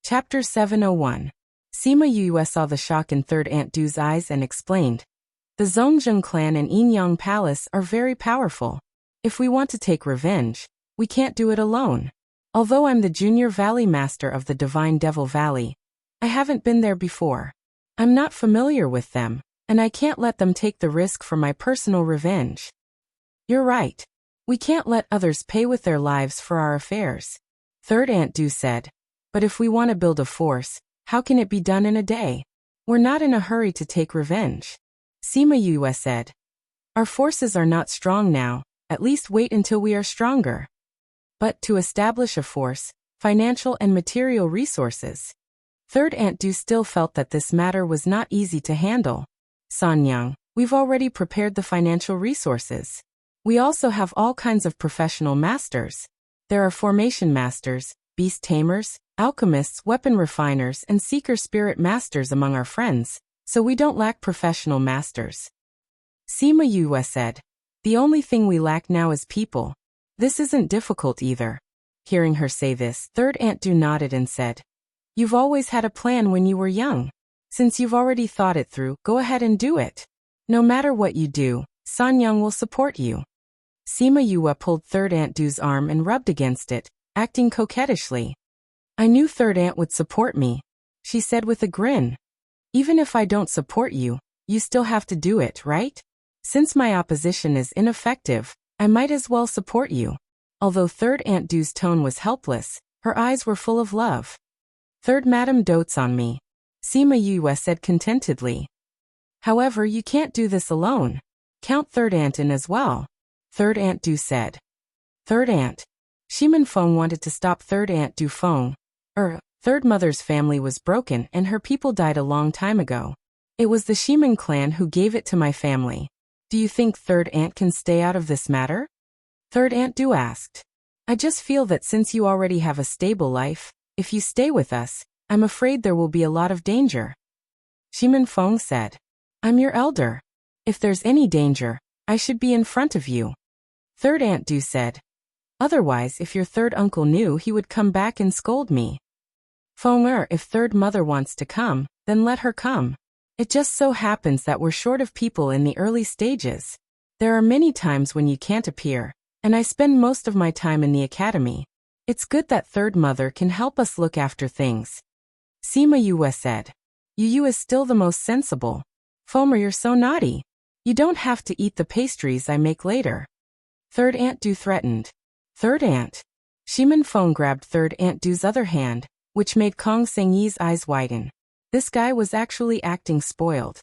Chapter 701. Sima Yue saw the shock in Third Aunt Du's eyes and explained. The Zhongjing clan and Yinyang Palace are very powerful. If we want to take revenge, we can't do it alone. Although I'm the junior valley master of the Divine Devil Valley, I haven't been there before. I'm not familiar with them, and I can't let them take the risk for my personal revenge. You're right. We can't let others pay with their lives for our affairs, Third Aunt Du said. But if we want to build a force, how can it be done in a day? We're not in a hurry to take revenge. Sima Yue said. Our forces are not strong now, at least wait until we are stronger. But to establish a force, financial and material resources. Third Aunt Du still felt that this matter was not easy to handle. Sanyang, we've already prepared the financial resources. We also have all kinds of professional masters. There are formation masters, beast tamers, alchemists, weapon refiners, and seeker spirit masters among our friends, so we don't lack professional masters. Sima Yue said. The only thing we lack now is people. This isn't difficult either. Hearing her say this, Third Aunt Du nodded and said, You've always had a plan when you were young. Since you've already thought it through, go ahead and do it. No matter what you do, Sanyang will support you. Sima Yue pulled Third Aunt Du's arm and rubbed against it, acting coquettishly. I knew Third Aunt would support me, she said with a grin. Even if I don't support you, you still have to do it, right? Since my opposition is ineffective, I might as well support you. Although Third Aunt Du's tone was helpless, her eyes were full of love. Third Madam dotes on me, Sima Yue said contentedly. However, you can't do this alone. Count Third Aunt in as well, Third Aunt Du said. Third Aunt. Shimin Feng wanted to stop Third Aunt Du Feng. Third Mother's family was broken and her people died a long time ago. It was the Shimin clan who gave it to my family. Do you think Third Aunt can stay out of this matter? Third Aunt Du asked. I just feel that since you already have a stable life, if you stay with us, I'm afraid there will be a lot of danger. Shimin Feng said. I'm your elder. If there's any danger, I should be in front of you. Third Aunt Du said. Otherwise, if your third uncle knew, he would come back and scold me. Feng if Third Mother wants to come, then let her come. It just so happens that we're short of people in the early stages. There are many times when you can't appear, and I spend most of my time in the academy. It's good that Third Mother can help us look after things. Sima Yue said. Yu is still the most sensible. Feng, you're so naughty. You don't have to eat the pastries I make later. Third Aunt Du threatened. Third Aunt. Shimin Feng grabbed Third Aunt Du's other hand, which made Kong Sengyi's eyes widen. This guy was actually acting spoiled.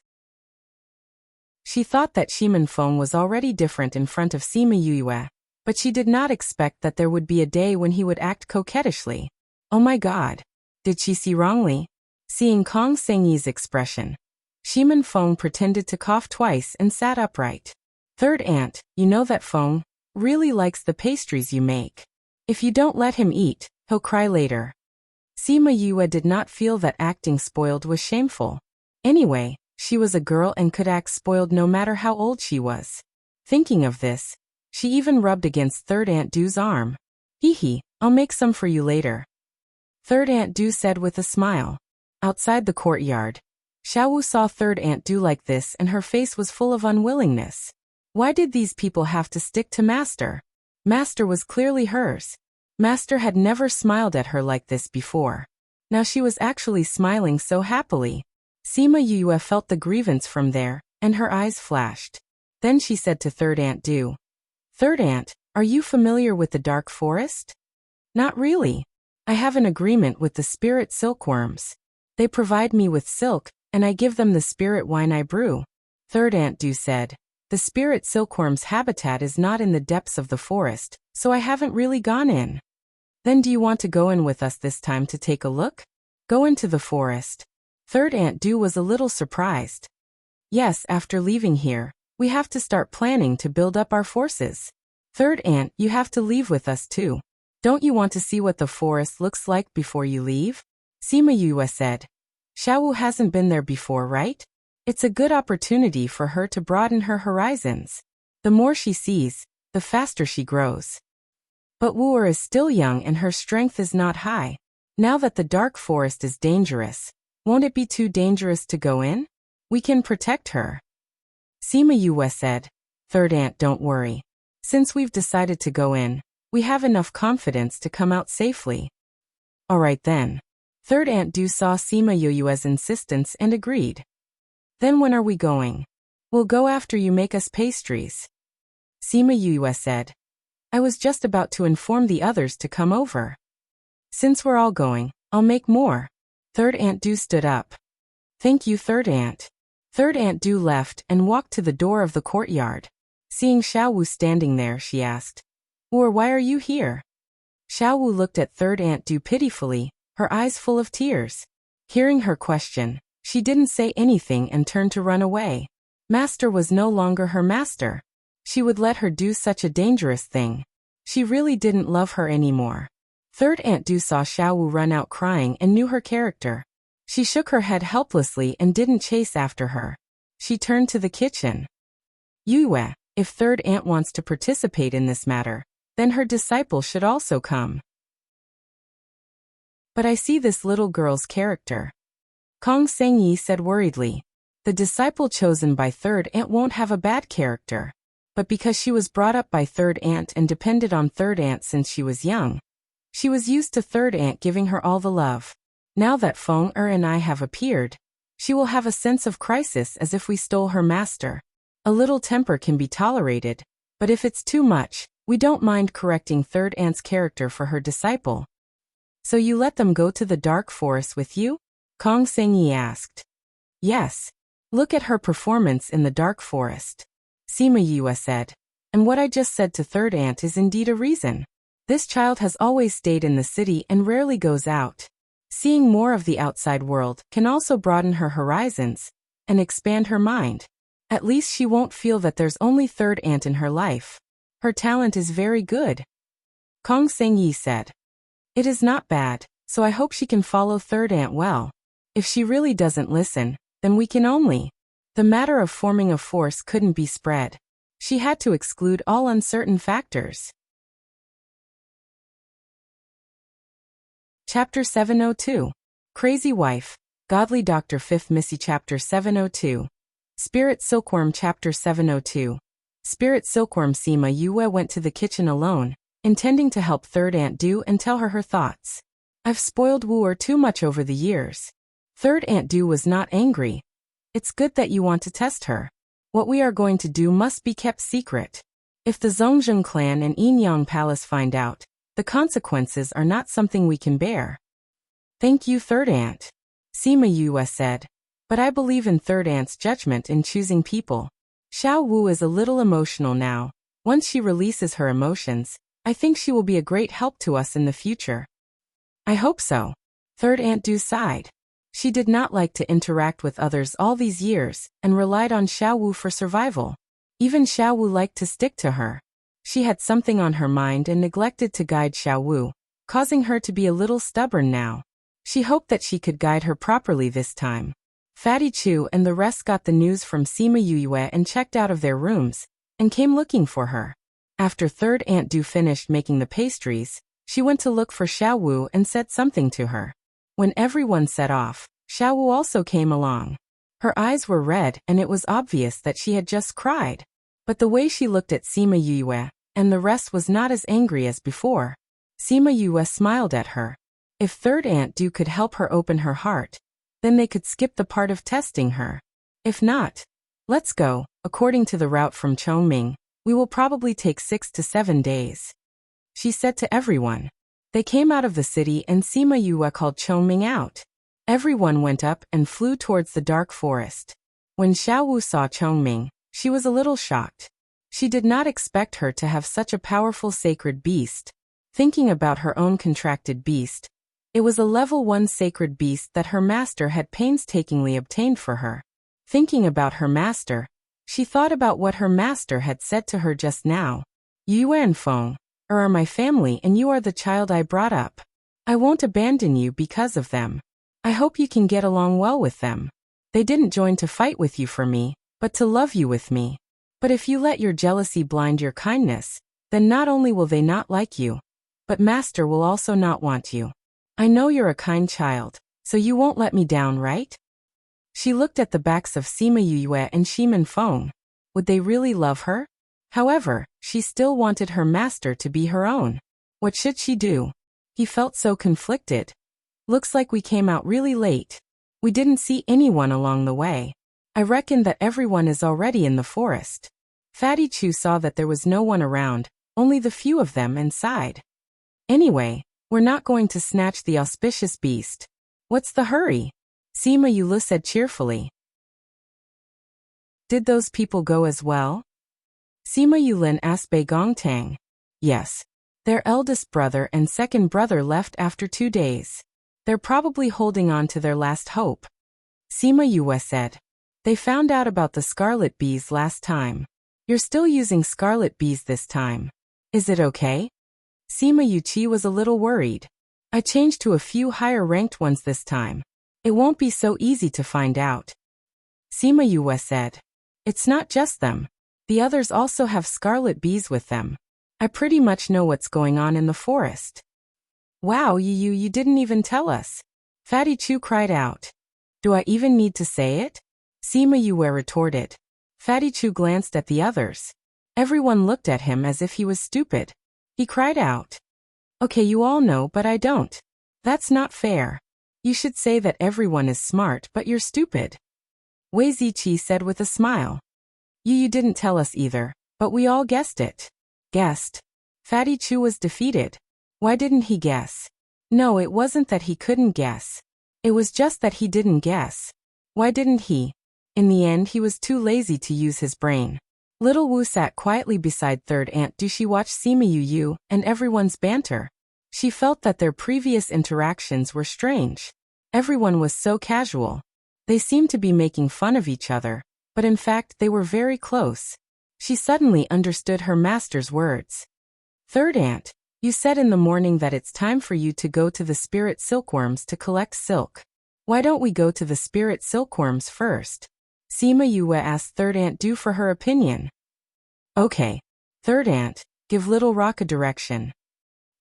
She thought that Shimin Feng was already different in front of Sima Yue, but she did not expect that there would be a day when he would act coquettishly. Oh my God. Did she see wrongly? Seeing Kong Sengyi's expression, Shimin Feng pretended to cough twice and sat upright. Third Aunt, you know that Feng really likes the pastries you make. If you don't let him eat, he'll cry later. Sima Yue did not feel that acting spoiled was shameful. Anyway, she was a girl and could act spoiled no matter how old she was. Thinking of this, she even rubbed against Third Aunt Du's arm. Hee, I'll make some for you later. Third Aunt Du said with a smile. Outside the courtyard, Xiaowu saw Third Aunt Du like this and her face was full of unwillingness. Why did these people have to stick to Master? Master was clearly hers. Master had never smiled at her like this before. Now she was actually smiling so happily. Sima Yue felt the grievance from there, and her eyes flashed. Then she said to Third Aunt Du. Third Aunt, are you familiar with the Dark Forest? Not really. I have an agreement with the spirit silkworms. They provide me with silk, and I give them the spirit wine I brew. Third Aunt Du said. The spirit silkworm's habitat is not in the depths of the forest, so I haven't really gone in. Then do you want to go in with us this time to take a look? Go into the forest. Third Aunt Du was a little surprised. Yes, after leaving here, we have to start planning to build up our forces. Third Aunt, you have to leave with us too. Don't you want to see what the forest looks like before you leave? Sima Yue said. Xiaowu hasn't been there before, right? It's a good opportunity for her to broaden her horizons. The more she sees, the faster she grows. But Wu is still young and her strength is not high. Now that the dark forest is dangerous, won't it be too dangerous to go in? We can protect her. Sima Yue said. Third aunt, don't worry. Since we've decided to go in, we have enough confidence to come out safely. All right then. Third aunt Du saw Sima Yue's insistence and agreed. Then when are we going? We'll go after you make us pastries. Sima Yue said. I was just about to inform the others to come over. Since we're all going, I'll make more. Third Aunt Du stood up. Thank you, Third Aunt. Third Aunt Du left and walked to the door of the courtyard. Seeing Xiao Wu standing there, she asked, Or why are you here? Xiao Wu looked at Third Aunt Du pitifully, her eyes full of tears. Hearing her question, she didn't say anything and turned to run away. Master was no longer her master. She would let her do such a dangerous thing. She really didn't love her anymore. Third Aunt Du saw Xiao Wu run out crying and knew her character. She shook her head helplessly and didn't chase after her. She turned to the kitchen. Yue, if Third Aunt wants to participate in this matter, then her disciple should also come. But I see this little girl's character. Kong Sengyi said worriedly. The disciple chosen by Third Aunt won't have a bad character. But because she was brought up by Third Aunt and depended on Third Aunt since she was young, she was used to Third Aunt giving her all the love. Now that Feng and I have appeared, she will have a sense of crisis as if we stole her master. A little temper can be tolerated, but if it's too much, we don't mind correcting Third Aunt's character for her disciple. So you let them go to the dark forest with you? Kong Sengyi asked. Yes. Look at her performance in the dark forest. Sima Yue said. And what I just said to Third Aunt is indeed a reason. This child has always stayed in the city and rarely goes out. Seeing more of the outside world can also broaden her horizons and expand her mind. At least she won't feel that there's only Third Aunt in her life. Her talent is very good. Kong Sengyi said. It is not bad, so I hope she can follow Third Aunt well. If she really doesn't listen, then we can only. The matter of forming a force couldn't be spread. She had to exclude all uncertain factors. Chapter 702. Crazy Wife. Godly Doctor 5th Missy Chapter 702. Spirit Silkworm Chapter 702. Spirit Silkworm Sima Yue went to the kitchen alone, intending to help Third Aunt Du and tell her thoughts. I've spoiled Wu too much over the years. Third Aunt Du was not angry. It's good that you want to test her. What we are going to do must be kept secret. If the Zhongjun clan and Yinyang Palace find out, the consequences are not something we can bear. Thank you, Third Aunt. Sima Yue said. But I believe in Third Aunt's judgment in choosing people. Xiao Wu is a little emotional now. Once she releases her emotions, I think she will be a great help to us in the future. I hope so. Third Aunt Du sighed. She did not like to interact with others all these years and relied on Xiao Wu for survival. Even Xiao Wu liked to stick to her. She had something on her mind and neglected to guide Xiao Wu, causing her to be a little stubborn now. She hoped that she could guide her properly this time. Fatty Chu and the rest got the news from Sima Yue and checked out of their rooms, and came looking for her. After Third Aunt Du finished making the pastries, she went to look for Xiao Wu and said something to her. When everyone set off, Xiao Wu also came along. Her eyes were red and it was obvious that she had just cried. But the way she looked at Sima Yue and the rest was not as angry as before. Sima Yue smiled at her. If Third Aunt Du could help her open her heart, then they could skip the part of testing her. If not, let's go. According to the route from Chongming, we will probably take 6 to 7 days. She said to everyone. They came out of the city and Sima Yue called Chongming out. Everyone went up and flew towards the dark forest. When Xiao Wu saw Chongming, she was a little shocked. She did not expect her to have such a powerful sacred beast. Thinking about her own contracted beast, it was a level 1 sacred beast that her master had painstakingly obtained for her. Thinking about her master, she thought about what her master had said to her just now. You and Feng are my family and you are the child I brought up. I won't abandon you because of them. I hope you can get along well with them. They didn't join to fight with you for me, but to love you with me. But if you let your jealousy blind your kindness, then not only will they not like you, but master will also not want you. I know you're a kind child, so you won't let me down, right? She looked at the backs of Sima Yue and Shimin Feng. Would they really love her? However, she still wanted her master to be her own. What should she do? He felt so conflicted. Looks like we came out really late. We didn't see anyone along the way. I reckon that everyone is already in the forest. Fatty Chu saw that there was no one around, only the few of them, and sighed. Anyway, we're not going to snatch the auspicious beast. What's the hurry? Sima Yue said cheerfully. Did those people go as well? Sima Yulin asked Bei Gongtang. Yes. Their eldest brother and second brother left after 2 days. They're probably holding on to their last hope. Sima Yue said. They found out about the scarlet bees last time. You're still using scarlet bees this time. Is it okay? Sima Yuqi was a little worried. I changed to a few higher-ranked ones this time. It won't be so easy to find out. Sima Yue said. It's not just them. The others also have scarlet bees with them. I pretty much know what's going on in the forest. Wow, you didn't even tell us. Fatty Chu cried out. Do I even need to say it? Sima Yue retorted. Fatty Chu glanced at the others. Everyone looked at him as if he was stupid. He cried out. Okay, you all know, but I don't. That's not fair. You should say that everyone is smart, but you're stupid. Wei Ziqi said with a smile. You didn't tell us either, but we all guessed it. Guessed? Fatty Chu was defeated. Why didn't he guess? No, it wasn't that he couldn't guess. It was just that he didn't guess. Why didn't he? In the end, he was too lazy to use his brain. Little Wu sat quietly beside third aunt. She watched Sima Yu and everyone's banter. She felt that their previous interactions were strange. Everyone was so casual. They seemed to be making fun of each other, but in fact they were very close. She suddenly understood her master's words. Third aunt, you said in the morning that it's time for you to go to the spirit silkworms to collect silk. Why don't we go to the spirit silkworms first? Sima Yue asked third aunt Du for her opinion. Okay. Third aunt, give Little Rock a direction.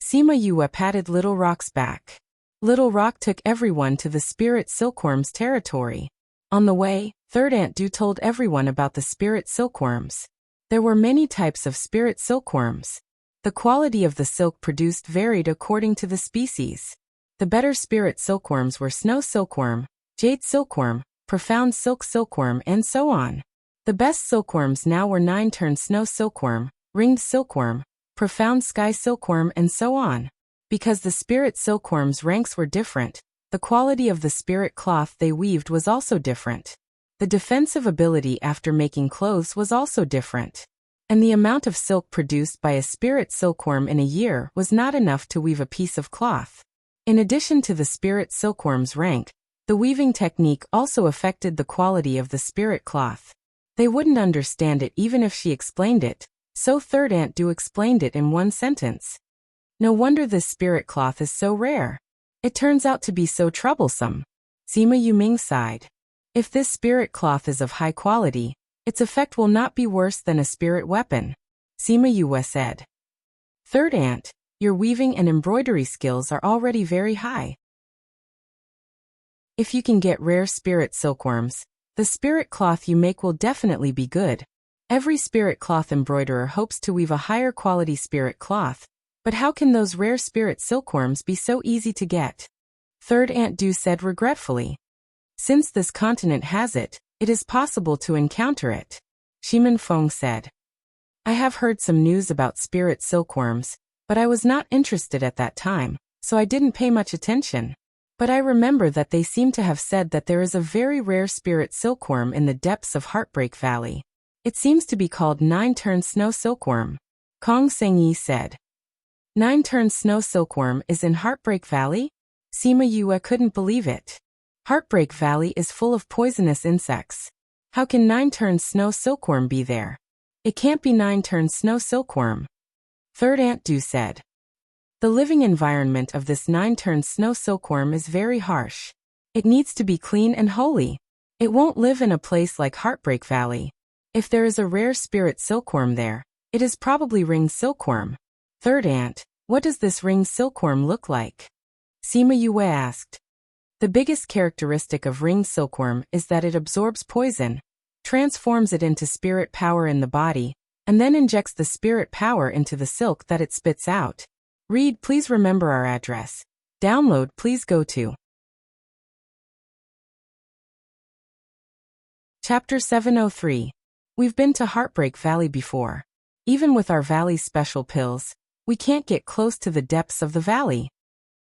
Sima Yue patted Little Rock's back. Little Rock took everyone to the spirit silkworms territory. On the way, third aunt Du told everyone about the spirit silkworms. There were many types of spirit silkworms. The quality of the silk produced varied according to the species. The better spirit silkworms were snow silkworm, jade silkworm, profound silkworm, and so on. The best silkworms now were 9-turn snow silkworm, ringed silkworm, profound sky silkworm, and so on. Because the spirit silkworms' ranks were different, the quality of the spirit cloth they weaved was also different. The defensive ability after making clothes was also different. And the amount of silk produced by a spirit silkworm in a year was not enough to weave a piece of cloth. In addition to the spirit silkworm's rank, the weaving technique also affected the quality of the spirit cloth. They wouldn't understand it even if she explained it, so third aunt Du explained it in one sentence. No wonder this spirit cloth is so rare. It turns out to be so troublesome. Sima Yuming sighed. If this spirit cloth is of high quality, its effect will not be worse than a spirit weapon. Sima Yue said. Third aunt, your weaving and embroidery skills are already very high. If you can get rare spirit silkworms, the spirit cloth you make will definitely be good. Every spirit cloth embroiderer hopes to weave a higher quality spirit cloth, but how can those rare spirit silkworms be so easy to get? Third aunt Du said regretfully. Since this continent has it, it is possible to encounter it. Shimin Feng said. I have heard some news about spirit silkworms, but I was not interested at that time, so I didn't pay much attention. But I remember that they seem to have said that there is a very rare spirit silkworm in the depths of Heartbreak Valley. It seems to be called 9-turn snow silkworm. Kong Sengyi said. 9-turn snow silkworm is in Heartbreak Valley? Sima Yue couldn't believe it. Heartbreak Valley is full of poisonous insects. How can 9-turn snow silkworm be there? It can't be 9-turn snow silkworm. Third aunt Du said. The living environment of this 9-turn snow silkworm is very harsh. It needs to be clean and holy. It won't live in a place like Heartbreak Valley. If there is a rare spirit silkworm there, it is probably ringed silkworm. Third aunt, what does this ringed silkworm look like? Sima Yue asked. The biggest characteristic of ringed silkworm is that it absorbs poison, transforms it into spirit power in the body, and then injects the spirit power into the silk that it spits out. Read, please remember our address. Download, please go to. Chapter 703. We've been to Heartbreak Valley before. Even with our valley's special pills, we can't get close to the depths of the valley.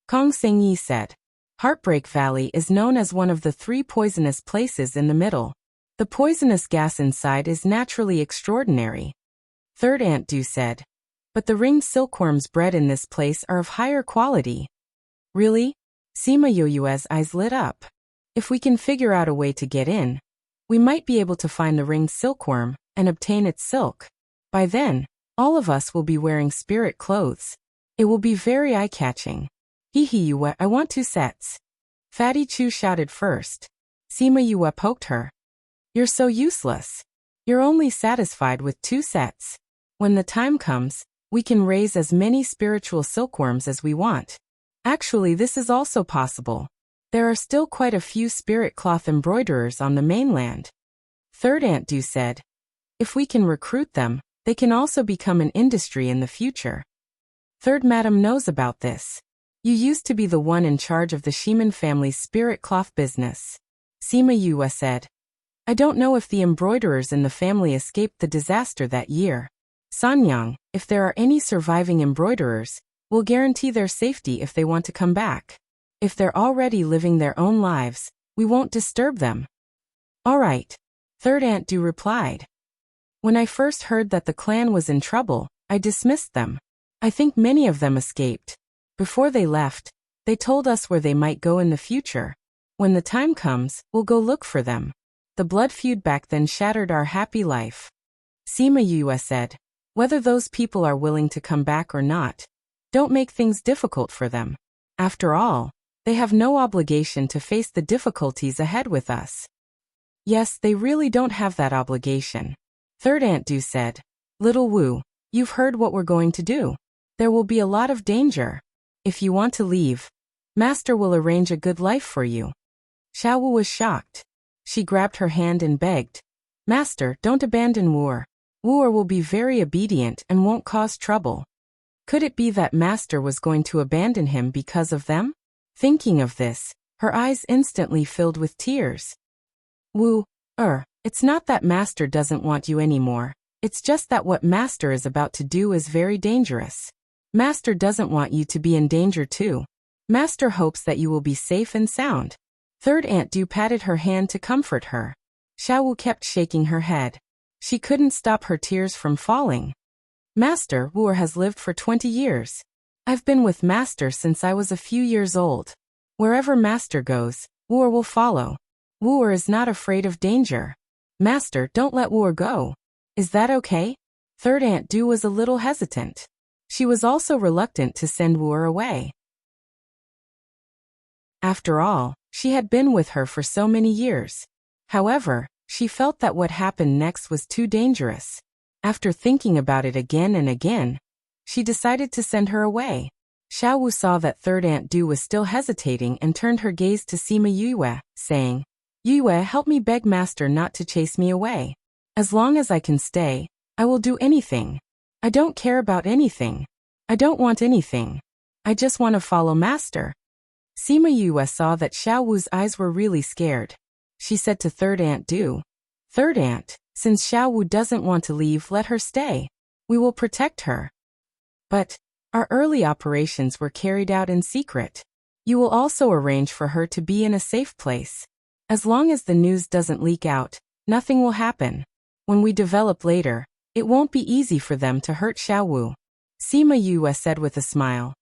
Kong Sengyi said. Heartbreak Valley is known as one of the 3 poisonous places in the middle. The poisonous gas inside is naturally extraordinary. Third Aunt Du said. But the ringed silkworms bred in this place are of higher quality. Really? Sima Yue's eyes lit up. If we can figure out a way to get in, we might be able to find the ringed silkworm and obtain its silk. By then, all of us will be wearing spirit clothes. It will be very eye-catching. Hee Yue, I want 2 sets. Fatty Chu shouted first. Sima Yue poked her. You're so useless. You're only satisfied with 2 sets. When the time comes, we can raise as many spiritual silkworms as we want. Actually, this is also possible. There are still quite a few spirit cloth embroiderers on the mainland. Third Aunt Du said. If we can recruit them, they can also become an industry in the future. Third Madam knows about this. You used to be the one in charge of the Shiman family's spirit cloth business. Sima Yue said. I don't know if the embroiderers in the family escaped the disaster that year. Sanyang, if there are any surviving embroiderers, we'll guarantee their safety if they want to come back. If they're already living their own lives, we won't disturb them. All right. Third Aunt Du replied. When I first heard that the clan was in trouble, I dismissed them. I think many of them escaped. Before they left, they told us where they might go in the future. When the time comes, we'll go look for them. The blood feud back then shattered our happy life. Sima Yue said. Whether those people are willing to come back or not, don't make things difficult for them. After all, they have no obligation to face the difficulties ahead with us. Yes, they really don't have that obligation. Third Aunt Du said. Little Wu, you've heard what we're going to do. There will be a lot of danger. If you want to leave, Master will arrange a good life for you. Xiao Wu was shocked. She grabbed her hand and begged. Master, don't abandon Wu. Wu will be very obedient and won't cause trouble. Could it be that Master was going to abandon him because of them? Thinking of this, her eyes instantly filled with tears. Wu, it's not that Master doesn't want you anymore. It's just that what Master is about to do is very dangerous. Master doesn't want you to be in danger too. Master hopes that you will be safe and sound. Third Aunt Du patted her hand to comfort her. Xiao Wu kept shaking her head. She couldn't stop her tears from falling. Master Wu has lived for 20 years. I've been with Master since I was a few years old. Wherever Master goes, Wu will follow. Wu is not afraid of danger. Master, don't let Wu go. Is that okay? Third Aunt Du was a little hesitant. She was also reluctant to send Wu away. After all, she had been with her for so many years. However, she felt that what happened next was too dangerous. After thinking about it again and again, she decided to send her away. Xiao Wu saw that Third Aunt Du was still hesitating and turned her gaze to Sima Yue, saying, Yue, help me beg Master not to chase me away. As long as I can stay, I will do anything. I don't care about anything. I don't want anything. I just want to follow Master. Sima Yue saw that Xiao Wu's eyes were really scared. She said to Third Aunt Du, Third Aunt, since Xiao Wu doesn't want to leave, let her stay. We will protect her. But our early operations were carried out in secret. You will also arrange for her to be in a safe place. As long as the news doesn't leak out, nothing will happen. When we develop later, it won't be easy for them to hurt Xiao Wu. Sima Yue said with a smile.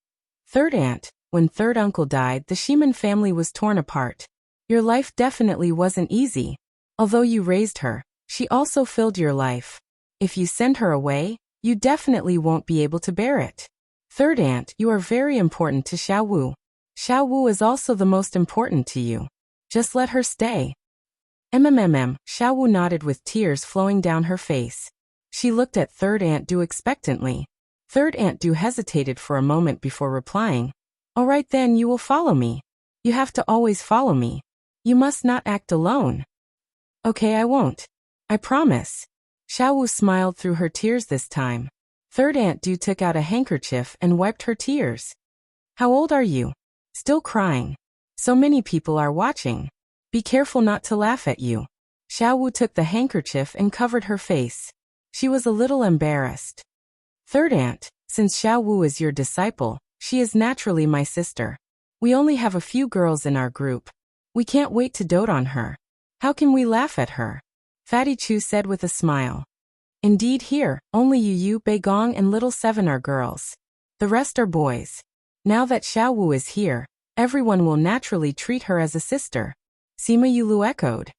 Third Aunt, when Third Uncle died, the Shiman family was torn apart. Your life definitely wasn't easy. Although you raised her, she also filled your life. If you send her away, you definitely won't be able to bear it. Third Aunt, you are very important to Xiao Wu. Xiao Wu is also the most important to you. Just let her stay. Xiao Wu nodded with tears flowing down her face. She looked at Third Aunt Du expectantly. Third Aunt Du hesitated for a moment before replying. All right then, you will follow me. You have to always follow me. You must not act alone. Okay, I won't. I promise. Xiaowu smiled through her tears this time. Third Aunt Du took out a handkerchief and wiped her tears. How old are you? Still crying. So many people are watching. Be careful not to laugh at you. Xiaowu took the handkerchief and covered her face. She was a little embarrassed. Third Aunt, since Xiaowu is your disciple, she is naturally my sister. We only have a few girls in our group. We can't wait to dote on her. How can we laugh at her? Fatty Chu said with a smile. Indeed here, only Yu, Beigong and Little Seven are girls. The rest are boys. Now that Xiaowu is here, everyone will naturally treat her as a sister. Sima Yulu echoed.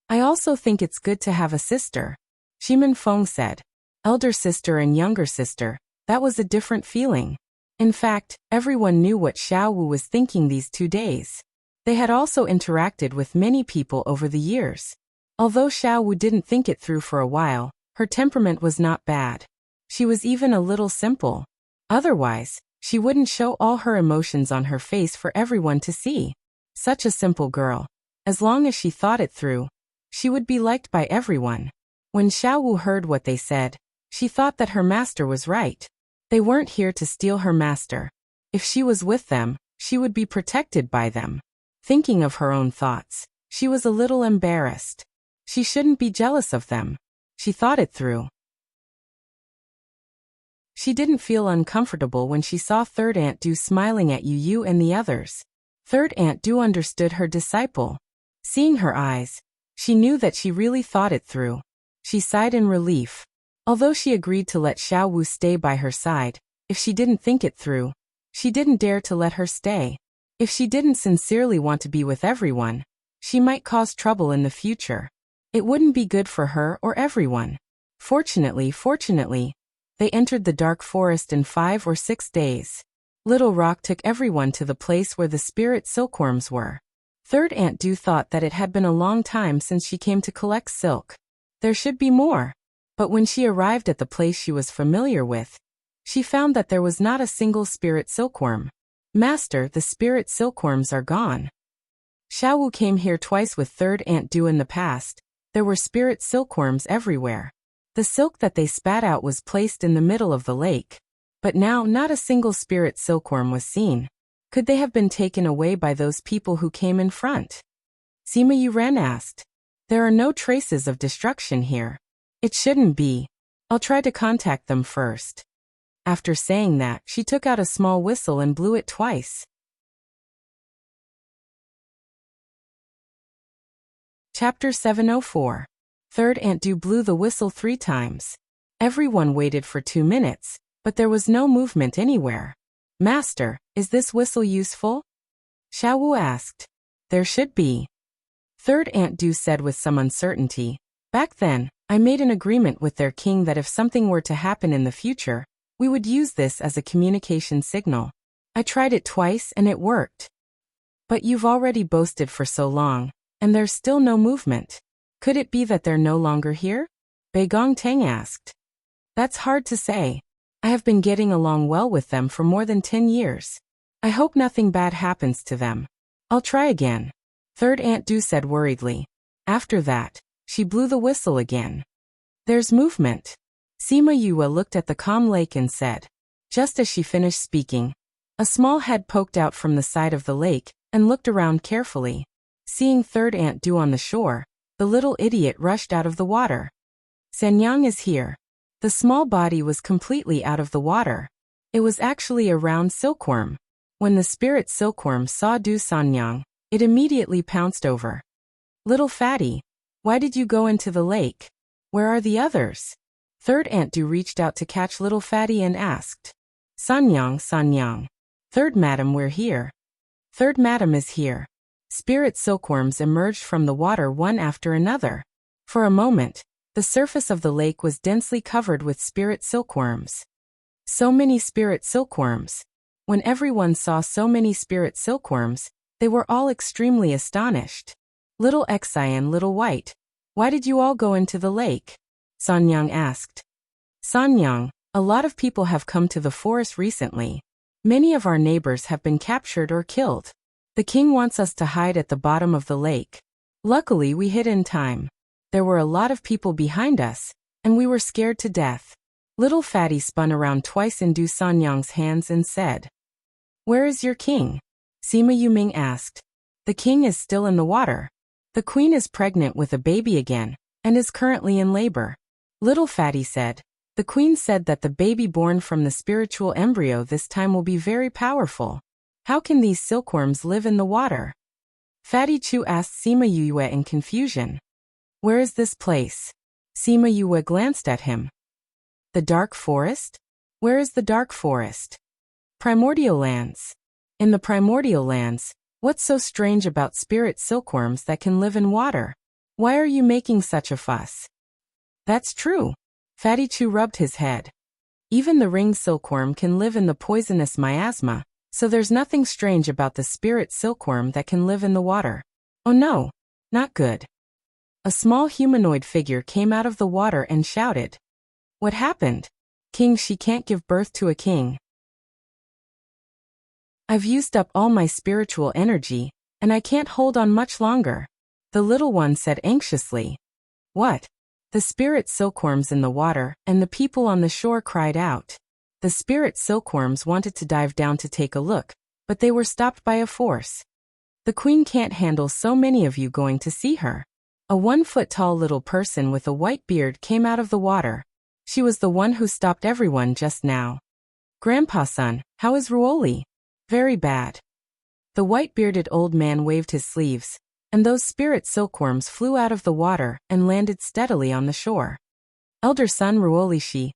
I also think it's good to have a sister. Shimin Feng said. Elder sister and younger sister, that was a different feeling. In fact, everyone knew what Xiaowu was thinking these 2 days. They had also interacted with many people over the years. Although Xiaowu didn't think it through for a while, her temperament was not bad. She was even a little simple. Otherwise, she wouldn't show all her emotions on her face for everyone to see. Such a simple girl. As long as she thought it through, she would be liked by everyone. When Xiaowu heard what they said, she thought that her master was right. They weren't here to steal her master. If she was with them, she would be protected by them. Thinking of her own thoughts, she was a little embarrassed. She shouldn't be jealous of them. She thought it through. She didn't feel uncomfortable when she saw Third Aunt Du smiling at Yu and the others. Third Aunt Du understood her disciple. Seeing her eyes, she knew that she really thought it through. She sighed in relief. Although she agreed to let Xiaowu stay by her side, if she didn't think it through, she didn't dare to let her stay. If she didn't sincerely want to be with everyone, she might cause trouble in the future. It wouldn't be good for her or everyone. Fortunately, they entered the dark forest in 5 or 6 days. Little Rock took everyone to the place where the spirit silkworms were. Third Aunt Du thought that it had been a long time since she came to collect silk. There should be more. But when she arrived at the place she was familiar with, she found that there was not a single spirit silkworm. Master, the spirit silkworms are gone. Xiaowu came here twice with Third Aunt Du in the past. There were spirit silkworms everywhere. The silk that they spat out was placed in the middle of the lake. But now not a single spirit silkworm was seen. Could they have been taken away by those people who came in front? Sima Yuren asked. There are no traces of destruction here. It shouldn't be. I'll try to contact them first. After saying that, she took out a small whistle and blew it twice. Chapter 704. Third Aunt Du blew the whistle 3 times. Everyone waited for 2 minutes, but there was no movement anywhere. Master, is this whistle useful? Xiaowu asked. There should be. Third Aunt Du said with some uncertainty. Back then, I made an agreement with their king that if something were to happen in the future, we would use this as a communication signal. I tried it twice and it worked. But you've already boasted for so long, and there's still no movement. Could it be that they're no longer here? Beigong Tang asked. That's hard to say. I have been getting along well with them for more than 10 years. I hope nothing bad happens to them. I'll try again. Third Aunt Du said worriedly. After that, she blew the whistle again. There's movement. Sima Yue looked at the calm lake and said. Just as she finished speaking, a small head poked out from the side of the lake and looked around carefully. Seeing Third Aunt Du on the shore, the little idiot rushed out of the water. Sanyang is here. The small body was completely out of the water. It was actually a round silkworm. When the spirit silkworm saw Du Sanyang, it immediately pounced over. Little fatty, why did you go into the lake? Where are the others? Third Aunt Du reached out to catch little fatty and asked. Sanyang. Third Madam, we're here. Third Madam is here. Spirit silkworms emerged from the water one after another. For a moment, the surface of the lake was densely covered with spirit silkworms. So many spirit silkworms. When everyone saw so many spirit silkworms, they were all extremely astonished. Little Xi and Little White, why did you all go into the lake? Sanyang asked. Sanyang, a lot of people have come to the forest recently. Many of our neighbors have been captured or killed. The king wants us to hide at the bottom of the lake. Luckily, we hid in time. There were a lot of people behind us, and we were scared to death. Little Fatty spun around twice in Du Sanyang's hands and said, "Where is your king?" Sima Yuming asked. "The king is still in the water. The queen is pregnant with a baby again, and is currently in labor." Little Fatty said, "The queen said that the baby born from the spiritual embryo this time will be very powerful. How can these silkworms live in the water?" Fatty Chu asked Sima Yue in confusion. "Where is this place?" Sima Yue glanced at him. "The dark forest? Where is the dark forest?" "Primordial lands." "In the primordial lands, what's so strange about spirit silkworms that can live in water? Why are you making such a fuss?" "That's true." Fatty Chu rubbed his head. "Even the ring silkworm can live in the poisonous miasma, so there's nothing strange about the spirit silkworm that can live in the water." "Oh no, not good." A small humanoid figure came out of the water and shouted, "What happened? King, she can't give birth to a king. I've used up all my spiritual energy, and I can't hold on much longer," the little one said anxiously. "What?" The spirit silkworms in the water and the people on the shore cried out. The spirit silkworms wanted to dive down to take a look, but they were stopped by a force. "The queen can't handle so many of you going to see her." A 1-foot-tall little person with a white beard came out of the water. She was the one who stopped everyone just now. "Grandpa-son, how is Ruoli?" "Very bad." The white-bearded old man waved his sleeves, and those spirit silkworms flew out of the water and landed steadily on the shore. "Elder son Ruoli, she."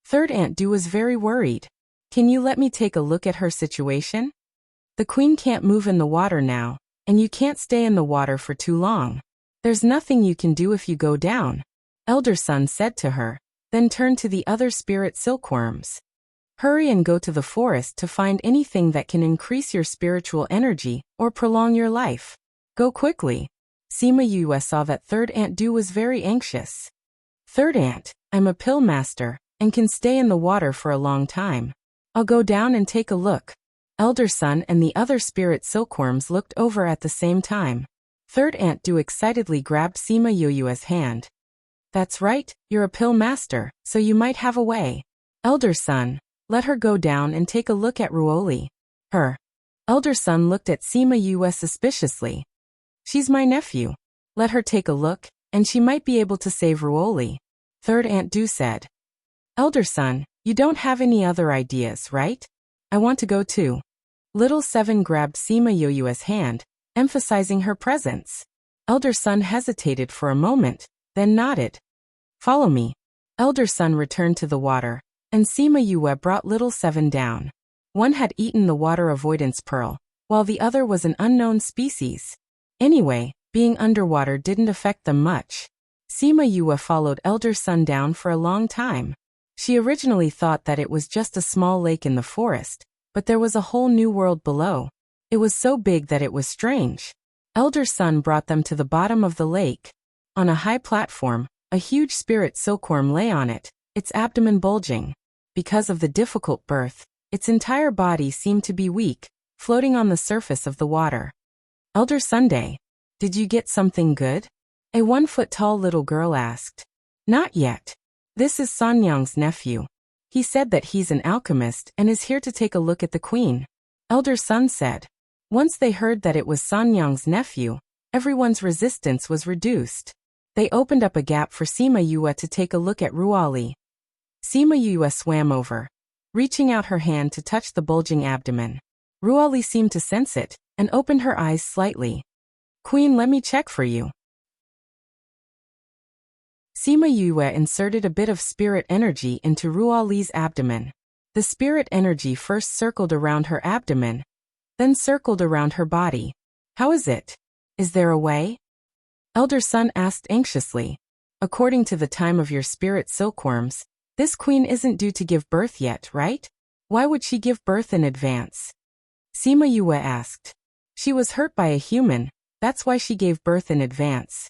Third Aunt Du was very worried. "Can you let me take a look at her situation? The queen can't move in the water now, and you can't stay in the water for too long. There's nothing you can do if you go down," Elder son said to her, then turned to the other spirit silkworms. "Hurry and go to the forest to find anything that can increase your spiritual energy or prolong your life. Go quickly." Sima Yue saw that Third Aunt Du was very anxious. "Third Aunt, I'm a pill master, and can stay in the water for a long time. I'll go down and take a look." Elder son and the other spirit silkworms looked over at the same time. Third Aunt Du excitedly grabbed Sima Yue's hand. "That's right, you're a pill master, so you might have a way. Elder son, let her go down and take a look at Ruoli." "Her?" Elder son looked at Sima Yue suspiciously. "She's my nephew. Let her take a look, and she might be able to save Ruoli," Third Aunt Du said. "Elder son, you don't have any other ideas, right? I want to go too." Little Seven grabbed Sima Yue's hand, emphasizing her presence. Elder son hesitated for a moment, then nodded. "Follow me." Elder son returned to the water, and Sima Yue brought Little Seven down. One had eaten the water avoidance pearl, while the other was an unknown species. Anyway, being underwater didn't affect them much. Sima Yue followed Elder son down for a long time. She originally thought that it was just a small lake in the forest, but there was a whole new world below. It was so big that it was strange. Elder son brought them to the bottom of the lake. On a high platform, a huge spirit silkworm lay on it, its abdomen bulging. Because of the difficult birth, its entire body seemed to be weak, floating on the surface of the water. "Elder Sunday, did you get something good?" a 1-foot-tall little girl asked. "Not yet. This is Sanyang's nephew. He said that he's an alchemist and is here to take a look at the queen," Elder Sun said. Once they heard that it was Sanyang's nephew, everyone's resistance was reduced. They opened up a gap for Sima Yue to take a look at Ruoli. Sima Yue swam over, reaching out her hand to touch the bulging abdomen. Ruoli seemed to sense it, and opened her eyes slightly. "Queen, let me check for you." Sima Yue inserted a bit of spirit energy into Ruoli's abdomen. The spirit energy first circled around her abdomen, then circled around her body. "How is it? Is there a way?" Elder Sun asked anxiously. "According to the time of your spirit silkworms, this queen isn't due to give birth yet, right? Why would she give birth in advance?" Sima Yue asked. "She was hurt by a human, that's why she gave birth in advance."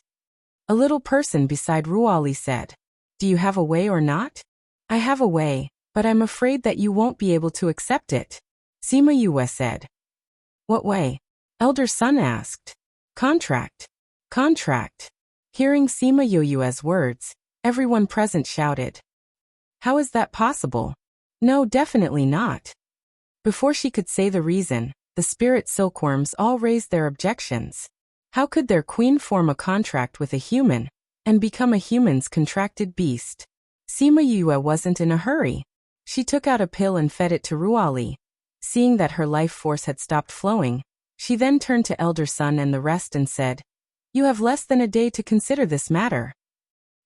A little person beside Ruoli said. "Do you have a way or not?" "I have a way, but I'm afraid that you won't be able to accept it." Sima Yue said. What way? Elder Sun asked. Contract. Contract. Hearing Sima Yue's words, everyone present shouted. How is that possible? No, definitely not. Before she could say the reason, the spirit silkworms all raised their objections. How could their queen form a contract with a human and become a human's contracted beast? Sima Yue wasn't in a hurry. She took out a pill and fed it to Ruali. Seeing that her life force had stopped flowing, she then turned to Elder Sun and the rest and said, You have less than a day to consider this matter.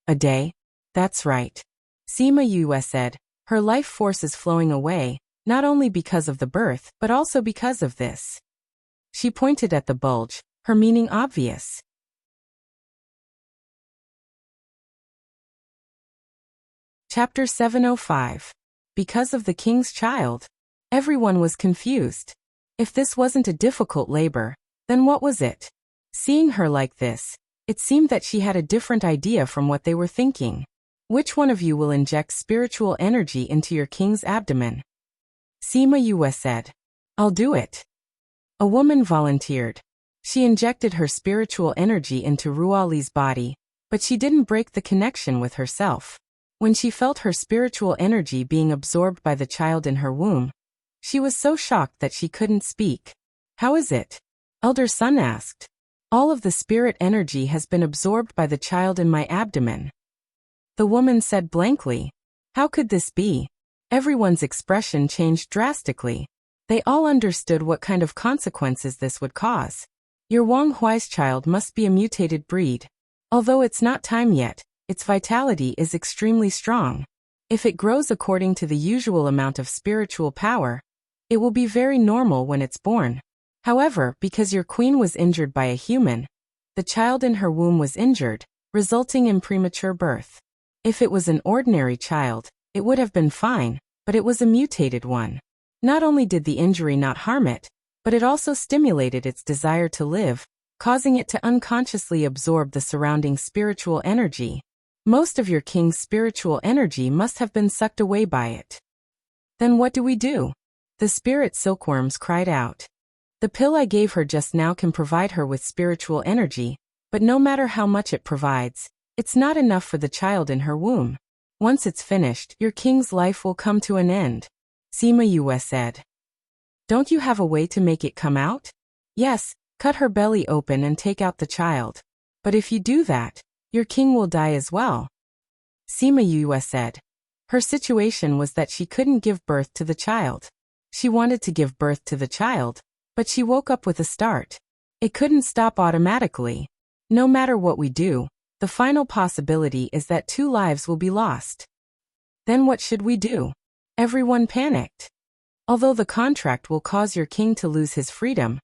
A day? That's right. Sima Yue said, her life force is flowing away, not only because of the birth, but also because of this. She pointed at the bulge, her meaning obvious. Chapter 705. Because of the king's child. Everyone was confused. If this wasn't a difficult labor, then what was it? Seeing her like this, it seemed that she had a different idea from what they were thinking. Which one of you will inject spiritual energy into your king's abdomen? Sima Yue said. I'll do it. A woman volunteered. She injected her spiritual energy into Ruali's body, but she didn't break the connection with herself. When she felt her spiritual energy being absorbed by the child in her womb, she was so shocked that she couldn't speak. How is it? Elder Sun asked. All of the spirit energy has been absorbed by the child in my abdomen. The woman said blankly. How could this be? Everyone's expression changed drastically. They all understood what kind of consequences this would cause. Your Wang Huai's child must be a mutated breed. Although it's not time yet, its vitality is extremely strong. If it grows according to the usual amount of spiritual power, it will be very normal when it's born. However, because your queen was injured by a human, the child in her womb was injured, resulting in premature birth. If it was an ordinary child, it would have been fine, but it was a mutated one. Not only did the injury not harm it, but it also stimulated its desire to live, causing it to unconsciously absorb the surrounding spiritual energy. Most of your king's spiritual energy must have been sucked away by it. Then what do we do? The spirit silkworms cried out. The pill I gave her just now can provide her with spiritual energy, but no matter how much it provides, it's not enough for the child in her womb. Once it's finished, your king's life will come to an end. Sima Yue said. Don't you have a way to make it come out? Yes, cut her belly open and take out the child. But if you do that, your king will die as well. Sima Yue said. Her situation was that she couldn't give birth to the child. She wanted to give birth to the child, but she woke up with a start. It couldn't stop automatically. No matter what we do, the final possibility is that 2 lives will be lost. Then what should we do? Everyone panicked. Although the contract will cause your king to lose his freedom,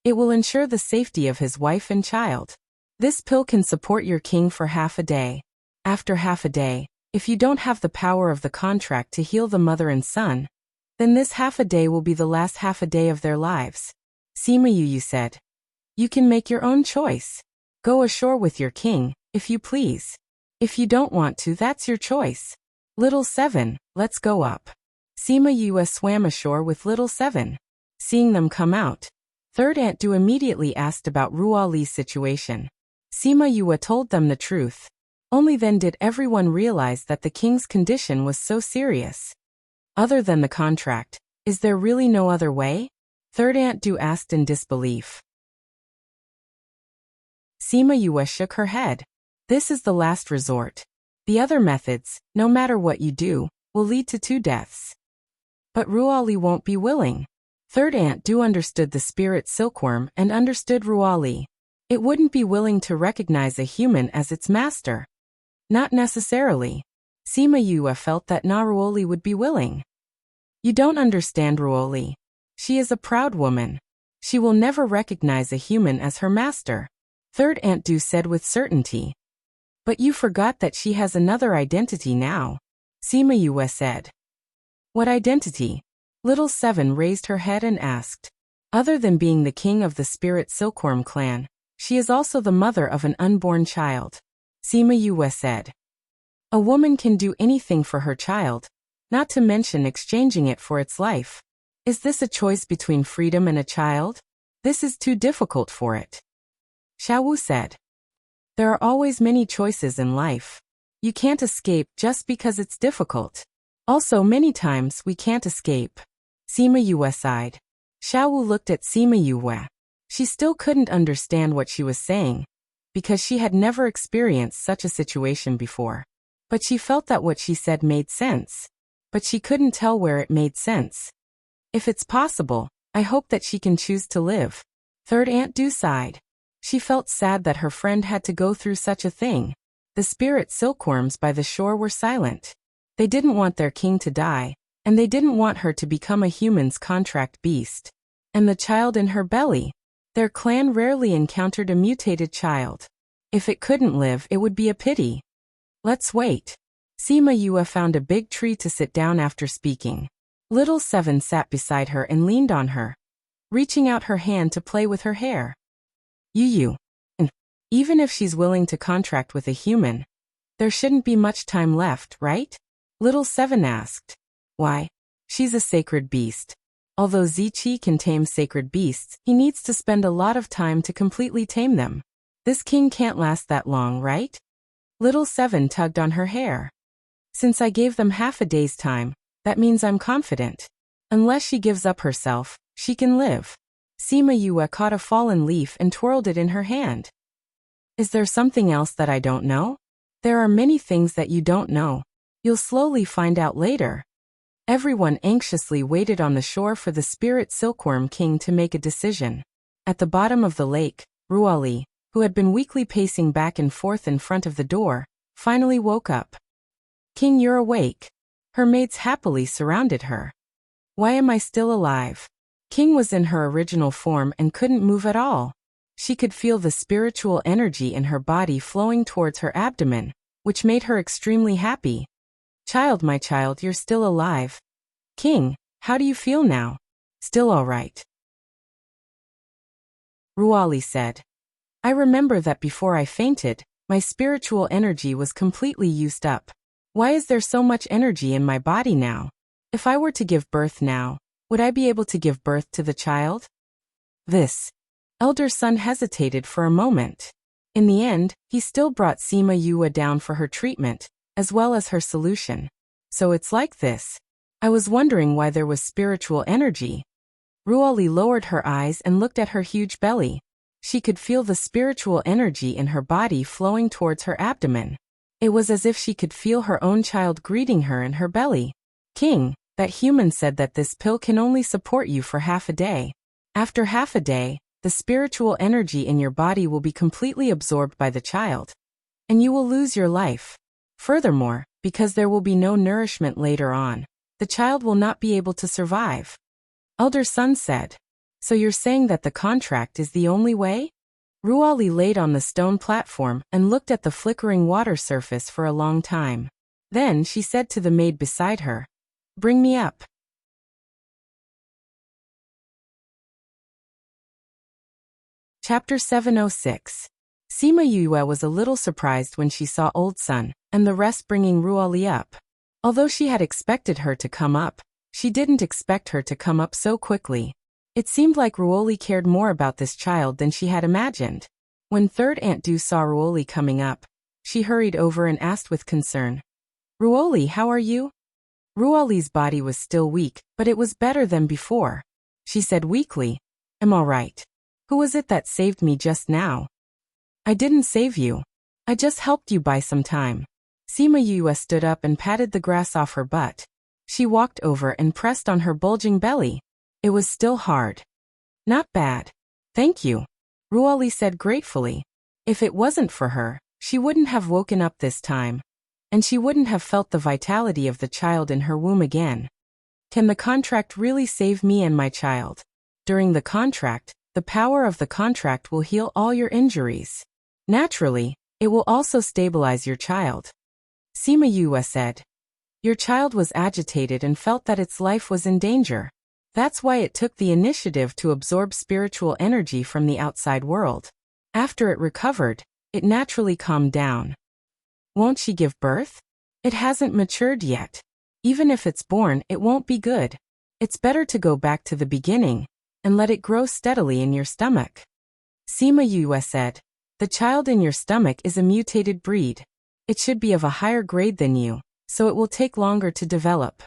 it will ensure the safety of his wife and child. This pill can support your king for half a day. After half a day, if you don't have the power of the contract to heal the mother and son, then this half a day will be the last half a day of their lives. Sima Yue said. You can make your own choice. Go ashore with your king, if you please. If you don't want to, that's your choice. Little Seven, let's go up. Sima Yue swam ashore with Little Seven. Seeing them come out, Third Aunt Du immediately asked about Ruali's situation. Sima Yue told them the truth. Only then did everyone realize that the king's condition was so serious. Other than the contract, is there really no other way? Third Aunt Du asked in disbelief. Sima Yue shook her head. This is the last resort. The other methods, no matter what you do, will lead to 2 deaths. But Ruali won't be willing. Third Aunt Du understood the spirit silkworm and understood Ruali. It wouldn't be willing to recognize a human as its master. Not necessarily. Sima Yue felt that Ruali would be willing. You don't understand Ruali. She is a proud woman. She will never recognize a human as her master. Third Aunt Du said with certainty. But you forgot that she has another identity now. Sima Yue said. What identity? Little Seven raised her head and asked. Other than being the king of the spirit silkworm clan, she is also the mother of an unborn child. Sima Yue said. A woman can do anything for her child, not to mention exchanging it for its life. Is this a choice between freedom and a child? This is too difficult for it. Xiaowu said. There are always many choices in life. You can't escape just because it's difficult. Also, many times we can't escape. Sima Yue sighed. Xiaowu looked at Sima Yue. She still couldn't understand what she was saying, because she had never experienced such a situation before. But she felt that what she said made sense. But she couldn't tell where it made sense. If it's possible, I hope that she can choose to live. Third Aunt Du sighed. She felt sad that her friend had to go through such a thing. The spirit silkworms by the shore were silent. They didn't want their king to die, and they didn't want her to become a human's contract beast. And the child in her belly. Their clan rarely encountered a mutated child. If it couldn't live, it would be a pity. Let's wait. Sima Yue found a big tree to sit down after speaking. Little Seven sat beside her and leaned on her, reaching out her hand to play with her hair. Yu. Even if she's willing to contract with a human, there shouldn't be much time left, right? Little Seven asked. Why? She's a sacred beast. Although Ziqi can tame sacred beasts, he needs to spend a lot of time to completely tame them. This king can't last that long, right? Little Seven tugged on her hair. Since I gave them half a day's time, that means I'm confident. Unless she gives up herself, she can live. Sima Yue caught a fallen leaf and twirled it in her hand. Is there something else that I don't know? There are many things that you don't know. You'll slowly find out later. Everyone anxiously waited on the shore for the spirit silkworm king to make a decision. At the bottom of the lake, Ruali, who had been weakly pacing back and forth in front of the door, finally woke up. King, you're awake. Her mates happily surrounded her. Why am I still alive? King was in her original form and couldn't move at all. She could feel the spiritual energy in her body flowing towards her abdomen, which made her extremely happy. Child, my child, you're still alive. King, how do you feel now? Still all right. Ruali said. I remember that before I fainted, my spiritual energy was completely used up. Why is there so much energy in my body now? If I were to give birth now, would I be able to give birth to the child? This elder son hesitated for a moment. In the end, he still brought Sima Yue down for her treatment, as well as her solution. So it's like this. I was wondering why there was spiritual energy. Ruali lowered her eyes and looked at her huge belly. She could feel the spiritual energy in her body flowing towards her abdomen. It was as if she could feel her own child greeting her in her belly. King, that human said that this pill can only support you for half a day. After half a day, the spiritual energy in your body will be completely absorbed by the child. And you will lose your life. Furthermore, because there will be no nourishment later on, the child will not be able to survive. Elder son said. So you're saying that the contract is the only way? Ruali laid on the stone platform and looked at the flickering water surface for a long time. Then she said to the maid beside her, Bring me up. Chapter 706. Sima Yue was a little surprised when she saw Old Sun and the rest bringing Ruali up. Although she had expected her to come up, she didn't expect her to come up so quickly. It seemed like Ruoli cared more about this child than she had imagined. When Third Aunt Du saw Ruoli coming up, she hurried over and asked with concern, Ruoli, how are you? Ruoli's body was still weak, but it was better than before. She said weakly, I'm all right. Who was it that saved me just now? I didn't save you. I just helped you buy some time. Sima Yue stood up and patted the grass off her butt. She walked over and pressed on her bulging belly. It was still hard. Not bad. Thank you. Ruali said gratefully. If it wasn't for her, she wouldn't have woken up this time. And she wouldn't have felt the vitality of the child in her womb again. Can the contract really save me and my child? During the contract, the power of the contract will heal all your injuries. Naturally, it will also stabilize your child. Sima Yue said. Your child was agitated and felt that its life was in danger. That's why it took the initiative to absorb spiritual energy from the outside world. After it recovered, it naturally calmed down. Won't she give birth? It hasn't matured yet. Even if it's born, it won't be good. It's better to go back to the beginning and let it grow steadily in your stomach. Sima Yue said, the child in your stomach is a mutated breed. It should be of a higher grade than you, so it will take longer to develop.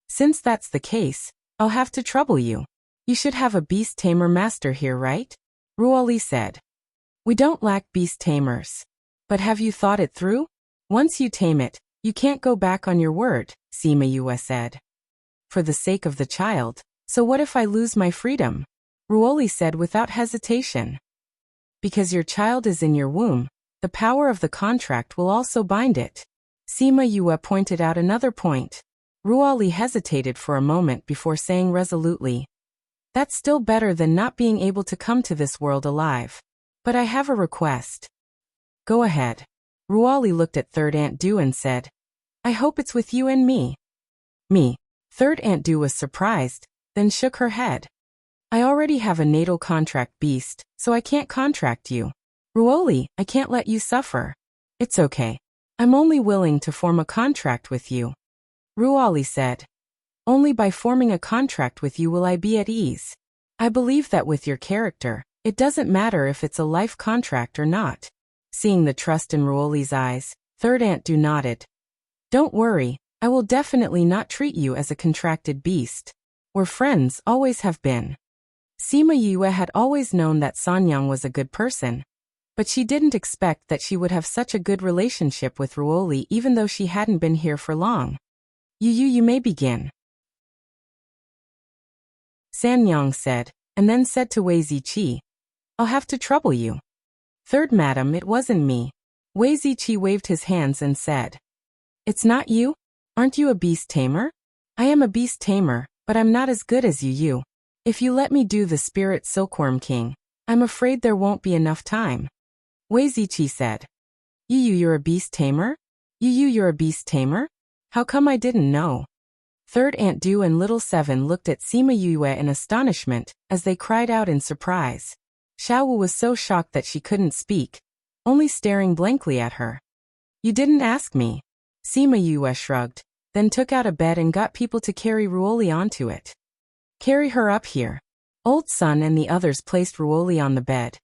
Since that's the case, I'll have to trouble you. You should have a beast tamer master here, right? Ruoli said. We don't lack beast tamers. But have you thought it through? Once you tame it, you can't go back on your word, Sima Yue said. For the sake of the child, so what if I lose my freedom? Ruoli said without hesitation. Because your child is in your womb, the power of the contract will also bind it. Sima Yue pointed out another point. Ruoli hesitated for a moment before saying resolutely, that's still better than not being able to come to this world alive. But I have a request. Go ahead. Ruoli looked at Third Aunt Du and said, I hope it's with you and me. Me. Third Aunt Du was surprised, then shook her head. I already have a natal contract beast, so I can't contract you. Ruoli, I can't let you suffer. It's okay. I'm only willing to form a contract with you. Ruoli said. Only by forming a contract with you will I be at ease. I believe that with your character, it doesn't matter if it's a life contract or not. Seeing the trust in Ruoli's eyes, Third Aunt Du nodded. Don't worry, I will definitely not treat you as a contracted beast. We're friends, always have been. Sima Yue had always known that Sanyang was a good person, but she didn't expect that she would have such a good relationship with Ruoli even though she hadn't been here for long. You may begin. Sanyang said, and then said to Wei Ziqi, I'll have to trouble you. Third madam, it wasn't me. Wei Ziqi waved his hands and said, It's not you? Aren't you a beast tamer? I am a beast tamer, but I'm not as good as you. If you let me do the spirit silkworm king, I'm afraid there won't be enough time. Wei Ziqi said, You're a beast tamer? You're a beast tamer? How come I didn't know? Third Aunt Du and Little Seven looked at Sima Yue in astonishment as they cried out in surprise. Xiaowu was so shocked that she couldn't speak, only staring blankly at her. You didn't ask me. Sima Yue shrugged, then took out a bed and got people to carry Ruoli onto it. Carry her up here. Old Sun and the others placed Ruoli on the bed,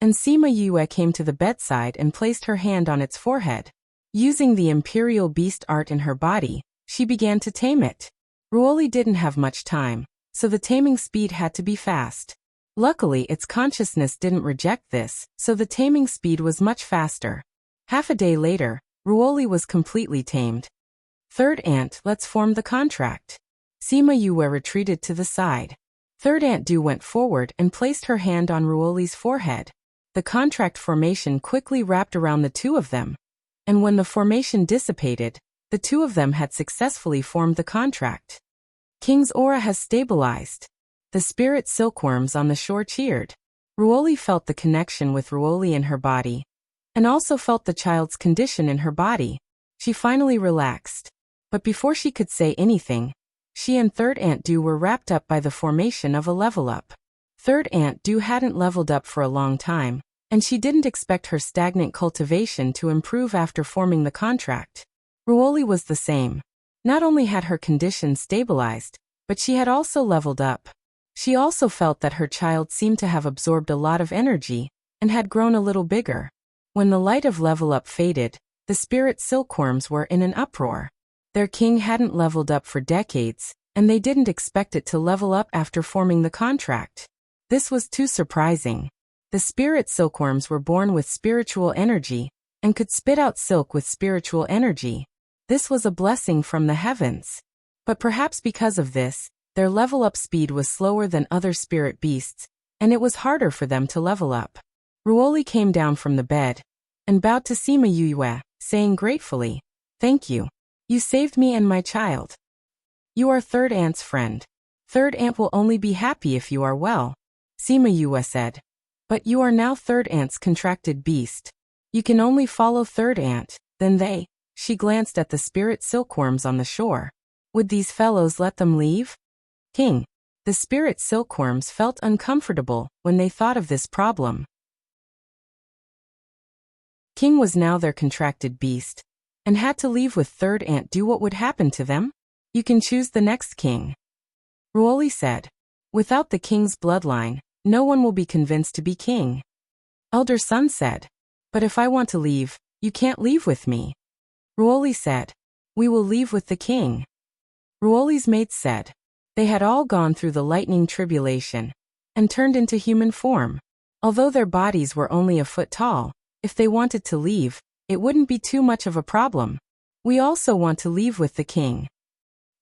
and Sima Yue came to the bedside and placed her hand on its forehead. Using the imperial beast art in her body, she began to tame it. Ruoli didn't have much time, so the taming speed had to be fast. Luckily, its consciousness didn't reject this, so the taming speed was much faster. Half a day later, Ruoli was completely tamed. Third Aunt, let's form the contract. Sima Yue retreated to the side. Third Aunt Du went forward and placed her hand on Ruoli's forehead. The contract formation quickly wrapped around the two of them, and when the formation dissipated, the two of them had successfully formed the contract. King's aura has stabilized. The spirit silkworms on the shore cheered. Ruoli felt the connection with Ruoli in her body, and also felt the child's condition in her body. She finally relaxed. But before she could say anything, she and Third Aunt Du were wrapped up by the formation of a level up. Third Aunt Du hadn't leveled up for a long time, and she didn't expect her stagnant cultivation to improve after forming the contract. Ruoli was the same. Not only had her condition stabilized, but she had also leveled up. She also felt that her child seemed to have absorbed a lot of energy and had grown a little bigger. When the light of level up faded, the spirit silkworms were in an uproar. Their king hadn't leveled up for decades, and they didn't expect it to level up after forming the contract. This was too surprising. The spirit silkworms were born with spiritual energy and could spit out silk with spiritual energy. This was a blessing from the heavens. But perhaps because of this, their level up speed was slower than other spirit beasts, and it was harder for them to level up. Ruoli came down from the bed and bowed to Sima Yue, saying gratefully, Thank you. You saved me and my child. You are Third Aunt's friend. Third Aunt will only be happy if you are well, Sima Yue said. But you are now Third Aunt's contracted beast. You can only follow Third Aunt, then she glanced at the spirit silkworms on the shore. Would these fellows let them leave? King. The spirit silkworms felt uncomfortable when they thought of this problem. King was now their contracted beast, and had to leave with Third Aunt. Do what would happen to them? You can choose the next king. Ruoli said. Without the king's bloodline, no one will be convinced to be king. Elder son said. But if I want to leave, you can't leave with me. Ruoli said. We will leave with the king. Ruoli's mates said. They had all gone through the lightning tribulation and turned into human form. Although their bodies were only a foot tall, if they wanted to leave, it wouldn't be too much of a problem. We also want to leave with the king.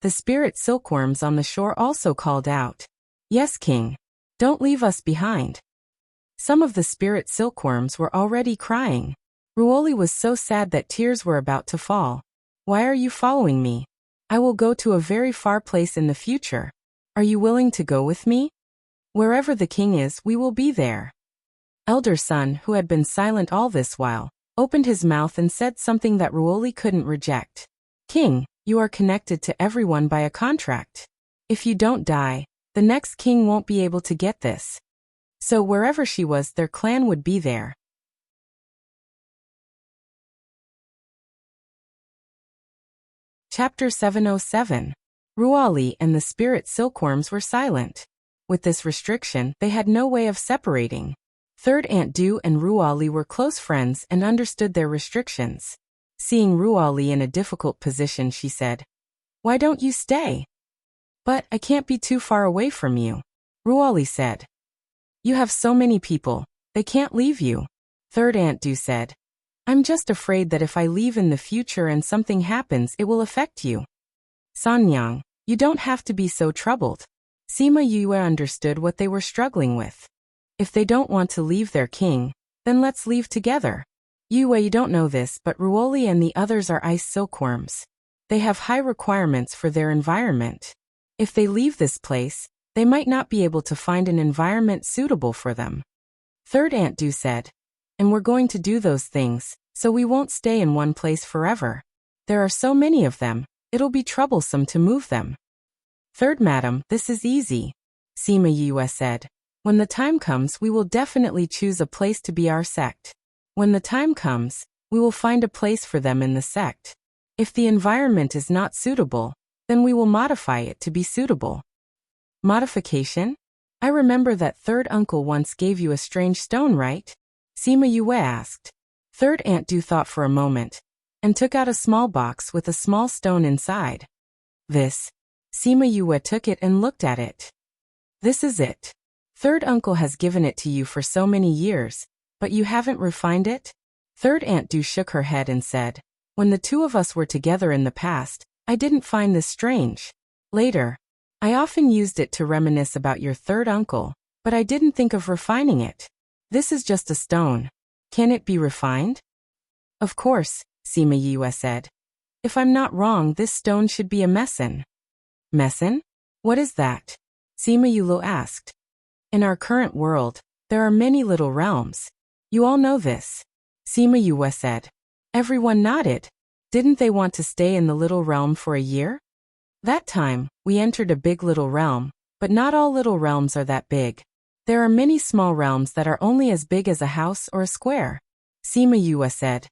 The spirit silkworms on the shore also called out. Yes, king. Don't leave us behind. Some of the spirit silkworms were already crying. Ruoli was so sad that tears were about to fall. Why are you following me? I will go to a very far place in the future. Are you willing to go with me? Wherever the king is, we will be there. Elder son, who had been silent all this while, opened his mouth and said something that Ruoli couldn't reject. King, you are connected to everyone by a contract. If you don't die, the next king won't be able to get this. So wherever she was, their clan would be there. Chapter 707. Ruoli and the spirit silkworms were silent. With this restriction, they had no way of separating. Third Aunt Du and Ruoli were close friends and understood their restrictions. Seeing Ruoli in a difficult position, she said, Why don't you stay? But I can't be too far away from you. Ruoli said. You have so many people, they can't leave you. Third Aunt Du said. I'm just afraid that if I leave in the future and something happens, it will affect you. Sanyang, you don't have to be so troubled. Sima Yue understood what they were struggling with. If they don't want to leave their king, then let's leave together. Yue, you don't know this, but Ruoli and the others are ice silkworms. They have high requirements for their environment. If they leave this place, they might not be able to find an environment suitable for them. Third Aunt Du said. And we're going to do those things, so we won't stay in one place forever. There are so many of them, it'll be troublesome to move them. Third Madam, this is easy. Sima Yue said. When the time comes, we will definitely choose a place to be our sect. When the time comes, we will find a place for them in the sect. If the environment is not suitable, then we will modify it to be suitable. Modification? I remember that third uncle once gave you a strange stone, right? Sima Yue asked. Third Aunt Du thought for a moment, and took out a small box with a small stone inside. This. Sima Yue took it and looked at it. This is it. Third uncle has given it to you for so many years, but you haven't refined it? Third Aunt Du shook her head and said, When the two of us were together in the past, I didn't find this strange. Later, I often used it to reminisce about your third uncle, but I didn't think of refining it. This is just a stone. Can it be refined? Of course, Sima Yue said. If I'm not wrong, this stone should be a meson. Meson? What is that? Sima Yue asked. In our current world, there are many little realms. You all know this. Sima Yue said. Everyone nodded. Didn't they want to stay in the little realm for a year? That time, we entered a big little realm, but not all little realms are that big. There are many small realms that are only as big as a house or a square. Sima Yue said.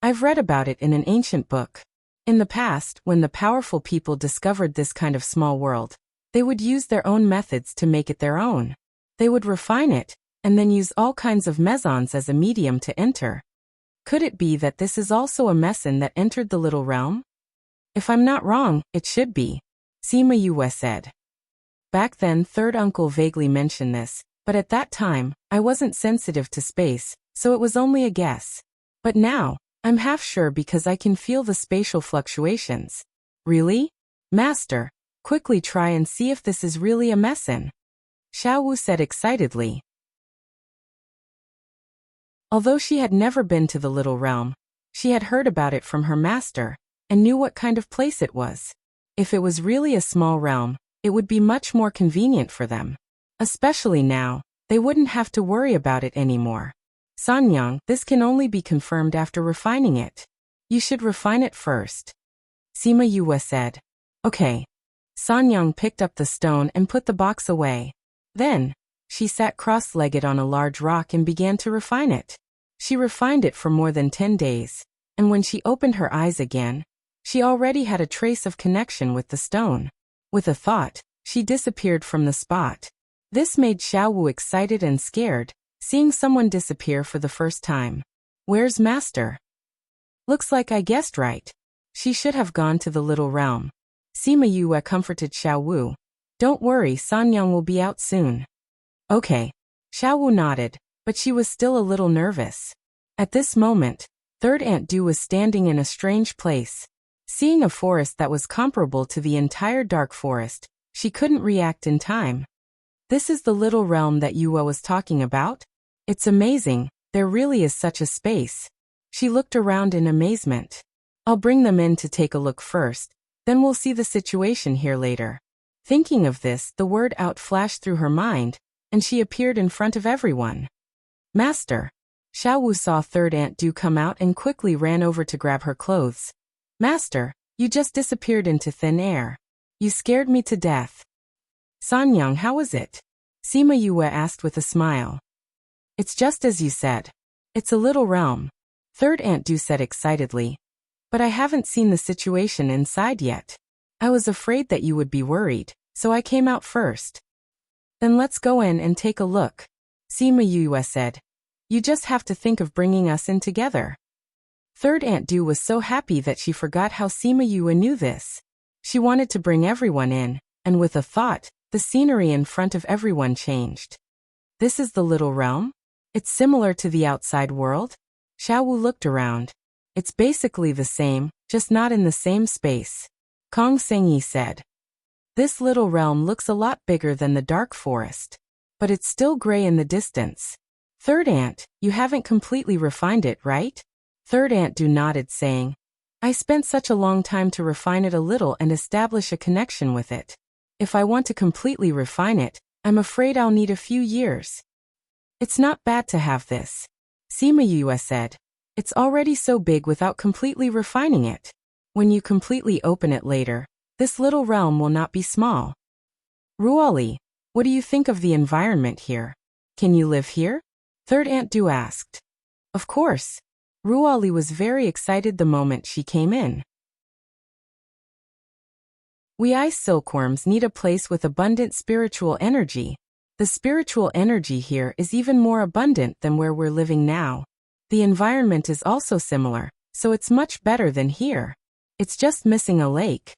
I've read about it in an ancient book. In the past, when the powerful people discovered this kind of small world, they would use their own methods to make it their own. They would refine it, and then use all kinds of mesons as a medium to enter. Could it be that this is also a meson that entered the little realm? If I'm not wrong, it should be. Sima Yue said. Back then, third uncle vaguely mentioned this, but at that time, I wasn't sensitive to space, so it was only a guess. But now, I'm half sure because I can feel the spatial fluctuations. Really? Master, quickly try and see if this is really a meson. Xiao Wu said excitedly. Although she had never been to the little realm, she had heard about it from her master, and knew what kind of place it was. If it was really a small realm, it would be much more convenient for them. Especially now, they wouldn't have to worry about it anymore. Sanyang, this can only be confirmed after refining it. You should refine it first. Sima Yue said. Okay. Sanyang picked up the stone and put the box away. Then, she sat cross-legged on a large rock and began to refine it. She refined it for more than 10 days, and when she opened her eyes again, she already had a trace of connection with the stone. With a thought, She disappeared from the spot. This made Xiaowu excited and scared, seeing someone disappear for the first time. Where's Master? Looks like I guessed right. She should have gone to the little realm. Sima Yue comforted Xiaowu. Don't worry, Sanyang will be out soon. Okay. Xiaowu nodded, but she was still a little nervous. At this moment, Third Aunt Du was standing in a strange place. Seeing a forest that was comparable to the entire dark forest, she couldn't react in time. This is the little realm that Yue was talking about? It's amazing, there really is such a space. She looked around in amazement. I'll bring them in to take a look first, then we'll see the situation here later. Thinking of this, the word out flashed through her mind, and she appeared in front of everyone. Master. Xiaowu saw Third Aunt Du come out and quickly ran over to grab her clothes. Master, you just disappeared into thin air. You scared me to death. Sanyang, how was it? Sima Yue asked with a smile. It's just as you said. It's a little realm. Third Aunt Du said excitedly. But I haven't seen the situation inside yet. I was afraid that you would be worried, so I came out first. Then let's go in and take a look. Sima Yue said. You just have to think of bringing us in together. Third Aunt Du was so happy that she forgot how Sima Yue knew this. She wanted to bring everyone in, and with a thought, the scenery in front of everyone changed. This is the little realm? It's similar to the outside world? Xiaowu looked around. It's basically the same, just not in the same space. Kong Sengyi said. This little realm looks a lot bigger than the dark forest. But it's still gray in the distance. Third Aunt, you haven't completely refined it, right? Third Aunt Du nodded, saying, I spent such a long time to refine it a little and establish a connection with it. If I want to completely refine it, I'm afraid I'll need a few years. It's not bad to have this. Sima Yue said. It's already so big without completely refining it. When you completely open it later, this little realm will not be small. Ruoli, what do you think of the environment here? Can you live here? Third Aunt Du asked. Of course. Ruoli was very excited the moment she came in. We ice silkworms need a place with abundant spiritual energy. The spiritual energy here is even more abundant than where we're living now. The environment is also similar, so it's much better than here. It's just missing a lake.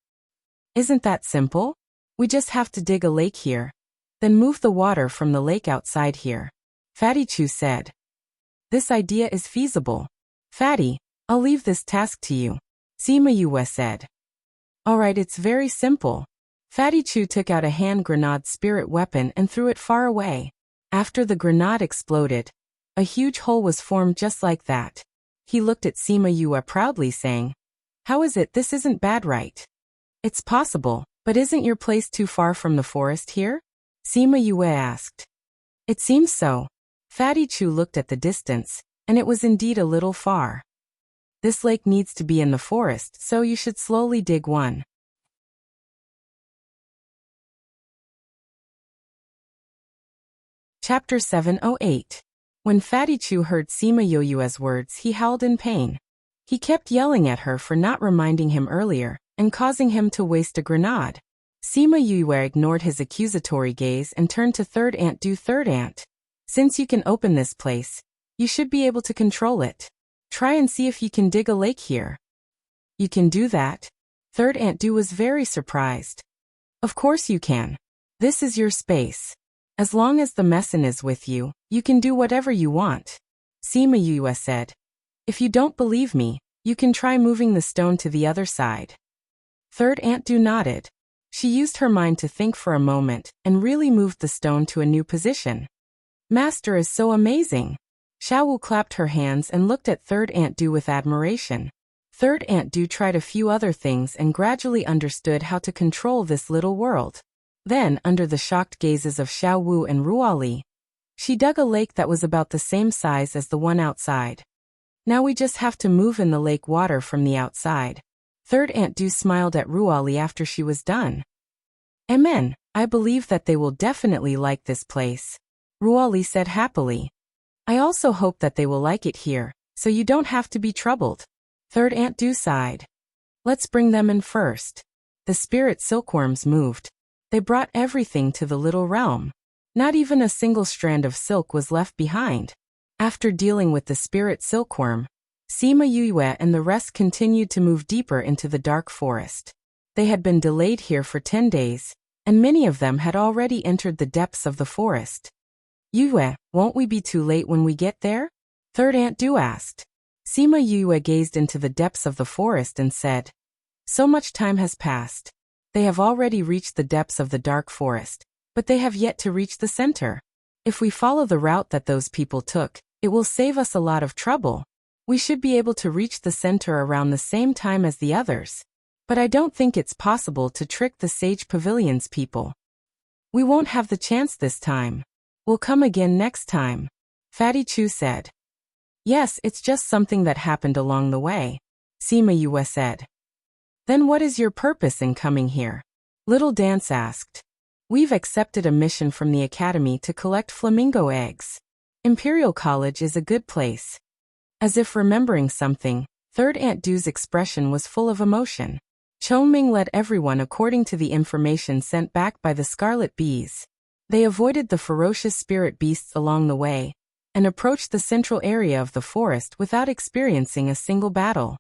Isn't that simple? We just have to dig a lake here. Then move the water from the lake outside here. Fatty Chu said. This idea is feasible. Fatty, I'll leave this task to you. Sima Yue said. Alright, it's very simple. Fatty Chu took out a hand grenade spirit weapon and threw it far away. After the grenade exploded, a huge hole was formed just like that. He looked at Sima Yue proudly, saying, How is it this isn't bad, right? It's possible, but isn't your place too far from the forest here? Sima Yue asked. It seems so. Fatty Chu looked at the distance, and it was indeed a little far. This lake needs to be in the forest, so you should slowly dig one. Chapter 708. When Fatty Chu heard Sima Yue's words, he howled in pain. He kept yelling at her for not reminding him earlier, and causing him to waste a grenade. Sima Yue ignored his accusatory gaze and turned to Third Aunt Du. Third Aunt. Since you can open this place, you should be able to control it. Try and see if you can dig a lake here. You can do that? Third Aunt Du was very surprised. Of course you can. This is your space. As long as the messin is with you, you can do whatever you want. Sima Yue said. If you don't believe me, you can try moving the stone to the other side. Third Aunt Du nodded. She used her mind to think for a moment and really moved the stone to a new position. Master is so amazing. Xiaowu clapped her hands and looked at Third Aunt Du with admiration. Third Aunt Du tried a few other things and gradually understood how to control this little world. Then, under the shocked gazes of Xiaowu and Ruoli, she dug a lake that was about the same size as the one outside. Now we just have to move in the lake water from the outside. Third Aunt Du smiled at Ruoli after she was done. Amen, I believe that they will definitely like this place. Ruoli said happily. I also hope that they will like it here, so you don't have to be troubled. Third Aunt Du sighed. Let's bring them in first. The spirit silkworms moved. They brought everything to the little realm. Not even a single strand of silk was left behind. After dealing with the spirit silkworm, Sima Yue and the rest continued to move deeper into the dark forest. They had been delayed here for 10 days, and many of them had already entered the depths of the forest. Yue, won't we be too late when we get there? Third Aunt Du asked. Sima Yue gazed into the depths of the forest and said, so much time has passed. They have already reached the depths of the dark forest, but they have yet to reach the center. If we follow the route that those people took, it will save us a lot of trouble. We should be able to reach the center around the same time as the others. But I don't think it's possible to trick the Sage Pavilion's people. We won't have the chance this time. We'll come again next time, Fatty Chu said. Yes, it's just something that happened along the way, Sima Yue said. Then what is your purpose in coming here? Little Dance asked. We've accepted a mission from the academy to collect flamingo eggs. Imperial College is a good place. As if remembering something, Third Aunt Du's expression was full of emotion. Chongming led everyone according to the information sent back by the Scarlet Bees. They avoided the ferocious spirit beasts along the way, and approached the central area of the forest without experiencing a single battle.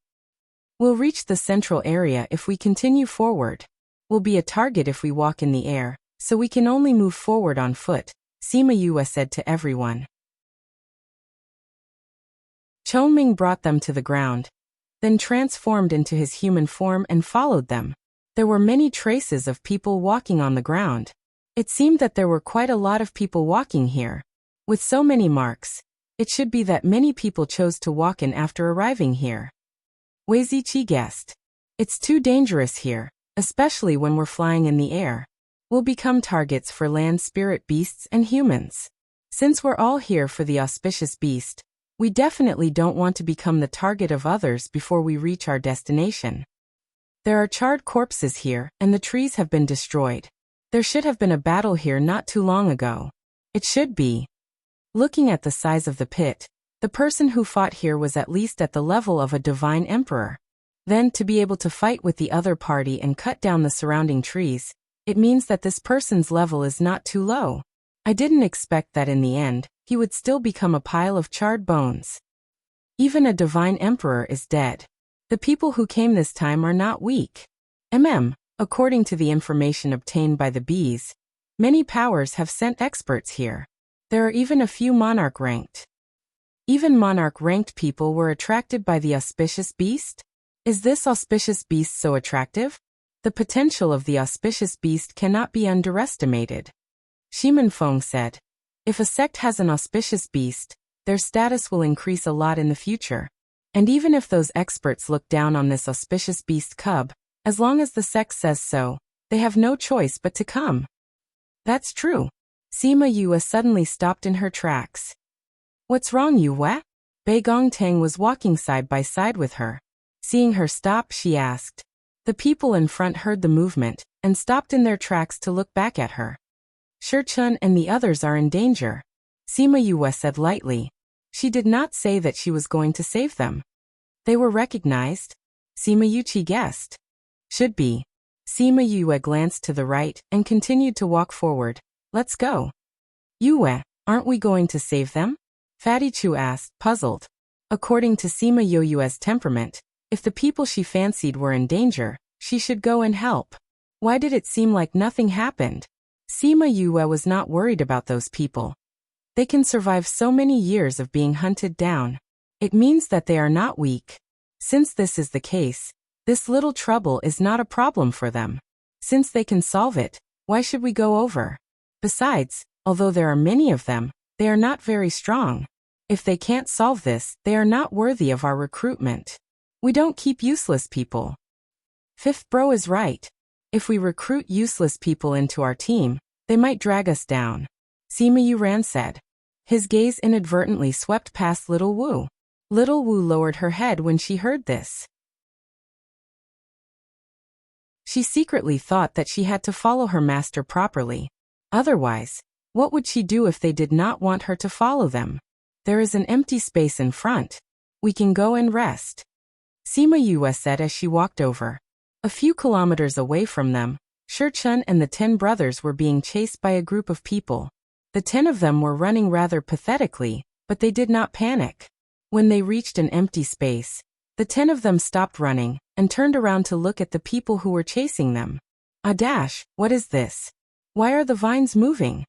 We'll reach the central area if we continue forward. We'll be a target if we walk in the air, so we can only move forward on foot, Sima Yue said to everyone. Chongming brought them to the ground, then transformed into his human form and followed them. There were many traces of people walking on the ground. It seemed that there were quite a lot of people walking here. With so many marks, it should be that many people chose to walk in after arriving here. Wei Ziqi guessed. It's too dangerous here, especially when we're flying in the air. We'll become targets for land spirit beasts and humans. Since we're all here for the auspicious beast, we definitely don't want to become the target of others before we reach our destination. There are charred corpses here, and the trees have been destroyed. There should have been a battle here not too long ago. It should be. Looking at the size of the pit, the person who fought here was at least at the level of a divine emperor. Then, to be able to fight with the other party and cut down the surrounding trees, it means that this person's level is not too low. I didn't expect that in the end, he would still become a pile of charred bones. Even a divine emperor is dead. The people who came this time are not weak. According to the information obtained by the bees, many powers have sent experts here. There are even a few monarch-ranked. Even monarch-ranked people were attracted by the auspicious beast? Is this auspicious beast so attractive? The potential of the auspicious beast cannot be underestimated. Shimen Feng said. If a sect has an auspicious beast, their status will increase a lot in the future. And even if those experts look down on this auspicious beast cub, as long as the sect says so, they have no choice but to come. That's true. Sima Yue suddenly stopped in her tracks. What's wrong, Yue? Bei Gongtang was walking side by side with her. Seeing her stop, she asked. The people in front heard the movement, and stopped in their tracks to look back at her. Shirchun and the others are in danger, Sima Yue said lightly. She did not say that she was going to save them. They were recognized? Sima Yuchi guessed. Should be. Sima Yue glanced to the right and continued to walk forward. Let's go. Yue, aren't we going to save them? Fatty Chu asked, puzzled. According to Sima Yue's temperament, if the people she fancied were in danger, she should go and help. Why did it seem like nothing happened? Sima Yue was not worried about those people. They can survive so many years of being hunted down. It means that they are not weak. Since this is the case, this little trouble is not a problem for them. Since they can solve it, why should we go over? Besides, although there are many of them, they are not very strong. If they can't solve this, they are not worthy of our recruitment. We don't keep useless people. Fifth Bro is right. If we recruit useless people into our team, they might drag us down, Sima Yuran said. His gaze inadvertently swept past Little Wu. Little Wu lowered her head when she heard this. She secretly thought that she had to follow her master properly. Otherwise, what would she do if they did not want her to follow them? There is an empty space in front. We can go and rest, Sima Yue said as she walked over. A few kilometers away from them, Shurchun and the 10 brothers were being chased by a group of people. The 10 of them were running rather pathetically, but they did not panic. When they reached an empty space, the 10 of them stopped running and turned around to look at the people who were chasing them. What is this? Why are the vines moving?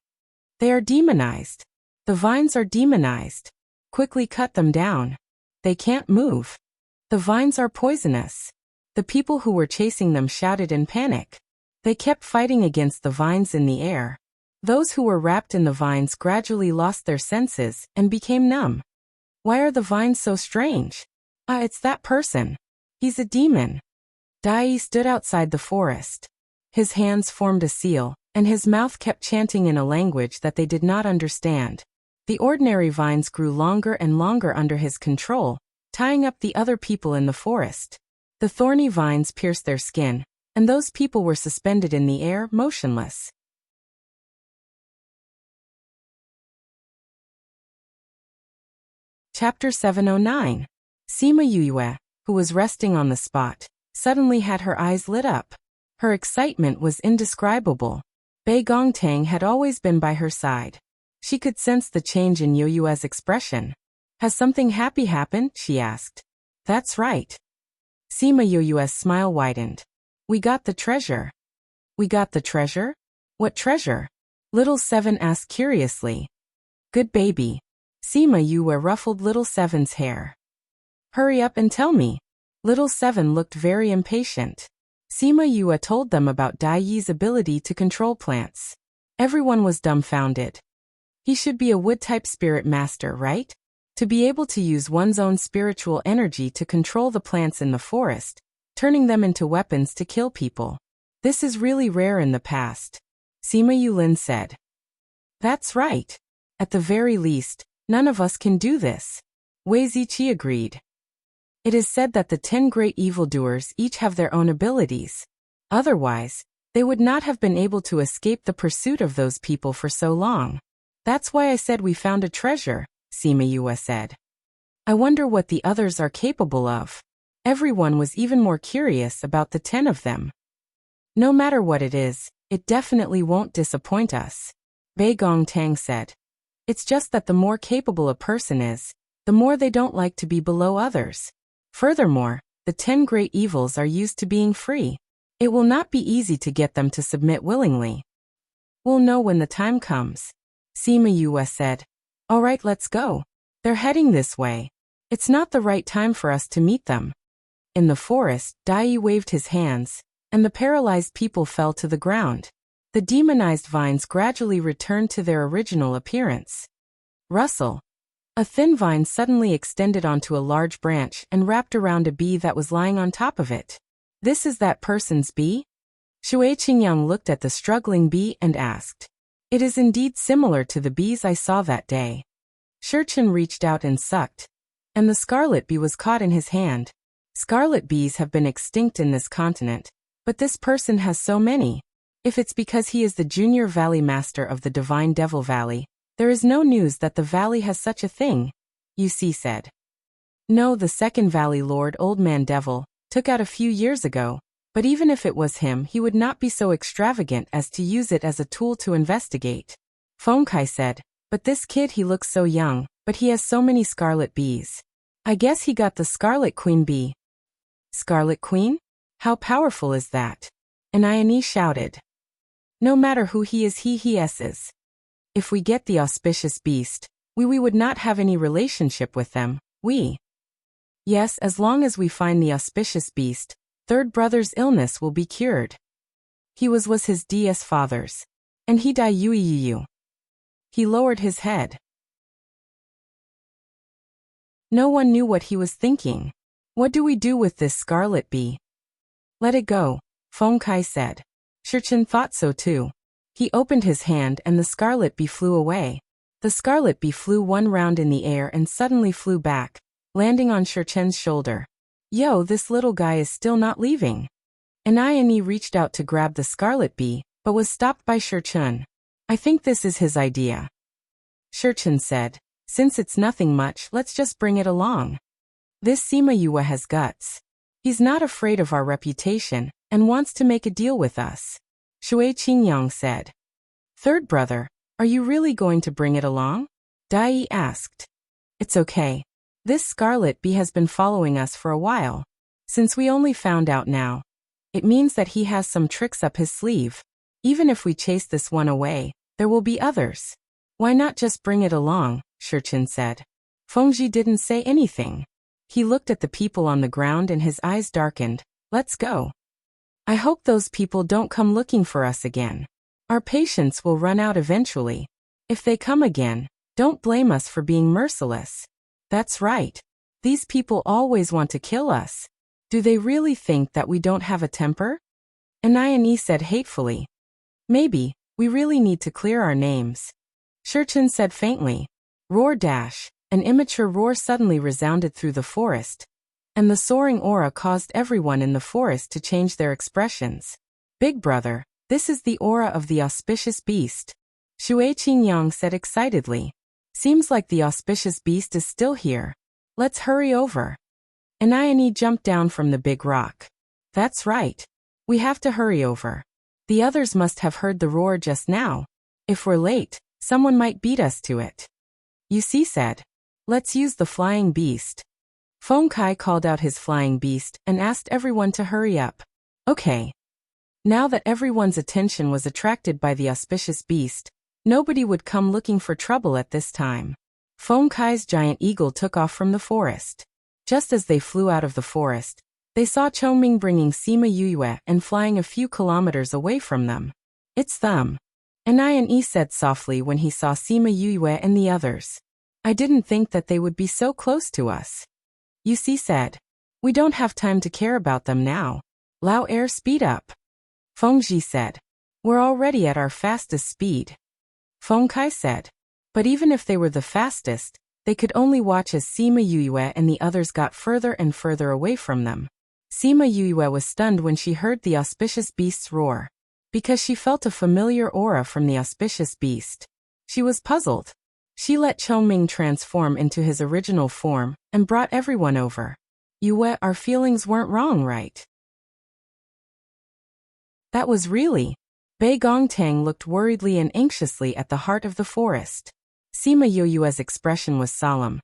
They are demonized. The vines are demonized. Quickly cut them down. They can't move. The vines are poisonous. The people who were chasing them shouted in panic. They kept fighting against the vines in the air. Those who were wrapped in the vines gradually lost their senses and became numb. Why are the vines so strange? It's that person. He's a demon. Dai stood outside the forest. His hands formed a seal, and his mouth kept chanting in a language that they did not understand. The ordinary vines grew longer and longer under his control, tying up the other people in the forest. The thorny vines pierced their skin, and those people were suspended in the air, motionless. Chapter 709. Sima Yue, who was resting on the spot, suddenly had her eyes lit up. Her excitement was indescribable. Bei Gongtang had always been by her side. She could sense the change in Yue's expression. Has something happy happened? She asked. That's right. Sima Yue's smile widened. We got the treasure. We got the treasure? What treasure? Little Seven asked curiously. Good baby. Sima Yue ruffled Little Seven's hair. Hurry up and tell me. Little Seven looked very impatient. Sima Yue told them about Dai Yi's ability to control plants. Everyone was dumbfounded. He should be a wood-type spirit master, right? To be able to use one's own spiritual energy to control the plants in the forest, turning them into weapons to kill people. This is really rare in the past. Sima Yulin said. That's right. At the very least, none of us can do this. Wei Ziqi agreed. It is said that the 10 great evildoers each have their own abilities. Otherwise, they would not have been able to escape the pursuit of those people for so long. That's why I said we found a treasure, Sima Yue said. I wonder what the others are capable of. Everyone was even more curious about the 10 of them. No matter what it is, it definitely won't disappoint us, Bei Gongtang said. It's just that the more capable a person is, the more they don't like to be below others. Furthermore, the 10 great evils are used to being free. It will not be easy to get them to submit willingly. We'll know when the time comes, Sima Yue said. All right, let's go. They're heading this way. It's not the right time for us to meet them. In the forest, Dai waved his hands, and the paralyzed people fell to the ground. The demonized vines gradually returned to their original appearance. Rustle. A thin vine suddenly extended onto a large branch and wrapped around a bee that was lying on top of it. This is that person's bee? Shui Qingyang looked at the struggling bee and asked. It is indeed similar to the bees I saw that day. Shurchun reached out and sucked, and the scarlet bee was caught in his hand. Scarlet bees have been extinct in this continent, but this person has so many. If it's because he is the junior valley master of the Divine Devil Valley, there is no news that the valley has such a thing, Yu Si said. No, the second valley lord, Old Man Devil, took out a few years ago, but even if it was him, he would not be so extravagant as to use it as a tool to investigate. Feng Kai said, but this kid, he looks so young, but he has so many scarlet bees. I guess he got the Scarlet Queen bee. Scarlet Queen? How powerful is that? Anayani shouted. No matter who he is, he is. If we get the auspicious beast, we would not have any relationship with them, we. Yes, as long as we find the auspicious beast, third brother's illness will be cured. He was his DS father's. And he died Yu. He lowered his head. No one knew what he was thinking. What do we do with this scarlet bee? Let it go, Feng Kai said. Shurchun thought so too. He opened his hand and the scarlet bee flew away. The scarlet bee flew one round in the air and suddenly flew back, landing on Shurchun's shoulder. Yo, this little guy is still not leaving. Anayani reached out to grab the scarlet bee, but was stopped by Shurchun. I think this is his idea. Shurchun said, since it's nothing much, let's just bring it along. This Sima Yue has guts. He's not afraid of our reputation, and wants to make a deal with us. Shui Qingyang said. Third brother, are you really going to bring it along? Dai asked. It's okay. This scarlet bee has been following us for a while. Since we only found out now, it means that he has some tricks up his sleeve. Even if we chase this one away, there will be others. Why not just bring it along? Shurchin said. Fengji didn't say anything. He looked at the people on the ground and his eyes darkened. Let's go. I hope those people don't come looking for us again. Our patience will run out eventually. If they come again, don't blame us for being merciless. That's right. These people always want to kill us. Do they really think that we don't have a temper? Anayani said hatefully. Maybe, we really need to clear our names. Shurchin said faintly. Roar dash. An immature roar suddenly resounded through the forest, and the soaring aura caused everyone in the forest to change their expressions. Big brother, this is the aura of the auspicious beast. Shui Qingyang said excitedly. Seems like the auspicious beast is still here. Let's hurry over. Anayani jumped down from the big rock. That's right. We have to hurry over. The others must have heard the roar just now. If we're late, someone might beat us to it. Yusi said. Let's use the flying beast. Feng Kai called out his flying beast and asked everyone to hurry up. Okay. Now that everyone's attention was attracted by the auspicious beast, nobody would come looking for trouble at this time. Feng Kai's giant eagle took off from the forest. Just as they flew out of the forest, they saw Chongming bringing Sima Yuyue and flying a few kilometers away from them. It's them. Anayani said softly when he saw Sima Yuyue and the others. I didn't think that they would be so close to us. Yusi said. We don't have time to care about them now. Lao Air, speed up. Fengji said. We're already at our fastest speed. Feng Kai said. But even if they were the fastest, they could only watch as Sima Yuyue and the others got further and further away from them. Sima Yuyue was stunned when she heard the auspicious beast's roar, because she felt a familiar aura from the auspicious beast. She was puzzled. She let Chongming transform into his original form and brought everyone over. Yue, our feelings weren't wrong, right? That was really. Bei Gongtang looked worriedly and anxiously at the heart of the forest. Sima Yue's expression was solemn.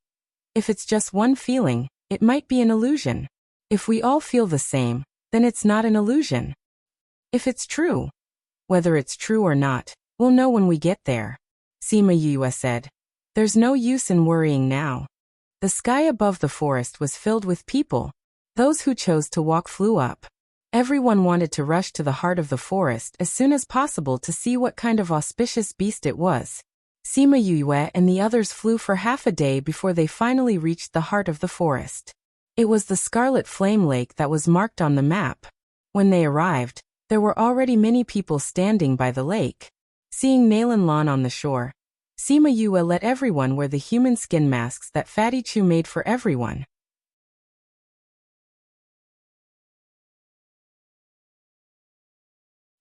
If it's just one feeling, it might be an illusion. If we all feel the same, then it's not an illusion. If it's true. Whether it's true or not, we'll know when we get there. Sima Yue said. There's no use in worrying now. The sky above the forest was filled with people. Those who chose to walk flew up. Everyone wanted to rush to the heart of the forest as soon as possible to see what kind of auspicious beast it was. Sima Yue and the others flew for half a day before they finally reached the heart of the forest. It was the Scarlet Flame Lake that was marked on the map. When they arrived, there were already many people standing by the lake. Seeing Nalan Lan on the shore, Sima Yue let everyone wear the human skin masks that Fatty Chu made for everyone.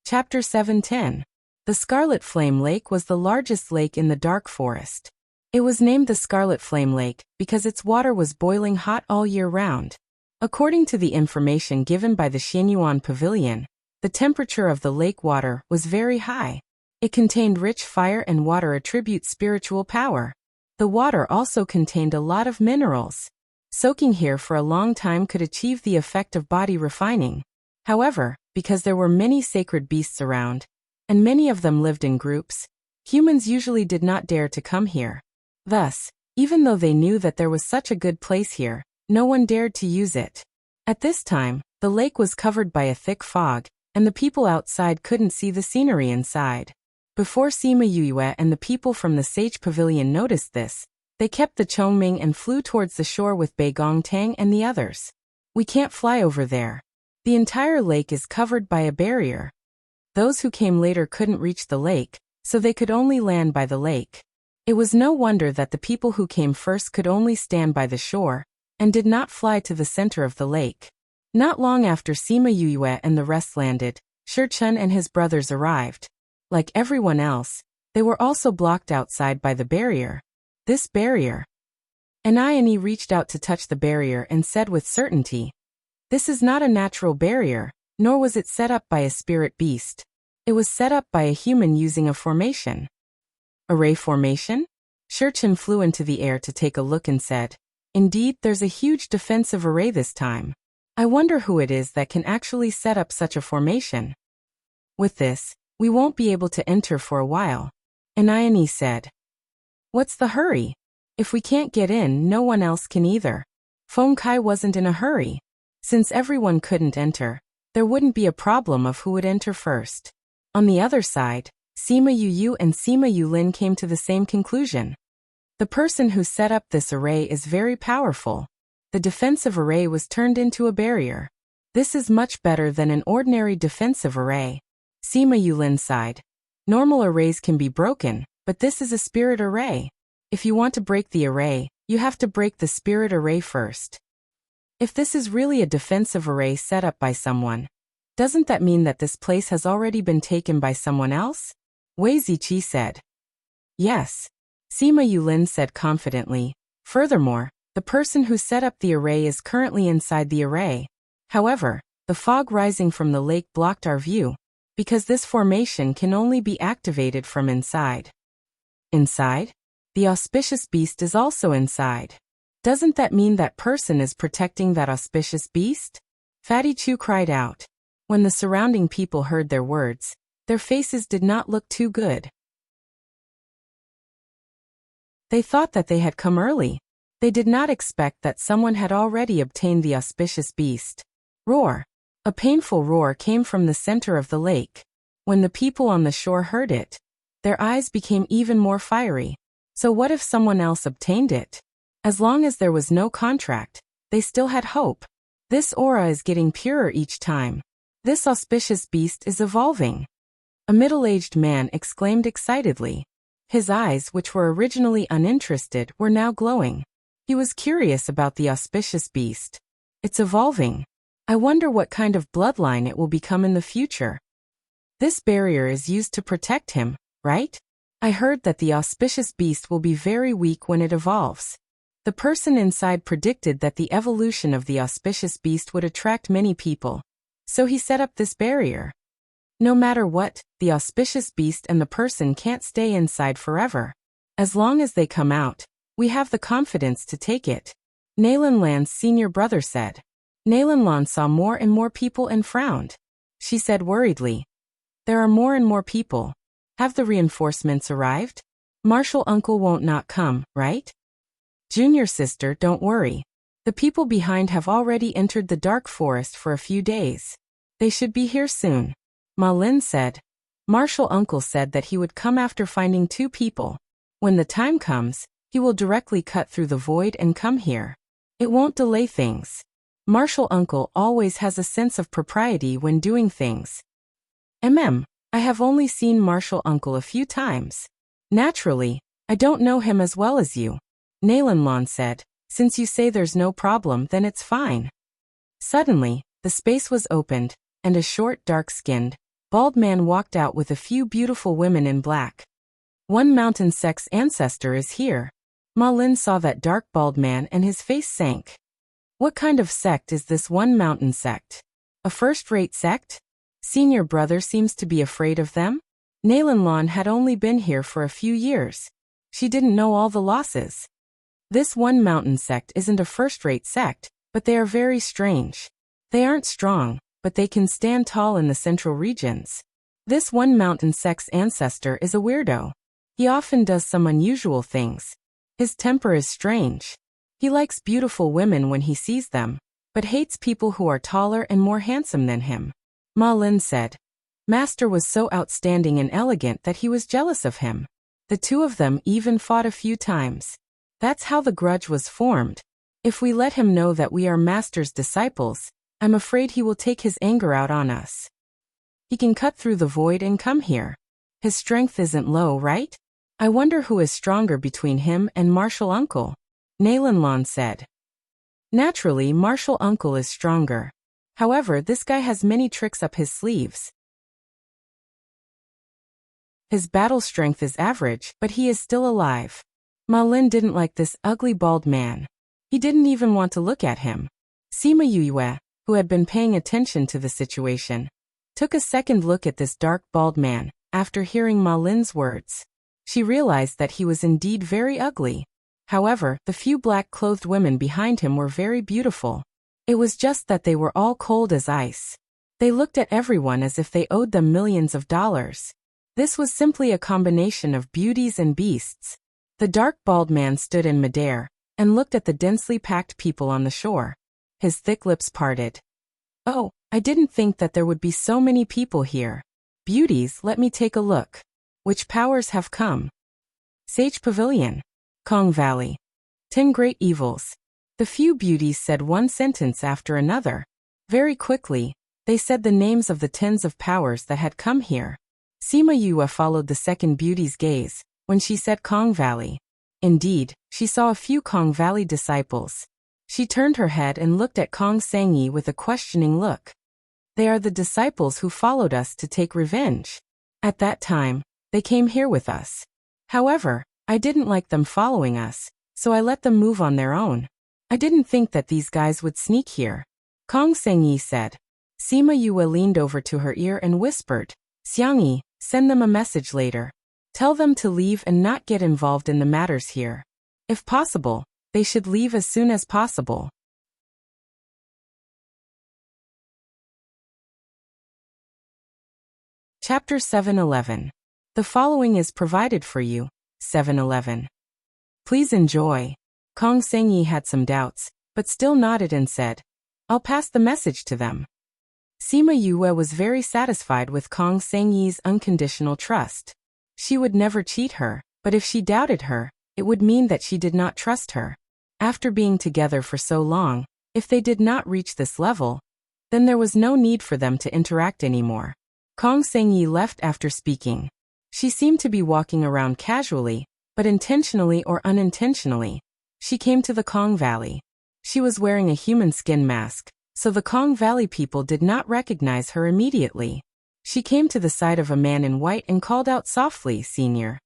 Chapter 710. The Scarlet Flame Lake was the largest lake in the dark forest. It was named the Scarlet Flame Lake because its water was boiling hot all year round. According to the information given by the Xianyuan Pavilion, the temperature of the lake water was very high. It contained rich fire and water attribute spiritual power. The water also contained a lot of minerals. Soaking here for a long time could achieve the effect of body refining. However, because there were many sacred beasts around, and many of them lived in groups, humans usually did not dare to come here. Thus, even though they knew that there was such a good place here, no one dared to use it. At this time, the lake was covered by a thick fog, and the people outside couldn't see the scenery inside. Before Sima Yue and the people from the Sage Pavilion noticed this, they kept the Chongming and flew towards the shore with Bei Gongtang and the others. We can't fly over there. The entire lake is covered by a barrier. Those who came later couldn't reach the lake, so they could only land by the lake. It was no wonder that the people who came first could only stand by the shore, and did not fly to the center of the lake. Not long after Sima Yue and the rest landed, Shurchun and his brothers arrived. Like everyone else, they were also blocked outside by the barrier. This barrier. Anayani reached out to touch the barrier and said with certainty, this is not a natural barrier, nor was it set up by a spirit beast. It was set up by a human using a formation. Array formation? Shurchin flew into the air to take a look and said, "Indeed, there's a huge defensive array this time. I wonder who it is that can actually set up such a formation. With this, we won't be able to enter for a while." Anayani said, "What's the hurry? If we can't get in, no one else can either." Feng Kai wasn't in a hurry. Since everyone couldn't enter, there wouldn't be a problem of who would enter first. On the other side, Sima Yu and Sima Yulin came to the same conclusion. The person who set up this array is very powerful. The defensive array was turned into a barrier. This is much better than an ordinary defensive array. Sima Yulin sighed. Normal arrays can be broken, but this is a spirit array. If you want to break the array, you have to break the spirit array first. If this is really a defensive array set up by someone, doesn't that mean that this place has already been taken by someone else? Wei Ziqi said. Yes. Sima Yulin said confidently. Furthermore, the person who set up the array is currently inside the array. However, the fog rising from the lake blocked our view, because this formation can only be activated from inside. Inside? The auspicious beast is also inside. Doesn't that mean that person is protecting that auspicious beast? Fatty Chu cried out. When the surrounding people heard their words, their faces did not look too good. They thought that they had come early. They did not expect that someone had already obtained the auspicious beast. Roar. A painful roar came from the center of the lake. When the people on the shore heard it, their eyes became even more fiery. So what if someone else obtained it? As long as there was no contract, they still had hope. This aura is getting purer each time. This auspicious beast is evolving. A middle-aged man exclaimed excitedly. His eyes, which were originally uninterested, were now glowing. He was curious about the auspicious beast. It's evolving. I wonder what kind of bloodline it will become in the future. This barrier is used to protect him, right? I heard that the auspicious beast will be very weak when it evolves. The person inside predicted that the evolution of the auspicious beast would attract many people. So he set up this barrier. No matter what, the auspicious beast and the person can't stay inside forever. As long as they come out, we have the confidence to take it. Nalan Lan's senior brother said. Nalan Lan saw more and more people and frowned. She said worriedly. There are more and more people. Have the reinforcements arrived? Marshal uncle won't not come, right? Junior sister, don't worry. The people behind have already entered the dark forest for a few days. They should be here soon. Ma Lin said. Marshal uncle said that he would come after finding 2 people. When the time comes, he will directly cut through the void and come here. It won't delay things. Marshal uncle always has a sense of propriety when doing things. I have only seen Marshal uncle a few times. Naturally, I don't know him as well as you. Nalan Lan said. Since you say there's no problem, then it's fine. Suddenly, the space was opened, and a short, dark-skinned, bald man walked out with a few beautiful women in black. One mountain sect's ancestor is here. Ma Lin saw that dark bald man and his face sank. What kind of sect is this one mountain sect? A first-rate sect? Senior brother seems to be afraid of them? Nalan Lan had only been here for a few years. She didn't know all the losses. This one mountain sect isn't a first-rate sect, but they are very strange. They aren't strong, but they can stand tall in the central regions. This one mountain sect's ancestor is a weirdo. He often does some unusual things. His temper is strange. He likes beautiful women when he sees them, but hates people who are taller and more handsome than him. Ma Lin said. Master was so outstanding and elegant that he was jealous of him. The 2 of them even fought a few times. That's how the grudge was formed. If we let him know that we are Master's disciples, I'm afraid he will take his anger out on us. He can cut through the void and come here. His strength isn't low, right? I wonder who is stronger between him and Marshal Uncle. Nalan Lan said. Naturally, Marshal Uncle is stronger. However, this guy has many tricks up his sleeves. His battle strength is average, but he is still alive. Ma Lin didn't like this ugly bald man. He didn't even want to look at him. Sima Yue, who had been paying attention to the situation, took a second look at this dark bald man. After hearing Ma Lin's words, she realized that he was indeed very ugly. However, the few black-clothed women behind him were very beautiful. It was just that they were all cold as ice. They looked at everyone as if they owed them millions of dollars. This was simply a combination of beauties and beasts. The dark bald man stood in midair and looked at the densely packed people on the shore. His thick lips parted. "Oh, I didn't think that there would be so many people here. Beauties, let me take a look. Which powers have come? Sage Pavilion. Kong Valley. 10 Great Evils." The few beauties said one sentence after another. Very quickly, they said the names of the tens of powers that had come here. Sima Yue followed the second beauty's gaze when she said Kong Valley. Indeed, she saw a few Kong Valley disciples. She turned her head and looked at Kong Sengyi with a questioning look. "They are the disciples who followed us to take revenge. At that time, they came here with us. However, I didn't like them following us, so I let them move on their own. I didn't think that these guys would sneak here," Kong Sengyi said. Sima Yue leaned over to her ear and whispered, "Xiangyi, send them a message later. Tell them to leave and not get involved in the matters here. If possible, they should leave as soon as possible." Chapter 711. The following is provided for you. 711. Please enjoy. Kong Sengyi had some doubts, but still nodded and said, "I'll pass the message to them." Sima Yue was very satisfied with Kong Sengyi's unconditional trust. She would never cheat her, but if she doubted her, it would mean that she did not trust her. After being together for so long, if they did not reach this level, then there was no need for them to interact anymore. Kong Sengyi left after speaking. She seemed to be walking around casually, but intentionally or unintentionally. She came to the Kong Valley. She was wearing a human skin mask, so the Kong Valley people did not recognize her immediately. She came to the side of a man in white and called out softly, "Senior."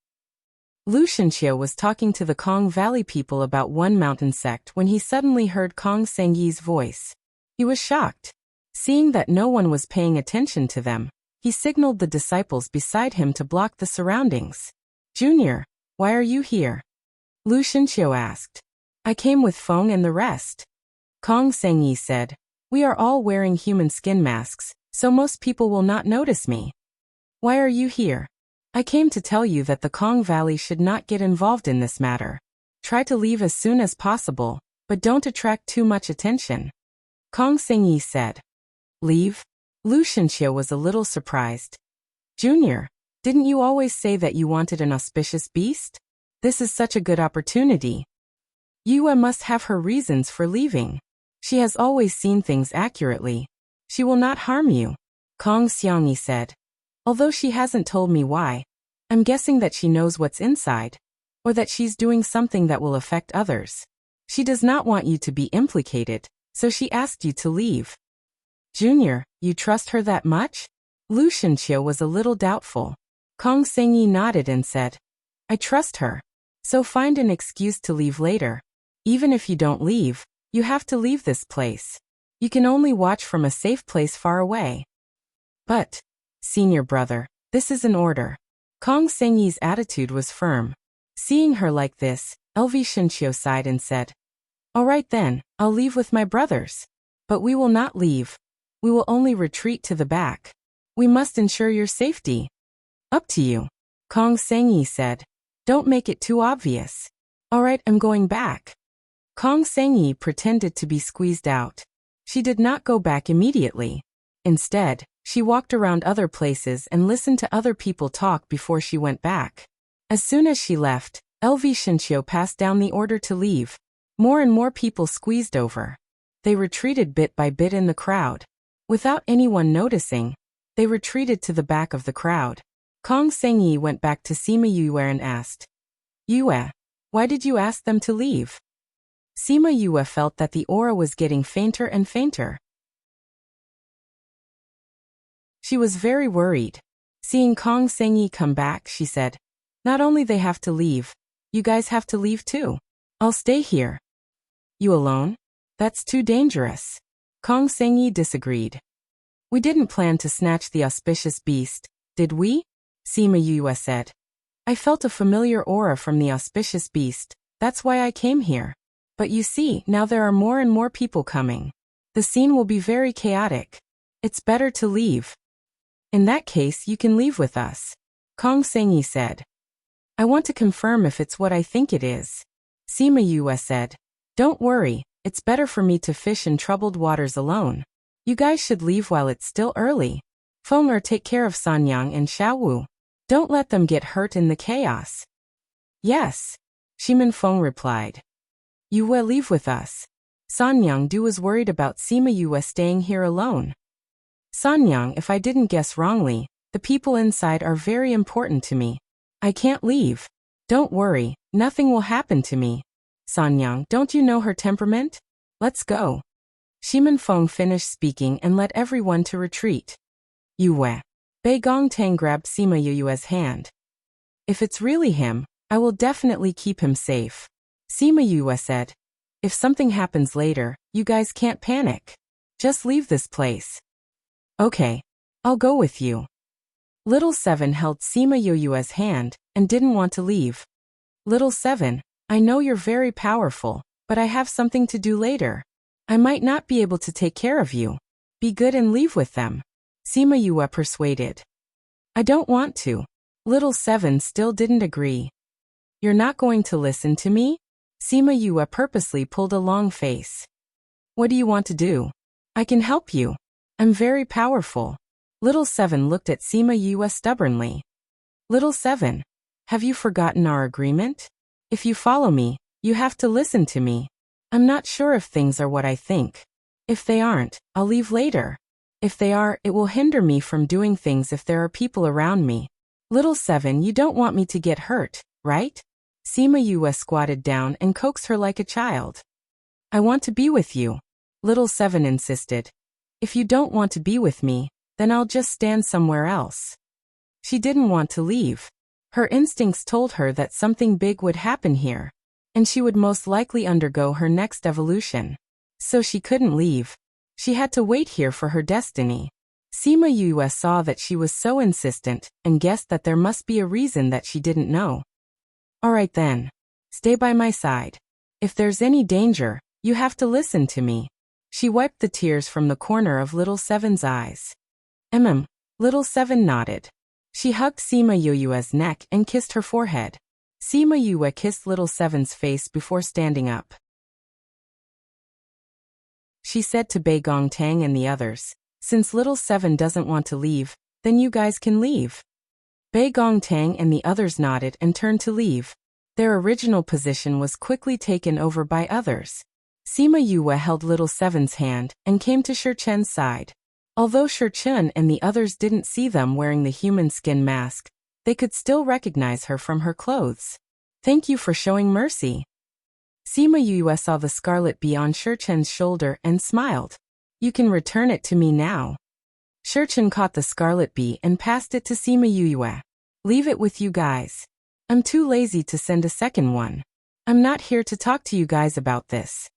Lu Shenqiu was talking to the Kong Valley people about one mountain sect when he suddenly heard Kong Sengyi's voice. He was shocked. Seeing that no one was paying attention to them, he signaled the disciples beside him to block the surroundings. "Junior, why are you here?" Lu Shenqiu asked. "I came with Feng and the rest." Kong Sengyi said, "We are all wearing human skin masks, so most people will not notice me." "Why are you here?" "I came to tell you that the Kong Valley should not get involved in this matter. Try to leave as soon as possible, but don't attract too much attention." Kong Sengyi said. "Leave?" Lu Shenqiu was a little surprised. "Junior, didn't you always say that you wanted an auspicious beast? This is such a good opportunity." Yue must have her reasons for leaving. She has always seen things accurately. She will not harm you, Kong Xiangyi said. Although she hasn't told me why, I'm guessing that she knows what's inside, or that she's doing something that will affect others. She does not want you to be implicated, so she asked you to leave. Junior, you trust her that much? Lu Shenqiu was a little doubtful. Kong Sengyi nodded and said, I trust her. So find an excuse to leave later. Even if you don't leave, you have to leave this place. You can only watch from a safe place far away. But, senior brother, this is an order. Kong Sengyi's attitude was firm. Seeing her like this, LV Shenqiu sighed and said, All right then, I'll leave with my brothers. But we will not leave. We will only retreat to the back. We must ensure your safety. Up to you, Kong Sengyi said. Don't make it too obvious. All right, I'm going back. Kong Sengyi pretended to be squeezed out. She did not go back immediately. Instead, she walked around other places and listened to other people talk before she went back. As soon as she left, LV Shenqiu passed down the order to leave. More and more people squeezed over. They retreated bit by bit in the crowd. Without anyone noticing, they retreated to the back of the crowd. Kong Sengyi went back to Sima Yue and asked, Yue, why did you ask them to leave? Sima Yue felt that the aura was getting fainter and fainter. She was very worried. Seeing Kong Sengyi come back, she said, Not only they have to leave, you guys have to leave too. I'll stay here. You alone? That's too dangerous. Kong Sengyi disagreed. We didn't plan to snatch the auspicious beast, did we? Sima Yue said. I felt a familiar aura from the auspicious beast, that's why I came here. But you see, now there are more and more people coming. The scene will be very chaotic. It's better to leave. In that case, you can leave with us. Kong Sengyi said. I want to confirm if it's what I think it is. Sima Yue said. Don't worry, it's better for me to fish in troubled waters alone. You guys should leave while it's still early. Feng Er, take care of Sanyang and Xiaowu. Don't let them get hurt in the chaos. Yes. Shimin Feng replied. Yue, leave with us. Sanyang Du was worried about Sima Yue staying here alone. Sanyang, if I didn't guess wrongly, the people inside are very important to me. I can't leave. Don't worry, nothing will happen to me. Sanyang, don't you know her temperament? Let's go. Shimin Feng finished speaking and led everyone to retreat. Yue. Bei Gongtang grabbed Sima Yue's hand. If it's really him, I will definitely keep him safe. Sima Yue said. If something happens later, you guys can't panic. Just leave this place. Okay. I'll go with you. Little Seven held Sima Yue's hand and didn't want to leave. Little Seven, I know you're very powerful, but I have something to do later. I might not be able to take care of you. Be good and leave with them. Sima Yue persuaded. I don't want to. Little Seven still didn't agree. You're not going to listen to me? Sima Yue purposely pulled a long face. What do you want to do? I can help you. I'm very powerful. Little Seven looked at Sima Yue stubbornly. Little Seven, have you forgotten our agreement? If you follow me, you have to listen to me. I'm not sure if things are what I think. If they aren't, I'll leave later. If they are, it will hinder me from doing things if there are people around me. Little Seven, you don't want me to get hurt, right? Sima Yue squatted down and coaxed her like a child. I want to be with you. Little Seven insisted. If you don't want to be with me, then I'll just stand somewhere else. She didn't want to leave. Her instincts told her that something big would happen here, and she would most likely undergo her next evolution. So she couldn't leave. She had to wait here for her destiny. Sima Yue saw that she was so insistent and guessed that there must be a reason that she didn't know. All right then. Stay by my side. If there's any danger, you have to listen to me. She wiped the tears from the corner of Little Seven's eyes. Little Seven nodded. She hugged Sima Yue's neck and kissed her forehead. Sima Yue kissed Little Seven's face before standing up. She said to Bei Gongtang and the others, since Little Seven doesn't want to leave, then you guys can leave. Bei Gongtang and the others nodded and turned to leave. Their original position was quickly taken over by others. Sima Yue held Little Seven's hand and came to Shi Chen's side. Although Shi Chen and the others didn't see them wearing the human skin mask, they could still recognize her from her clothes. Thank you for showing mercy. Sima Yue saw the scarlet bee on Shi Chen's shoulder and smiled. You can return it to me now. Shi Chen caught the scarlet bee and passed it to Sima Yue. Leave it with you guys. I'm too lazy to send a second one. I'm not here to talk to you guys about this.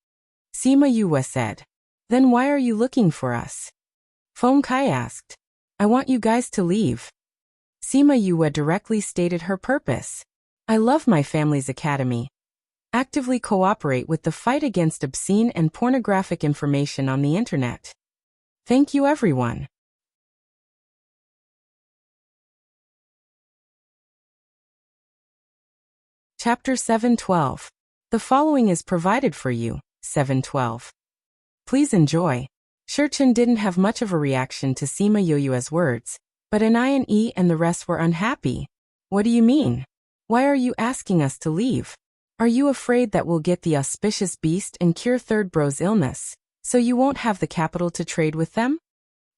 Sima Yue said. Then why are you looking for us? Feng Kai asked. I want you guys to leave. Sima Yue directly stated her purpose. I love my family's academy. Actively cooperate with the fight against obscene and pornographic information on the internet. Thank you everyone. Chapter 712. The following is provided for you, 712. Please enjoy. Shi Chen didn't have much of a reaction to Sima Yue's words, but Ine and the rest were unhappy. What do you mean? Why are you asking us to leave? Are you afraid that we'll get the auspicious beast and cure Third Bro's illness, so you won't have the capital to trade with them?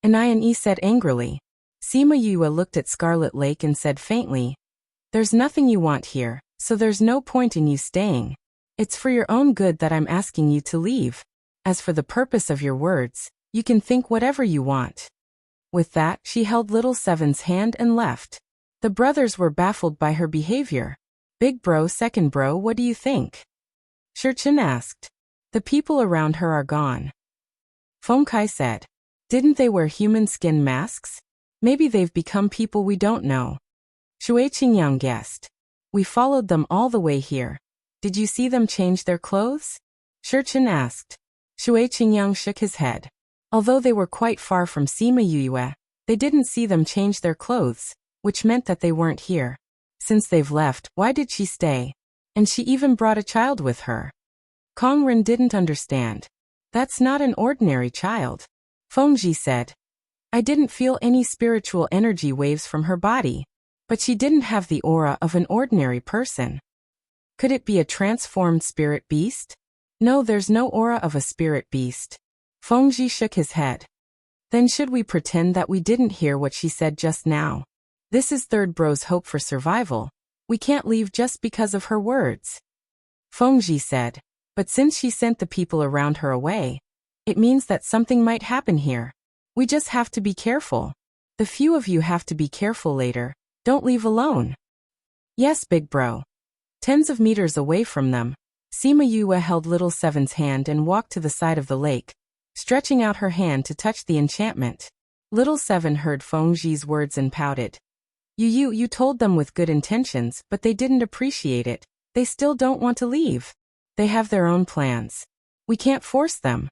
Ine said angrily. Sima Yue looked at Scarlet Lake and said faintly, there's nothing you want here, so there's no point in you staying. It's for your own good that I'm asking you to leave. As for the purpose of your words, you can think whatever you want. With that, she held Little Seven's hand and left. The brothers were baffled by her behavior. Big bro, second bro, what do you think? Shi Chen asked. The people around her are gone. Feng Kai said. Didn't they wear human skin masks? Maybe they've become people we don't know. Shui Qingyang guessed. We followed them all the way here. Did you see them change their clothes? Shurchen asked. Shui Qingyang shook his head. Although they were quite far from Sima Yue, they didn't see them change their clothes, which meant that they weren't here. Since they've left, why did she stay? And she even brought a child with her. Kongren didn't understand. That's not an ordinary child. Fengji said. I didn't feel any spiritual energy waves from her body. But she didn't have the aura of an ordinary person. Could it be a transformed spirit beast? No, there's no aura of a spirit beast. Fengji shook his head. Then should we pretend that we didn't hear what she said just now? This is Third Bro's hope for survival. We can't leave just because of her words. Fengji said. But since she sent the people around her away, it means that something might happen here. We just have to be careful. The few of you have to be careful later. Don't leave alone. Yes, big bro. Tens of meters away from them, Sima Yue held Little Seven's hand and walked to the side of the lake, stretching out her hand to touch the enchantment. Little Seven heard Fengji's words and pouted. You told them with good intentions, but they didn't appreciate it. They still don't want to leave. They have their own plans. We can't force them.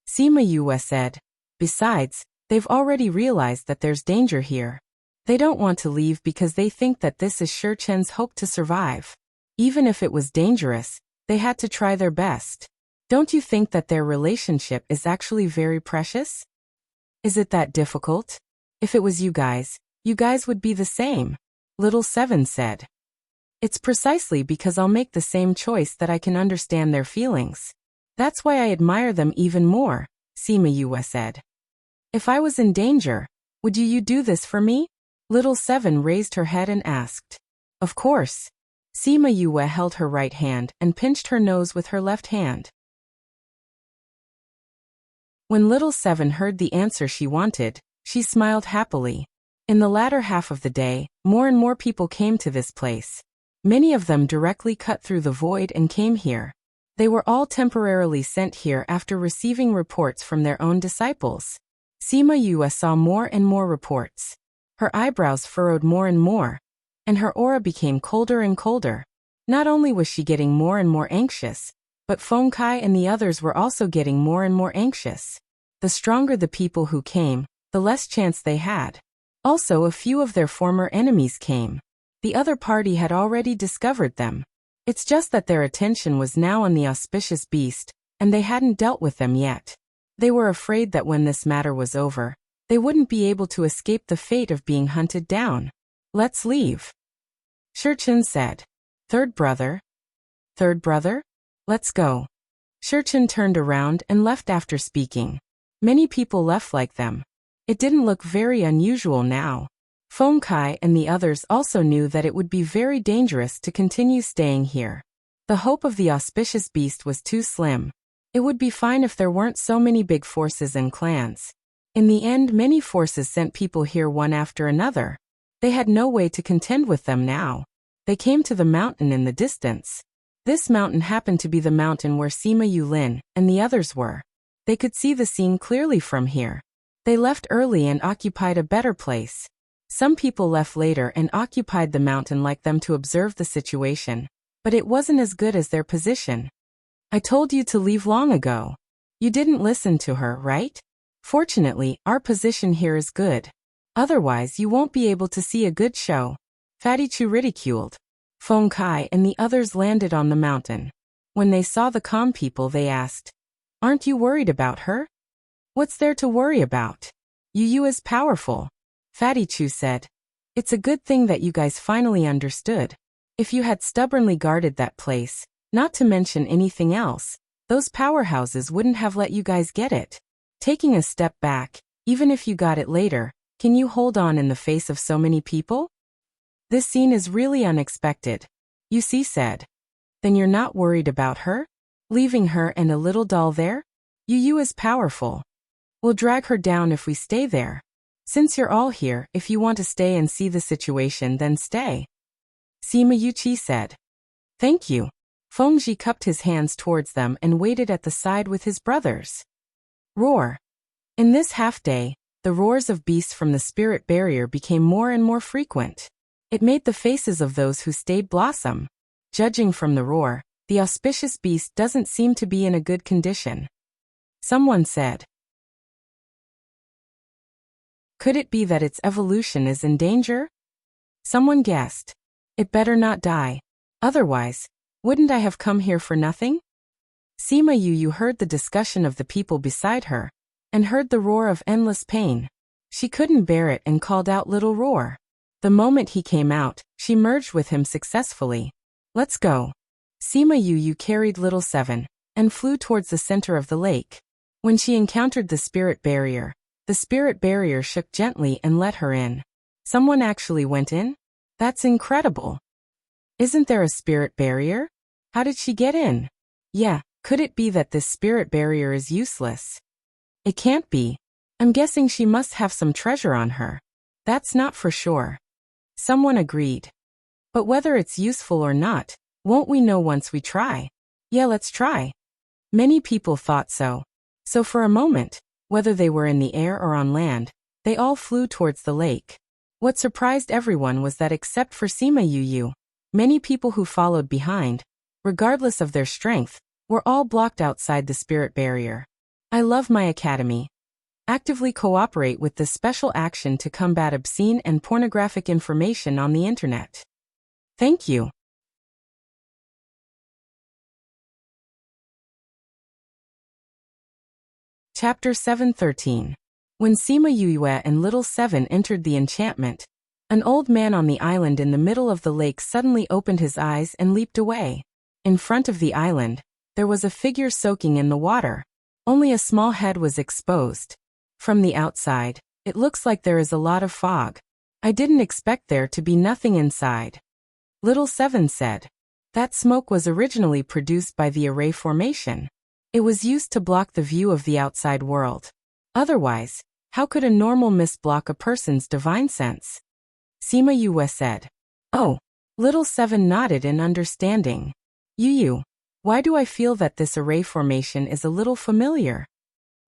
Sima Yue said. Besides, they've already realized that there's danger here. They don't want to leave because they think that this is Shurchen's hope to survive. Even if it was dangerous, they had to try their best. Don't you think that their relationship is actually very precious? Is it that difficult? If it was you guys would be the same. Little Seven said. It's precisely because I'll make the same choice that I can understand their feelings. That's why I admire them even more, Sima Yue said. If I was in danger, would you do this for me? Little Seven raised her head and asked. Of course. Sima Yue held her right hand and pinched her nose with her left hand. When Little Seven heard the answer she wanted, she smiled happily. In the latter half of the day, more and more people came to this place. Many of them directly cut through the void and came here. They were all temporarily sent here after receiving reports from their own disciples. Sima Yue saw more and more reports. Her eyebrows furrowed more and more, and her aura became colder and colder. Not only was she getting more and more anxious, but Feng Kai and the others were also getting more and more anxious. The stronger the people who came, the less chance they had. Also, a few of their former enemies came. The other party had already discovered them. It's just that their attention was now on the auspicious beast, and they hadn't dealt with them yet. They were afraid that when this matter was over, they wouldn't be able to escape the fate of being hunted down. Let's leave. Shurchen said. Third brother? Third brother? Let's go. Shurchen turned around and left after speaking. Many people left like them. It didn't look very unusual now. Feng Kai and the others also knew that it would be very dangerous to continue staying here. The hope of the auspicious beast was too slim. It would be fine if there weren't so many big forces and clans. In the end, many forces sent people here one after another. They had no way to contend with them now. They came to the mountain in the distance. This mountain happened to be the mountain where Sima Yulin and the others were. They could see the scene clearly from here. They left early and occupied a better place. Some people left later and occupied the mountain like them to observe the situation, but it wasn't as good as their position. I told you to leave long ago. You didn't listen to her, right? Fortunately, our position here is good. Otherwise, you won't be able to see a good show. Fatty Chu ridiculed. Feng Kai and the others landed on the mountain. When they saw the calm people, they asked, Aren't you worried about her? What's there to worry about? Yu is powerful. Fatty Chu said. It's a good thing that you guys finally understood. If you had stubbornly guarded that place, not to mention anything else, those powerhouses wouldn't have let you guys get it. Taking a step back, even if you got it later, can you hold on in the face of so many people? This scene is really unexpected. Yusi said. Then you're not worried about her? Leaving her and a little doll there? Yu is powerful. We'll drag her down if we stay there. Since you're all here, if you want to stay and see the situation, then stay. Sima Yuchi said. Thank you. Fengji cupped his hands towards them and waited at the side with his brothers. Roar. In this half-day, the roars of beasts from the spirit barrier became more and more frequent. It made the faces of those who stayed blossom. Judging from the roar, the auspicious beast doesn't seem to be in a good condition. Someone said. Could it be that its evolution is in danger? Someone guessed. It better not die. Otherwise, wouldn't I have come here for nothing? Sima Yu heard the discussion of the people beside her, and heard the roar of endless pain. She couldn't bear it and called out Little Roar. The moment he came out, she merged with him successfully. Let's go. Sima Yu carried Little Seven, and flew towards the center of the lake. When she encountered the spirit barrier shook gently and let her in. Someone actually went in? That's incredible. Isn't there a spirit barrier? How did she get in? Yeah, could it be that this spirit barrier is useless? It can't be. I'm guessing she must have some treasure on her. That's not for sure. Someone agreed. But whether it's useful or not, won't we know once we try? Yeah, let's try. Many people thought so. So for a moment, whether they were in the air or on land, they all flew towards the lake. What surprised everyone was that except for Sima Yu, many people who followed behind, regardless of their strength, were all blocked outside the spirit barrier. I love my academy. Actively cooperate with this special action to combat obscene and pornographic information on the internet. Thank you. Chapter 713. When Sima Yue and Little Seven entered the enchantment, an old man on the island in the middle of the lake suddenly opened his eyes and leaped away. In front of the island, there was a figure soaking in the water. Only a small head was exposed. From the outside, it looks like there is a lot of fog. I didn't expect there to be nothing inside. Little Seven said. That smoke was originally produced by the array formation. It was used to block the view of the outside world. Otherwise, how could a normal mist block a person's divine sense? Sima Yue said. Oh. Little Seven nodded in understanding. Yu, why do I feel that this array formation is a little familiar?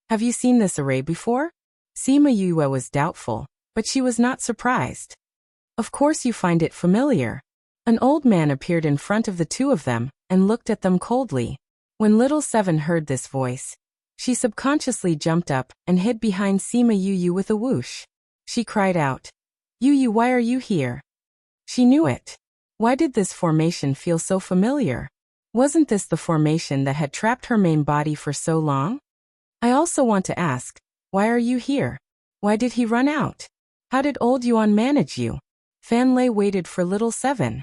Have you seen this array before? Sima Yue was doubtful, but she was not surprised. Of course you find it familiar. An old man appeared in front of the two of them, and looked at them coldly. When Little Seven heard this voice, she subconsciously jumped up and hid behind Sima Yu with a whoosh. She cried out, Yu, why are you here? She knew it. Why did this formation feel so familiar? Wasn't this the formation that had trapped her main body for so long? I also want to ask, why are you here? Why did he run out? How did old Yuan manage you? Fan Lei waited for Little Seven.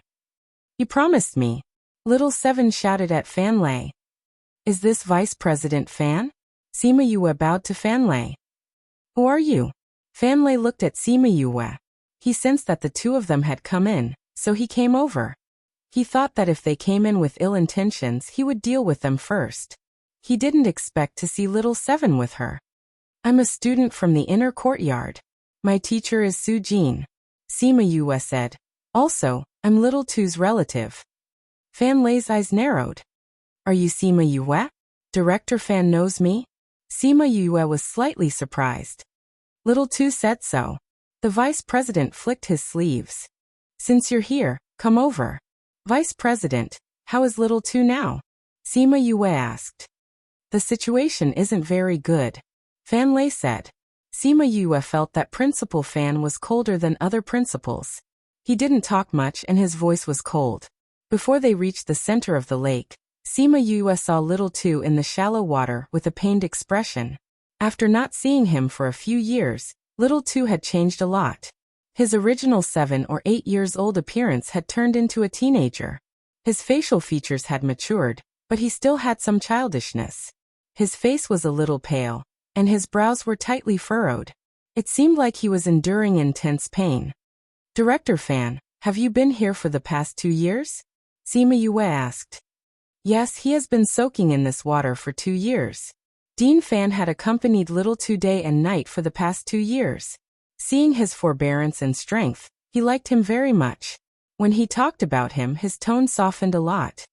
You promised me. Little Seven shouted at Fan Lei. Is this Vice President Fan? Sima Yue bowed to Fan Lei. Who are you? Fan Lei looked at Sima Yue. He sensed that the two of them had come in, so he came over. He thought that if they came in with ill intentions he would deal with them first. He didn't expect to see Little Seven with her. I'm a student from the inner courtyard. My teacher is Su Jin. Sima Yue said. Also, I'm Little Two's relative. Fan Lei's eyes narrowed. Are you Sima Yue? Director Fan knows me? Sima Yue was slightly surprised. Little Two said so. The vice president flicked his sleeves. Since you're here, come over. Vice President, how is Little Two now? Sima Yue asked. The situation isn't very good. Fan Lei said. Sima Yue felt that Principal Fan was colder than other principals. He didn't talk much and his voice was cold. Before they reached the center of the lake, Sima Yue saw Little Two in the shallow water with a pained expression. After not seeing him for a few years, Little Two had changed a lot. His original 7 or 8 years old appearance had turned into a teenager. His facial features had matured, but he still had some childishness. His face was a little pale, and his brows were tightly furrowed. It seemed like he was enduring intense pain. Director Fan, have you been here for the past 2 years? Sima Yue asked. Yes, he has been soaking in this water for 2 years. Dean Fan had accompanied Little Two day and night for the past 2 years. Seeing his forbearance and strength, he liked him very much. When he talked about him, his tone softened a lot.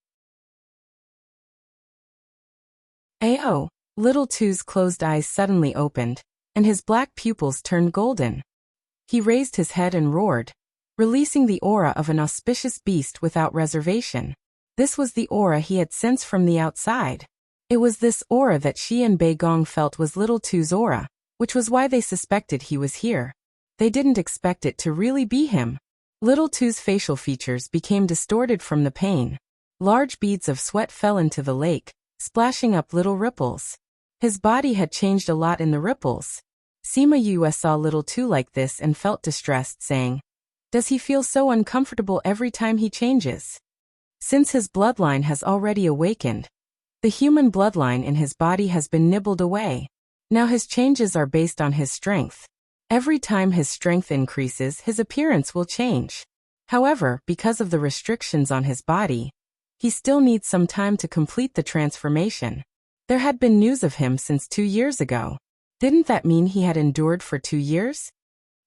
Ayo! Little Two's closed eyes suddenly opened, and his black pupils turned golden. He raised his head and roared, releasing the aura of an auspicious beast without reservation. This was the aura he had sensed from the outside. It was this aura that she and Bei Gong felt was Little Two's aura, which was why they suspected he was here. They didn't expect it to really be him. Little Two's facial features became distorted from the pain. Large beads of sweat fell into the lake, splashing up little ripples. His body had changed a lot in the ripples. Sima Yue saw Little Two like this and felt distressed, saying, "Does he feel so uncomfortable every time he changes?" Since his bloodline has already awakened, the human bloodline in his body has been nibbled away. Now his changes are based on his strength. Every time his strength increases, his appearance will change. However, because of the restrictions on his body, he still needs some time to complete the transformation. There had been news of him since 2 years ago. Didn't that mean he had endured for 2 years?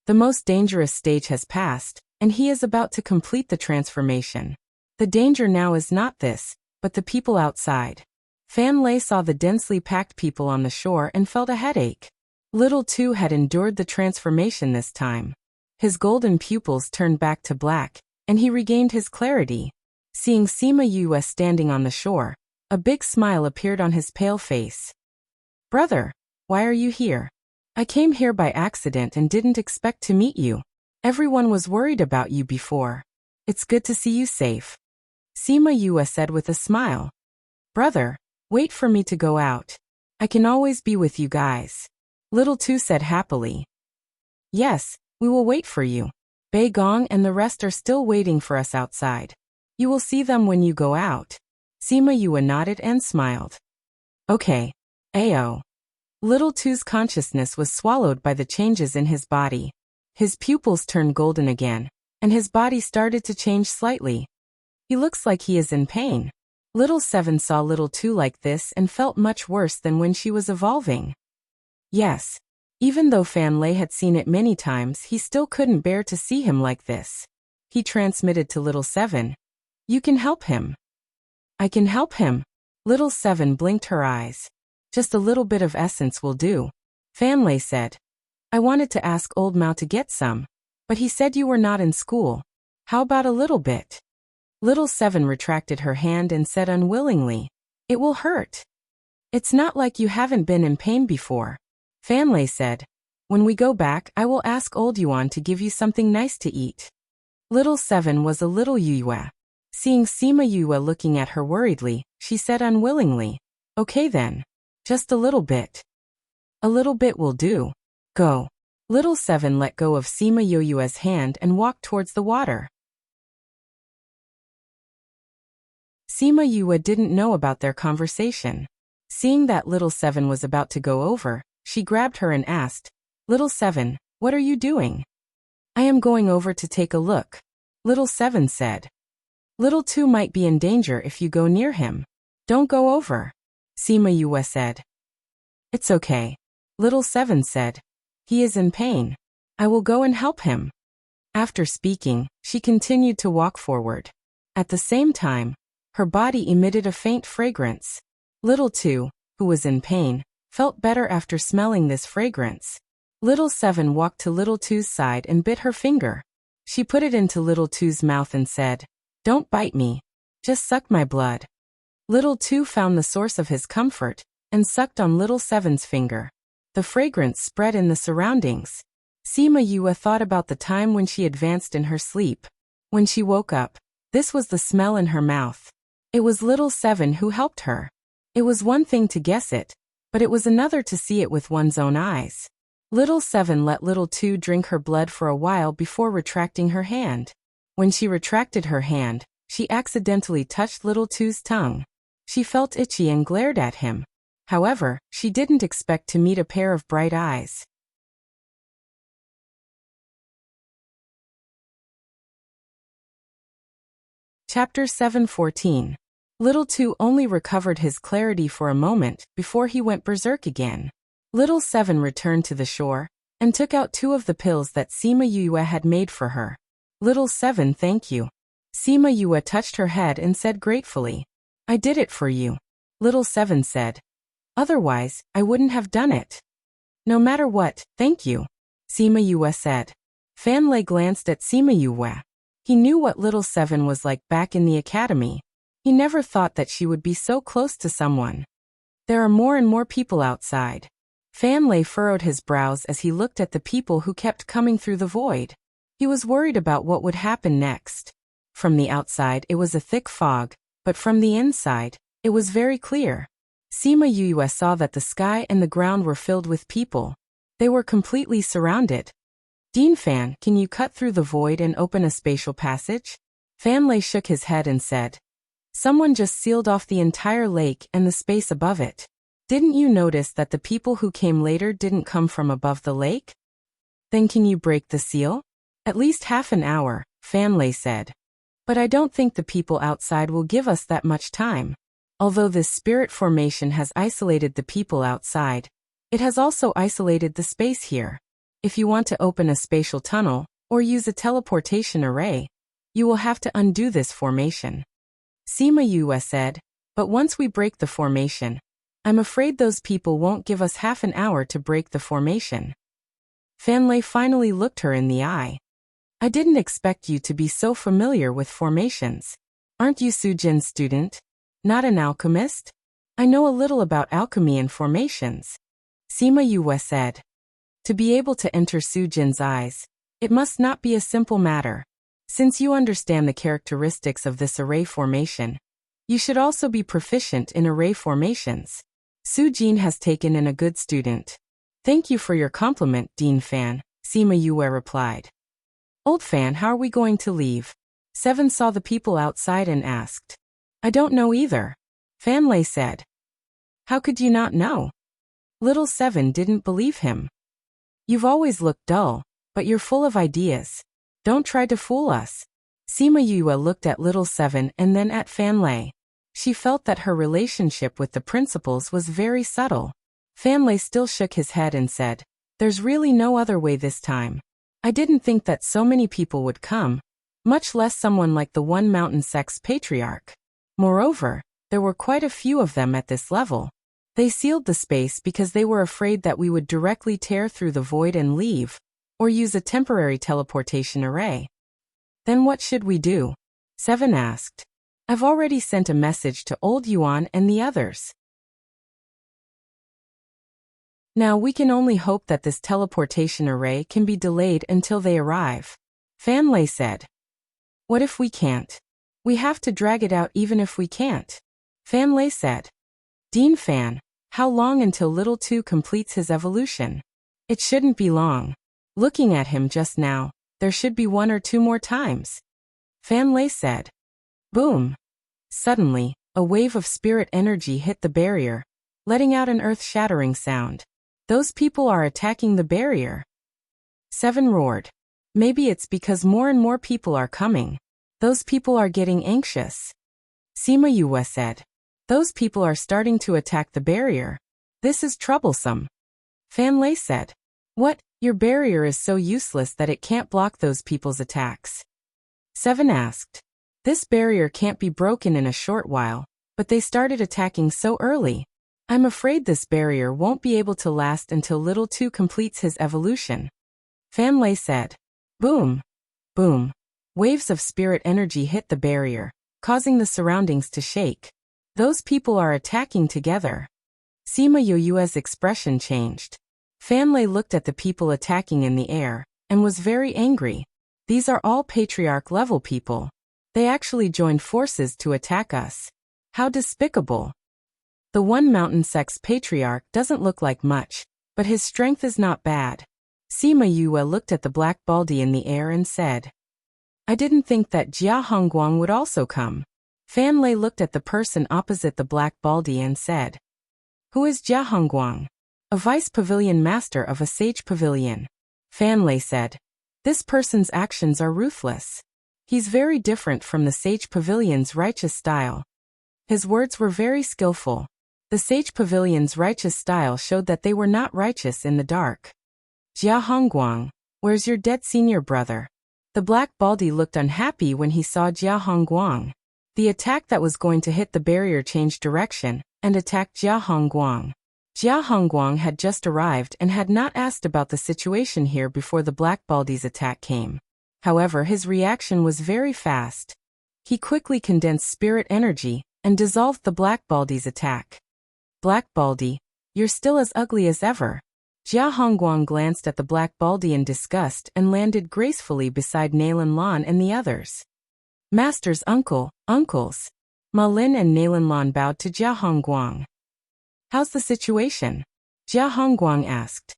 The most dangerous stage has passed, and he is about to complete the transformation. The danger now is not this, but the people outside. Fan Lei saw the densely packed people on the shore and felt a headache. Little Two had endured the transformation this time. His golden pupils turned back to black, and he regained his clarity. Seeing Sima Yue standing on the shore, a big smile appeared on his pale face. "Brother, why are you here? I came here by accident and didn't expect to meet you. Everyone was worried about you before. It's good to see you safe," Sima Yue said with a smile. "Brother, wait for me to go out. I can always be with you guys," Little Two said happily. "Yes, we will wait for you. Bei Gong and the rest are still waiting for us outside. You will see them when you go out." Sima Yue nodded and smiled. "Okay. Ayo." Little Two's consciousness was swallowed by the changes in his body. His pupils turned golden again, and his body started to change slightly. He looks like he is in pain. Little Seven saw Little Two like this and felt much worse than when she was evolving. Yes. Even though Fan Lei had seen it many times, he still couldn't bear to see him like this. He transmitted to Little Seven, "You can help him." "I can help him." Little Seven blinked her eyes. "Just a little bit of essence will do," Fan Lei said. "I wanted to ask Old Mao to get some, but he said you were not in school. How about a little bit?" Little Seven retracted her hand and said unwillingly, "It will hurt." "It's not like you haven't been in pain before," Fan Lei said. "When we go back, I will ask Old Yuan to give you something nice to eat." Little Seven was a little Yue. Seeing Sima Yue looking at her worriedly, she said unwillingly, "Okay then. Just a little bit." "A little bit will do. Go." Little Seven let go of Sima Yue's hand and walked towards the water. Sima Yue didn't know about their conversation. Seeing that Little Seven was about to go over, she grabbed her and asked, "Little Seven, what are you doing?" "I am going over to take a look," Little Seven said. "Little Two might be in danger if you go near him. Don't go over," Sima Yue said. "It's okay," Little Seven said. "He is in pain. I will go and help him." After speaking, she continued to walk forward. At the same time, her body emitted a faint fragrance. Little Two, who was in pain, felt better after smelling this fragrance. Little Seven walked to Little Two's side and bit her finger. She put it into Little Two's mouth and said, "Don't bite me. Just suck my blood." Little Two found the source of his comfort and sucked on Little Seven's finger. The fragrance spread in the surroundings. Sima Yue thought about the time when she advanced in her sleep. When she woke up, this was the smell in her mouth. It was Little Seven who helped her. It was one thing to guess it, but it was another to see it with one's own eyes. Little Seven let Little Two drink her blood for a while before retracting her hand. When she retracted her hand, she accidentally touched Little Two's tongue. She felt itchy and glared at him. However, she didn't expect to meet a pair of bright eyes. Chapter 7:14. Little Two only recovered his clarity for a moment before he went berserk again. Little Seven returned to the shore and took out 2 of the pills that Sima Yue had made for her. "Little Seven, thank you." Sima Yue touched her head and said gratefully, "I did it for you," Little Seven said. "Otherwise, I wouldn't have done it." No matter what, thank you, Sima Yue said. Fan Lei glanced at Sima Yue. He knew what little Seven was like back in the academy. He never thought that she would be so close to someone. There are more and more people outside. Fan Lei furrowed his brows as he looked at the people who kept coming through the void. He was worried about what would happen next. From the outside it was a thick fog, but from the inside, it was very clear. Sima Yue saw that the sky and the ground were filled with people. They were completely surrounded. Dean Fan, can you cut through the void and open a spatial passage? Fan Lei shook his head and said. Someone just sealed off the entire lake and the space above it. Didn't you notice that the people who came later didn't come from above the lake? Then can you break the seal? At least half an hour, Fan Lei said. But I don't think the people outside will give us that much time. Although this spirit formation has isolated the people outside, it has also isolated the space here. If you want to open a spatial tunnel, or use a teleportation array, you will have to undo this formation. Sima Yue said, but once we break the formation, I'm afraid those people won't give us half an hour to break the formation. Fan Lei finally looked her in the eye. I didn't expect you to be so familiar with formations. Aren't you Sujin's student? Not an alchemist? I know a little about alchemy and formations. Sima Yue said. To be able to enter Sujin's eyes, it must not be a simple matter. Since you understand the characteristics of this array formation, you should also be proficient in array formations. Sujin has taken in a good student. Thank you for your compliment, Dean Fan, Sima Yue replied. Old Fan, how are we going to leave? Seven saw the people outside and asked. I don't know either. Fan Lei said. How could you not know? Little Seven didn't believe him. You've always looked dull, but you're full of ideas. Don't try to fool us. Sima Yue looked at Little Seven and then at Fan Lei. She felt that her relationship with the principals was very subtle. Fan Lei still shook his head and said, there's really no other way this time. I didn't think that so many people would come, much less someone like the One Mountain Sect's patriarch. Moreover, there were quite a few of them at this level. They sealed the space because they were afraid that we would directly tear through the void and leave, or use a temporary teleportation array. Then what should we do? Seven asked. I've already sent a message to Old Yuan and the others. Now we can only hope that this teleportation array can be delayed until they arrive. Fan Lei said. What if we can't? We have to drag it out even if we can't. Fan Lei said. Dean Fan, how long until Little Two completes his evolution? It shouldn't be long. Looking at him just now, there should be 1 or 2 more times. Fan Lei said. Boom. Suddenly, a wave of spirit energy hit the barrier, letting out an earth-shattering sound. Those people are attacking the barrier. Seven roared. Maybe it's because more and more people are coming. Those people are getting anxious. Sima Yue said. Those people are starting to attack the barrier. This is troublesome. Fan Lei said. What? Your barrier is so useless that it can't block those people's attacks. Seven asked. This barrier can't be broken in a short while, but they started attacking so early. I'm afraid this barrier won't be able to last until Little Two completes his evolution. Fan Lei said. Boom. Boom. Waves of spirit energy hit the barrier, causing the surroundings to shake. Those people are attacking together. Sima Yue's expression changed. Fan Lei looked at the people attacking in the air, and was very angry. These are all patriarch-level people. They actually joined forces to attack us. How despicable. The One Mountain Sect's patriarch doesn't look like much, but his strength is not bad. Sima Yue looked at the black baldy in the air and said. I didn't think that Jia Hongguang would also come. Fan Lei looked at the person opposite the black baldy and said. Who is Jia Hongguang? A vice pavilion master of a sage pavilion. Fan Lei said. This person's actions are ruthless. He's very different from the sage pavilion's righteous style. His words were very skillful. The sage pavilion's righteous style showed that they were not righteous in the dark. Jia Hongguang, where's your dead senior brother? The black baldy looked unhappy when he saw Jia Hongguang. The attack that was going to hit the barrier changed direction, and attacked Jia Hongguang. Jia Hongguang had just arrived and had not asked about the situation here before the Black Baldy's attack came. However, his reaction was very fast. He quickly condensed spirit energy and dissolved the Black Baldy's attack. Black Baldy, you're still as ugly as ever. Jia Hongguang glanced at the Black Baldy in disgust and landed gracefully beside Nalan Lan and the others. Master's uncles. Ma Lin and Nalan Lan bowed to Jia Hongguang. How's the situation? Jia Hongguang asked.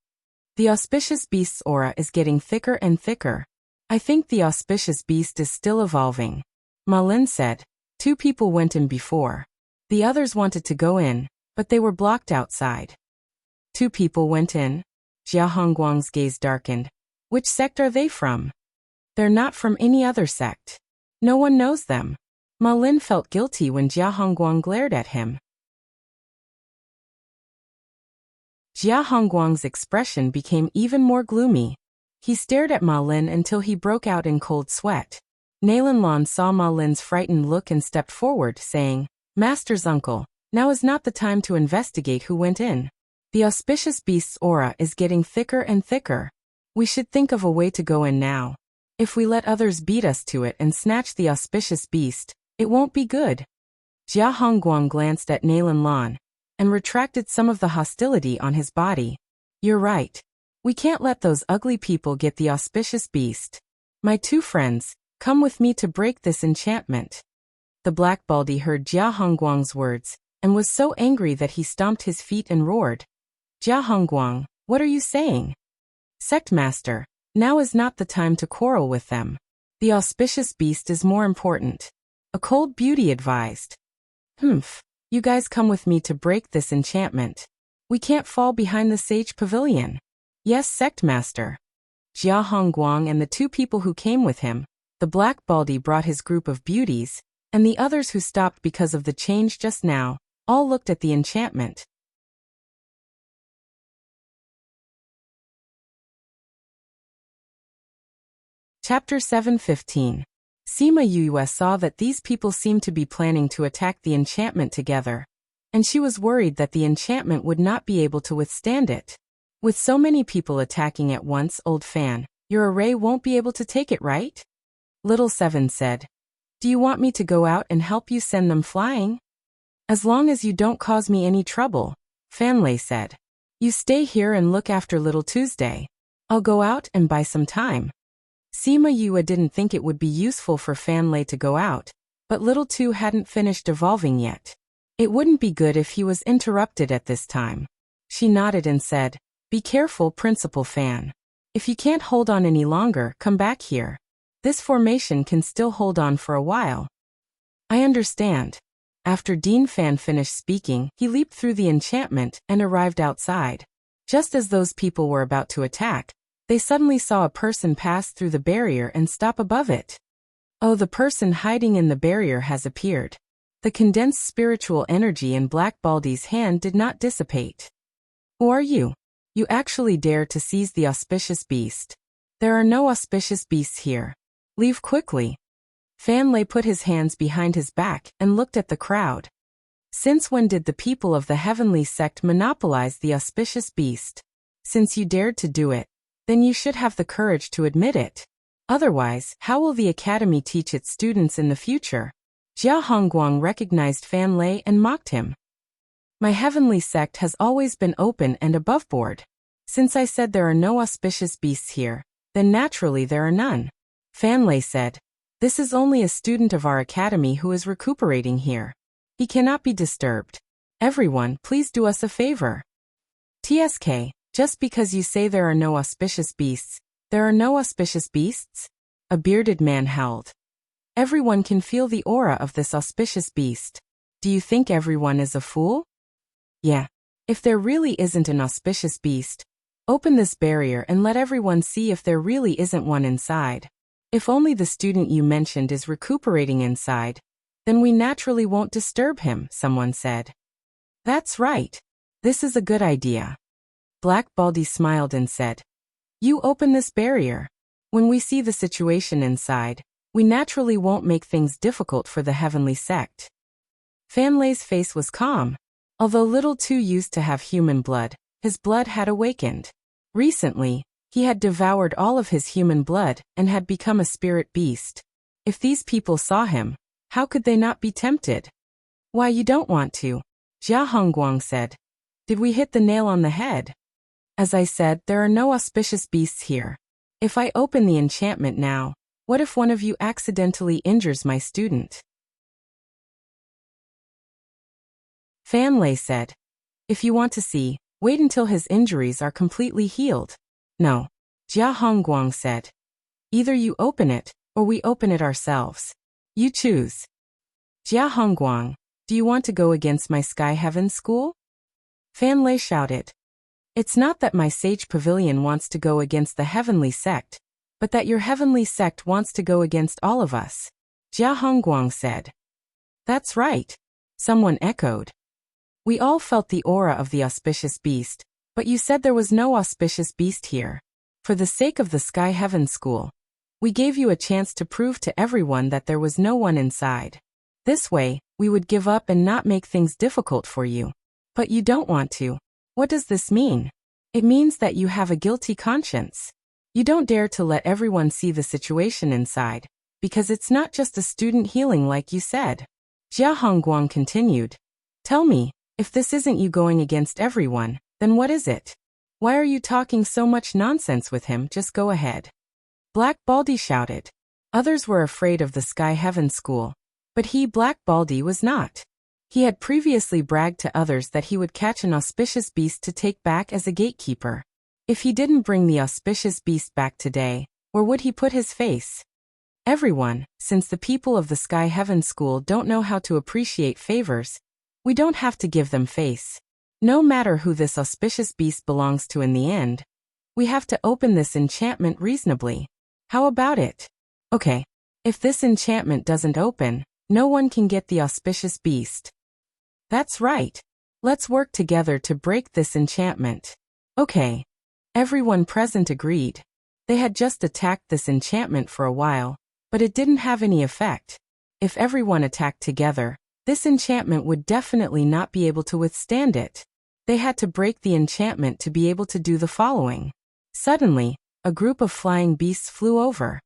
The auspicious beast's aura is getting thicker and thicker. I think the auspicious beast is still evolving. Ma Lin said. 2 people went in before. The others wanted to go in, but they were blocked outside. 2 people went in? Jia Hongguang's gaze darkened. Which sect are they from? They're not from any other sect. No one knows them. Ma Lin felt guilty when Jia Hongguang glared at him. Jia Hongguang's expression became even more gloomy. He stared at Ma Lin until he broke out in cold sweat. Nalan Lan saw Ma Lin's frightened look and stepped forward, saying, Master's uncle, now is not the time to investigate who went in. The auspicious beast's aura is getting thicker and thicker. We should think of a way to go in now. If we let others beat us to it and snatch the auspicious beast, it won't be good. Jia Hongguang glanced at Nalan Lan and retracted some of the hostility on his body. You're right. We can't let those ugly people get the auspicious beast. My 2 friends, come with me to break this enchantment. The Black Baldy heard Jia Hongguang's words and was so angry that he stomped his feet and roared. Jia Hongguang, what are you saying? Sect Master, now is not the time to quarrel with them. The auspicious beast is more important. A cold beauty advised. You guys come with me to break this enchantment. We can't fall behind the sage pavilion. Yes, Sect Master. Jia Hongguang and the 2 people who came with him, the Black Baldy brought his group of beauties, and the others who stopped because of the change just now, all looked at the enchantment. Chapter 7:15. Sima Yue saw that these people seemed to be planning to attack the enchantment together, and she was worried that the enchantment would not be able to withstand it. With so many people attacking at once, old fan, your array won't be able to take it, right? Little Seven said. Do you want me to go out and help you send them flying? As long as you don't cause me any trouble, Fan Lei said. You stay here and look after Little Tuesday. I'll go out and buy some time. Sima Yue didn't think it would be useful for Fan Lei to go out, but Little Two hadn't finished evolving yet. It wouldn't be good if he was interrupted at this time. She nodded and said, Be careful, Principal Fan. If you can't hold on any longer, come back here. This formation can still hold on for a while. I understand. After Dean Fan finished speaking, he leaped through the enchantment and arrived outside. Just as those people were about to attack, they suddenly saw a person pass through the barrier and stop above it. Oh, the person hiding in the barrier has appeared. The condensed spiritual energy in Black Baldy's hand did not dissipate. Who are you? You actually dare to seize the auspicious beast. There are no auspicious beasts here. Leave quickly. Fan Lei put his hands behind his back and looked at the crowd. Since when did the people of the heavenly sect monopolize the auspicious beast? Since you dared to do it, then you should have the courage to admit it. Otherwise, how will the academy teach its students in the future? Jia Hongguang recognized Fan Lei and mocked him. My heavenly sect has always been open and aboveboard. Since I said there are no auspicious beasts here, then naturally there are none. Fan Lei said, This is only a student of our academy who is recuperating here. He cannot be disturbed. Everyone, please do us a favor. TSK, just because you say there are no auspicious beasts, there are no auspicious beasts? A bearded man howled. Everyone can feel the aura of this auspicious beast. Do you think everyone is a fool? Yeah. If there really isn't an auspicious beast, open this barrier and let everyone see if there really isn't one inside. If only the student you mentioned is recuperating inside, then we naturally won't disturb him, someone said. That's right. This is a good idea. Black Baldy smiled and said, You open this barrier. When we see the situation inside, we naturally won't make things difficult for the heavenly sect. Fan Lei's face was calm. Although little Tu used to have human blood, his blood had awakened. Recently, he had devoured all of his human blood and had become a spirit beast. If these people saw him, how could they not be tempted? Why, you don't want to, Jia Hongguang said. Did we hit the nail on the head? As I said, there are no auspicious beasts here. If I open the enchantment now, what if one of you accidentally injures my student? Fan Lei said. If you want to see, wait until his injuries are completely healed. No, Jia Hongguang said. Either you open it, or we open it ourselves. You choose. Jia Hongguang, do you want to go against my Sky Heaven school? Fan Lei shouted. It's not that my Sage Pavilion wants to go against the heavenly sect, but that your heavenly sect wants to go against all of us, Jia Hongguang said. That's right, someone echoed. We all felt the aura of the auspicious beast, but you said there was no auspicious beast here. For the sake of the Sky Heaven School, we gave you a chance to prove to everyone that there was no one inside. This way, we would give up and not make things difficult for you. But you don't want to. What does this mean? It means that you have a guilty conscience. You don't dare to let everyone see the situation inside, because it's not just a student healing like you said. Jia Hongguang continued. Tell me, if this isn't you going against everyone, then what is it? Why are you talking so much nonsense with him? Just go ahead. Black Baldy shouted. Others were afraid of the Sky Heaven School, but he, Black Baldy, was not. He had previously bragged to others that he would catch an auspicious beast to take back as a gatekeeper. If he didn't bring the auspicious beast back today, where would he put his face? Everyone, since the people of the Sky Heaven School don't know how to appreciate favors, we don't have to give them face. No matter who this auspicious beast belongs to in the end, we have to open this enchantment reasonably. How about it? Okay. If this enchantment doesn't open, no one can get the auspicious beast. That's right. Let's work together to break this enchantment. Okay. Everyone present agreed. They had just attacked this enchantment for a while, but it didn't have any effect. If everyone attacked together, this enchantment would definitely not be able to withstand it. They had to break the enchantment to be able to do the following. Suddenly, a group of flying beasts flew over.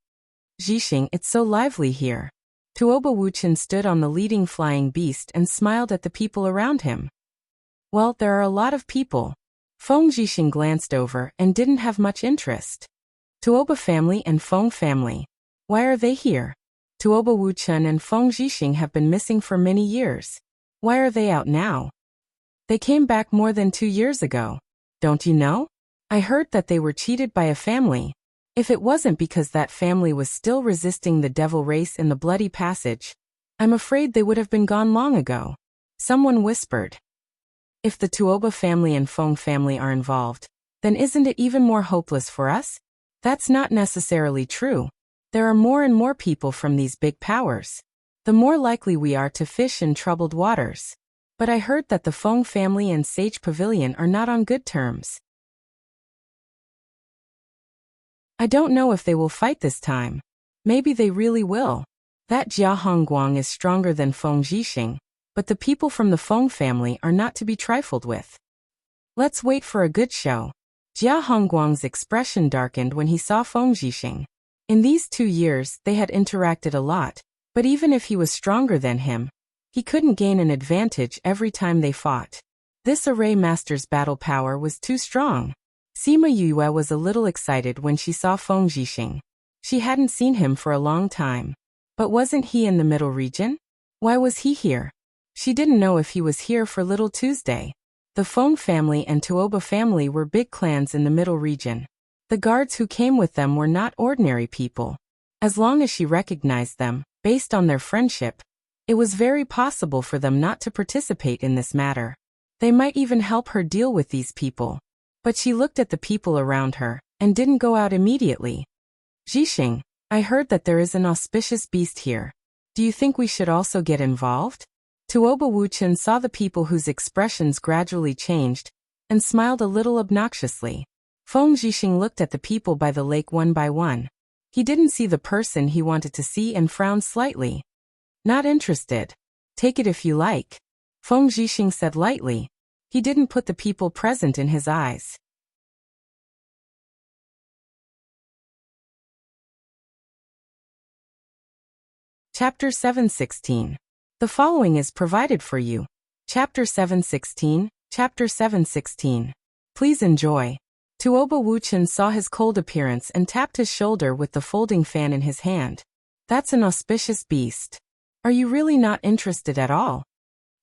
Zhixing, it's so lively here. Tuoba Wuchen stood on the leading flying beast and smiled at the people around him. Well, there are a lot of people. Feng Zhixing glanced over and didn't have much interest. Tuoba family and Feng family. Why are they here? Tuoba Wuchen and Feng Zhixing have been missing for many years. Why are they out now? They came back more than 2 years ago. Don't you know? I heard that they were cheated by a family. If it wasn't because that family was still resisting the devil race in the bloody passage, I'm afraid they would have been gone long ago. Someone whispered. If the Tuoba family and Feng family are involved, then isn't it even more hopeless for us? That's not necessarily true. There are more and more people from these big powers. The more likely we are to fish in troubled waters. But I heard that the Feng family and Sage Pavilion are not on good terms. I don't know if they will fight this time. Maybe they really will. That Jia Hongguang is stronger than Feng Zhixing, but the people from the Feng family are not to be trifled with. Let's wait for a good show. Jia Hongguang's expression darkened when he saw Feng Zhixing. In these 2 years, they had interacted a lot, but even if he was stronger than him, he couldn't gain an advantage every time they fought. This array master's battle power was too strong. Sima Yue was a little excited when she saw Feng Zhixing. She hadn't seen him for a long time. But wasn't he in the Middle Region? Why was he here? She didn't know if he was here for Little Tuesday. The Feng family and Tuoba family were big clans in the Middle Region. The guards who came with them were not ordinary people. As long as she recognized them, based on their friendship, it was very possible for them not to participate in this matter. They might even help her deal with these people. But she looked at the people around her, and didn't go out immediately. Zhixing, I heard that there is an auspicious beast here. Do you think we should also get involved? Tuoba Wuchen saw the people whose expressions gradually changed, and smiled a little obnoxiously. Feng Zhixing looked at the people by the lake one by one. He didn't see the person he wanted to see and frowned slightly. Not interested. Take it if you like. Feng Zhixing said lightly. He didn't put the people present in his eyes. Chapter 7:16. The following is provided for you. Chapter 7:16. Chapter 7:16. Please enjoy. Tuoba Wuchen saw his cold appearance and tapped his shoulder with the folding fan in his hand. That's an auspicious beast. Are you really not interested at all?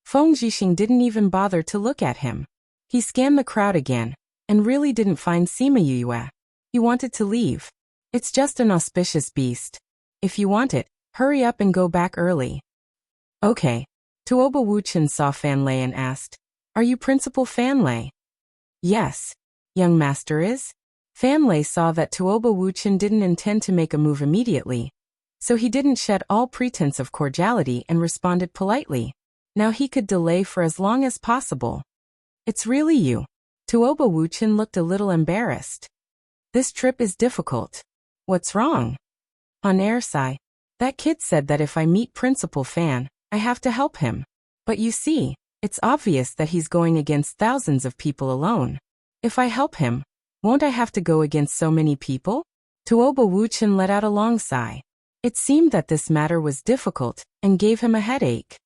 Feng Zhixing didn't even bother to look at him. He scanned the crowd again, and really didn't find Sima Yue. He wanted to leave. It's just an auspicious beast. If you want it, hurry up and go back early. Okay. Tuoba Wuchen saw Fan Lei and asked, Are you Principal Fan Lei? Yes. Young master is? Fan Lei saw that Tuoba Wuchen didn't intend to make a move immediately, so he didn't shed all pretense of cordiality and responded politely. Now he could delay for as long as possible. It's really you. Tuoba Wuchen looked a little embarrassed. This trip is difficult. What's wrong? On air Sai. That kid said that if I meet Principal Fan, I have to help him. But you see, it's obvious that he's going against thousands of people alone. If I help him, won't I have to go against so many people? Tuoba Wuchen let out a long sigh. It seemed that this matter was difficult and gave him a headache.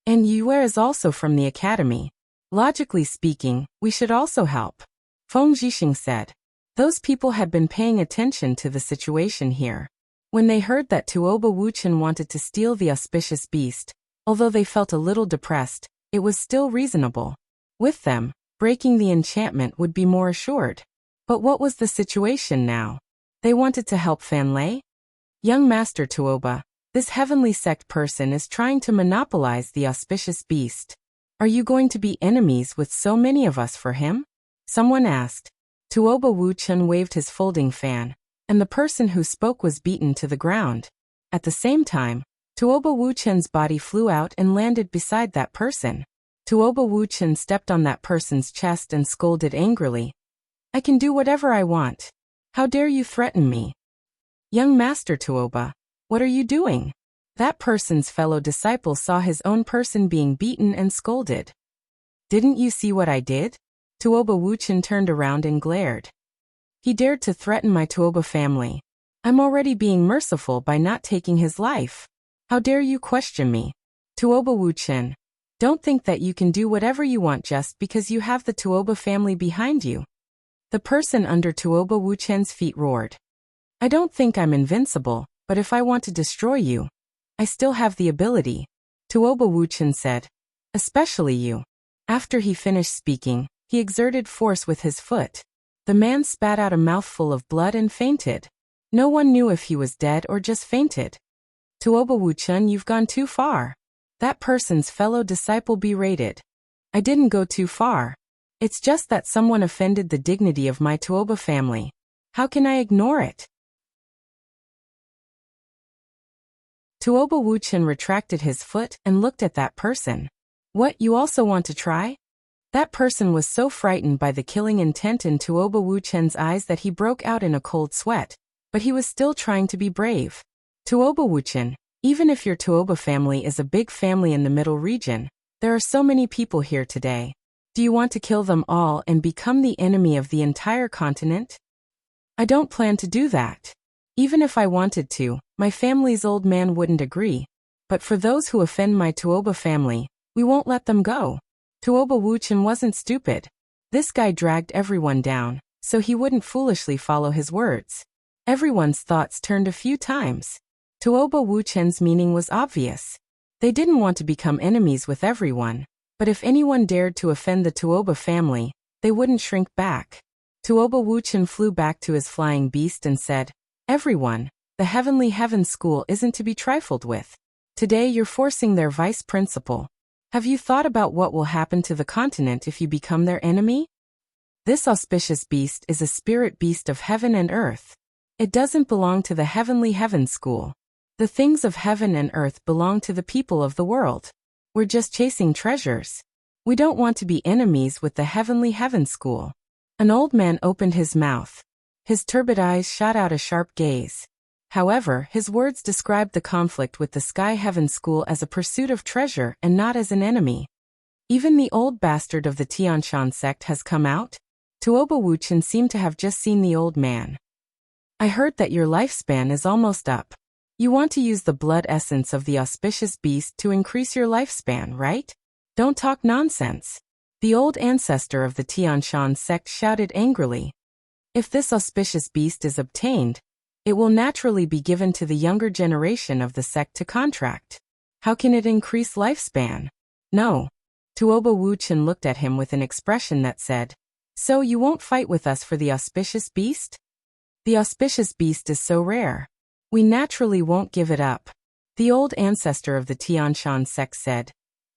And Yue is also from the academy. Logically speaking, we should also help. Feng Zhixing said. Those people had been paying attention to the situation here. When they heard that Tuoba Wuchen wanted to steal the auspicious beast, although they felt a little depressed, it was still reasonable. With them, breaking the enchantment would be more assured. But what was the situation now? They wanted to help Fan Lei? Young Master Tuoba, this heavenly sect person is trying to monopolize the auspicious beast. Are you going to be enemies with so many of us for him? Someone asked. Tuoba Wuchen waved his folding fan, and the person who spoke was beaten to the ground. At the same time, Tuoba Wuchen's body flew out and landed beside that person. Tuoba Wuchen stepped on that person's chest and scolded angrily. I can do whatever I want. How dare you threaten me? Young Master Tuoba, what are you doing? That person's fellow disciple saw his own person being beaten and scolded. Didn't you see what I did? Tuoba Wuchen turned around and glared. He dared to threaten my Tuoba family. I'm already being merciful by not taking his life. How dare you question me? Tuoba Wuchen, don't think that you can do whatever you want just because you have the Tuoba family behind you. The person under Tuoba Wuchen's feet roared. I don't think I'm invincible, but if I want to destroy you, I still have the ability. Tuoba Wuchen said. Especially you. After he finished speaking, he exerted force with his foot. The man spat out a mouthful of blood and fainted. No one knew if he was dead or just fainted. Tuoba Wuchen, you've gone too far. That person's fellow disciple berated. I didn't go too far. It's just that someone offended the dignity of my Tuoba family. How can I ignore it? Tuoba Wuchen retracted his foot and looked at that person. What, you also want to try? That person was so frightened by the killing intent in Tuoba Wuchen's eyes that he broke out in a cold sweat, but he was still trying to be brave. Tuoba Wuchen, even if your Tuoba family is a big family in the middle region, there are so many people here today. Do you want to kill them all and become the enemy of the entire continent? I don't plan to do that. Even if I wanted to, my family's old man wouldn't agree. But for those who offend my Tuoba family, we won't let them go. Tuoba Wuchen wasn't stupid. This guy dragged everyone down, so he wouldn't foolishly follow his words. Everyone's thoughts turned a few times. Tuoba Wuchen's meaning was obvious. They didn't want to become enemies with everyone, but if anyone dared to offend the Tuoba family, they wouldn't shrink back. Tuoba Wuchen flew back to his flying beast and said, Everyone, the Heavenly Heaven School isn't to be trifled with. Today you're forcing their vice principal. Have you thought about what will happen to the continent if you become their enemy? This auspicious beast is a spirit beast of heaven and earth. It doesn't belong to the Heavenly Heaven School. The things of heaven and earth belong to the people of the world. We're just chasing treasures. We don't want to be enemies with the Heavenly Heaven School. An old man opened his mouth. His turbid eyes shot out a sharp gaze. However, his words described the conflict with the Sky Heaven School as a pursuit of treasure and not as an enemy. Even the old bastard of the Tianshan sect has come out? Tuoba Wuchen seemed to have just seen the old man. I heard that your lifespan is almost up. You want to use the blood essence of the auspicious beast to increase your lifespan, right? Don't talk nonsense. The old ancestor of the Tianshan sect shouted angrily. If this auspicious beast is obtained, it will naturally be given to the younger generation of the sect to contract. How can it increase lifespan? No. Tuoba Wuchen looked at him with an expression that said, So you won't fight with us for the auspicious beast? The auspicious beast is so rare. We naturally won't give it up. The old ancestor of the Tianshan sect said.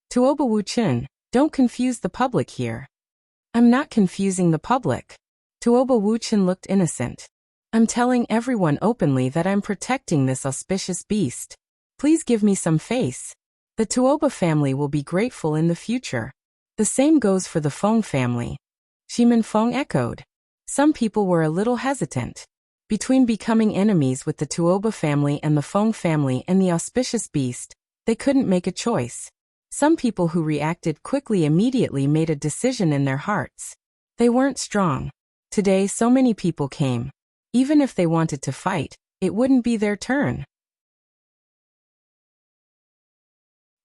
Tuoba Wuchen, don't confuse the public here. I'm not confusing the public. Tuoba Wuchen looked innocent. I'm telling everyone openly that I'm protecting this auspicious beast. Please give me some face. The Tuoba family will be grateful in the future. The same goes for the Feng family. Shimin Feng echoed. Some people were a little hesitant. Between becoming enemies with the Tuoba family and the Feng family and the auspicious beast, they couldn't make a choice. Some people who reacted quickly immediately made a decision in their hearts. They weren't strong. Today so many people came. Even if they wanted to fight, it wouldn't be their turn.